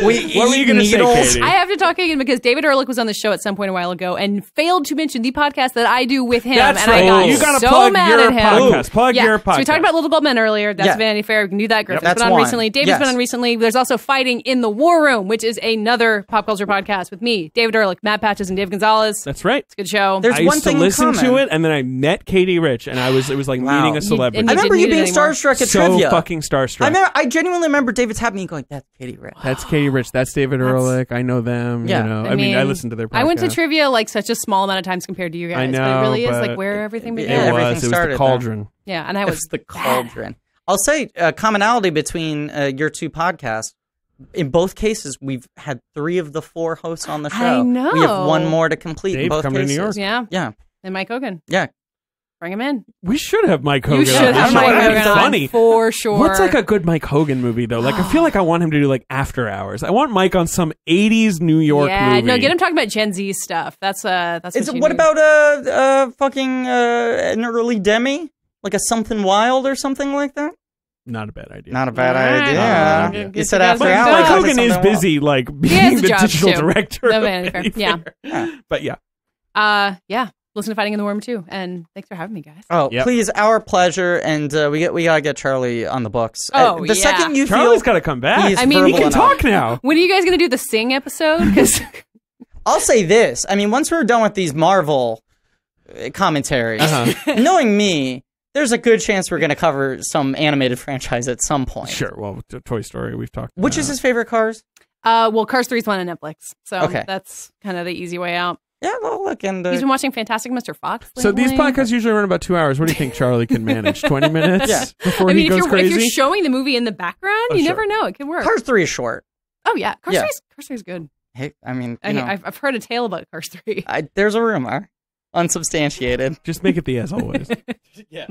We What were you going to say, Katey? I have to talk again because David Ehrlich was on the show at some point a while ago and failed to mention the podcast that I do with him. That's and right. I got You gotta so plug mad your at him. podcast. Plug your podcast. So we talked about Little Gold Men earlier. That's Vanity Fair. We can do that. Griffin's That's been on one. recently. David's Yes. been on recently. There's also Fighting in the War Room, which is another pop culture podcast with me, David Ehrlich, Matt Patches, and Dave Gonzalez. That's right. It's a good show. There's I one used to thing in listen common. to it, and then I met Katey Rich, and it was like Wow. meeting a celebrity. and I remember you didn't being need it anymore. starstruck at So trivia. fucking starstruck. I genuinely remember David tapping me and going, "That's Katey Rich." That's Katey Rich. That's David Ehrlich. I know them. Yeah. You know. I mean, I listened to their podcast. I went to trivia like such a small amount of times compared to you guys. I know, but it really is but like where everything It began. everything was. It was started the there. cauldron. Yeah, and I was It's the cauldron. I'll say a commonality between your two podcasts. In both cases, we've had 3 of the 4 hosts on the show. I know. We have 1 more to complete in Dave, both come to New cases. York. Yeah. Yeah. And Mike Hogan. Yeah. Bring him in. We should have Mike Hogan. You should on the have show. Mike That'd be Hogan on funny. for sure. What's like a good Mike Hogan movie though? Like I feel like I want him to do like After Hours. I want Mike on some '80s New York movie. no, get him talking about Gen Z stuff. That's What about fucking an early Demi? Like a Something Wild or something like that? Not a bad idea. Not a bad All right. idea. Yeah. You said But After But Hours. Mike I said Hogan is Something busy, like has being the the jobs, digital too. director. The of Vanity Fair. Vanity Yeah. Fair. Yeah. But yeah, Yeah. Listen to Fighting in the Worm too. And thanks for having me, guys. Oh, Yep. please, our pleasure, and we gotta get Charlie on the books. Oh, the yeah. second you Charlie's feel, got to come back. He's I mean, he verbal can enough. talk now. When are you guys going to do the Sing episode? Because I'll say this. I mean, once we're done with these Marvel commentaries, knowing me, there's a good chance we're gonna cover some animated franchise at some point. Sure. Well, Toy Story we've talked. Which about. is his favorite Cars? well, Cars 3 is one on Netflix. So Okay. that's kind of the easy way out. Yeah, well, look, and He's been watching Fantastic Mr. Fox So these lately. podcasts usually run about 2 hours. What do you think Charlie can manage? 20 minutes Yeah. before I mean, he goes if crazy? you're showing the movie in the background, you sure. never know. It could work. Cars 3 is short. Oh, yeah. Cars Yeah. 3 is good. Hey, I mean, I mean, I've heard a tale about Cars 3. there's a rumor, unsubstantiated. Just make it the as always. Yeah,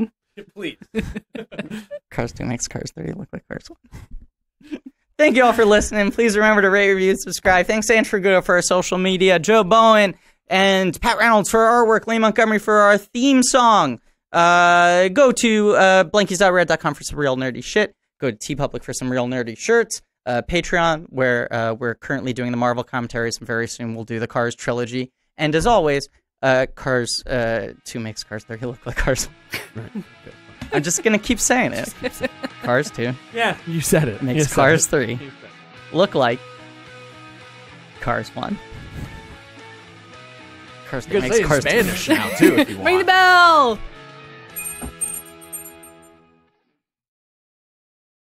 please. Cars 2 makes Cars 3 look like Cars 1. Thank you all for listening. Please remember to rate, review, subscribe. Thanks to Andrew Goodo for our social media, Joe Bowen and Pat Reynolds for our artwork, Lee Montgomery for our theme song. Go to blankies.red.com for some real nerdy shit. Go to TeePublic for some real nerdy shirts. Patreon, where we're currently doing the Marvel commentaries, and very soon we'll do the Cars trilogy. And as always, Cars 2 makes Cars 3 look like Cars 1. Right. I'm just going to keep saying it. Cars 2 Yeah, you said it. makes You said Cars it. 3 look like Cars 1. Cars 3 You can makes say it in Cars 2. Spanish now too if you want. Ring the bell!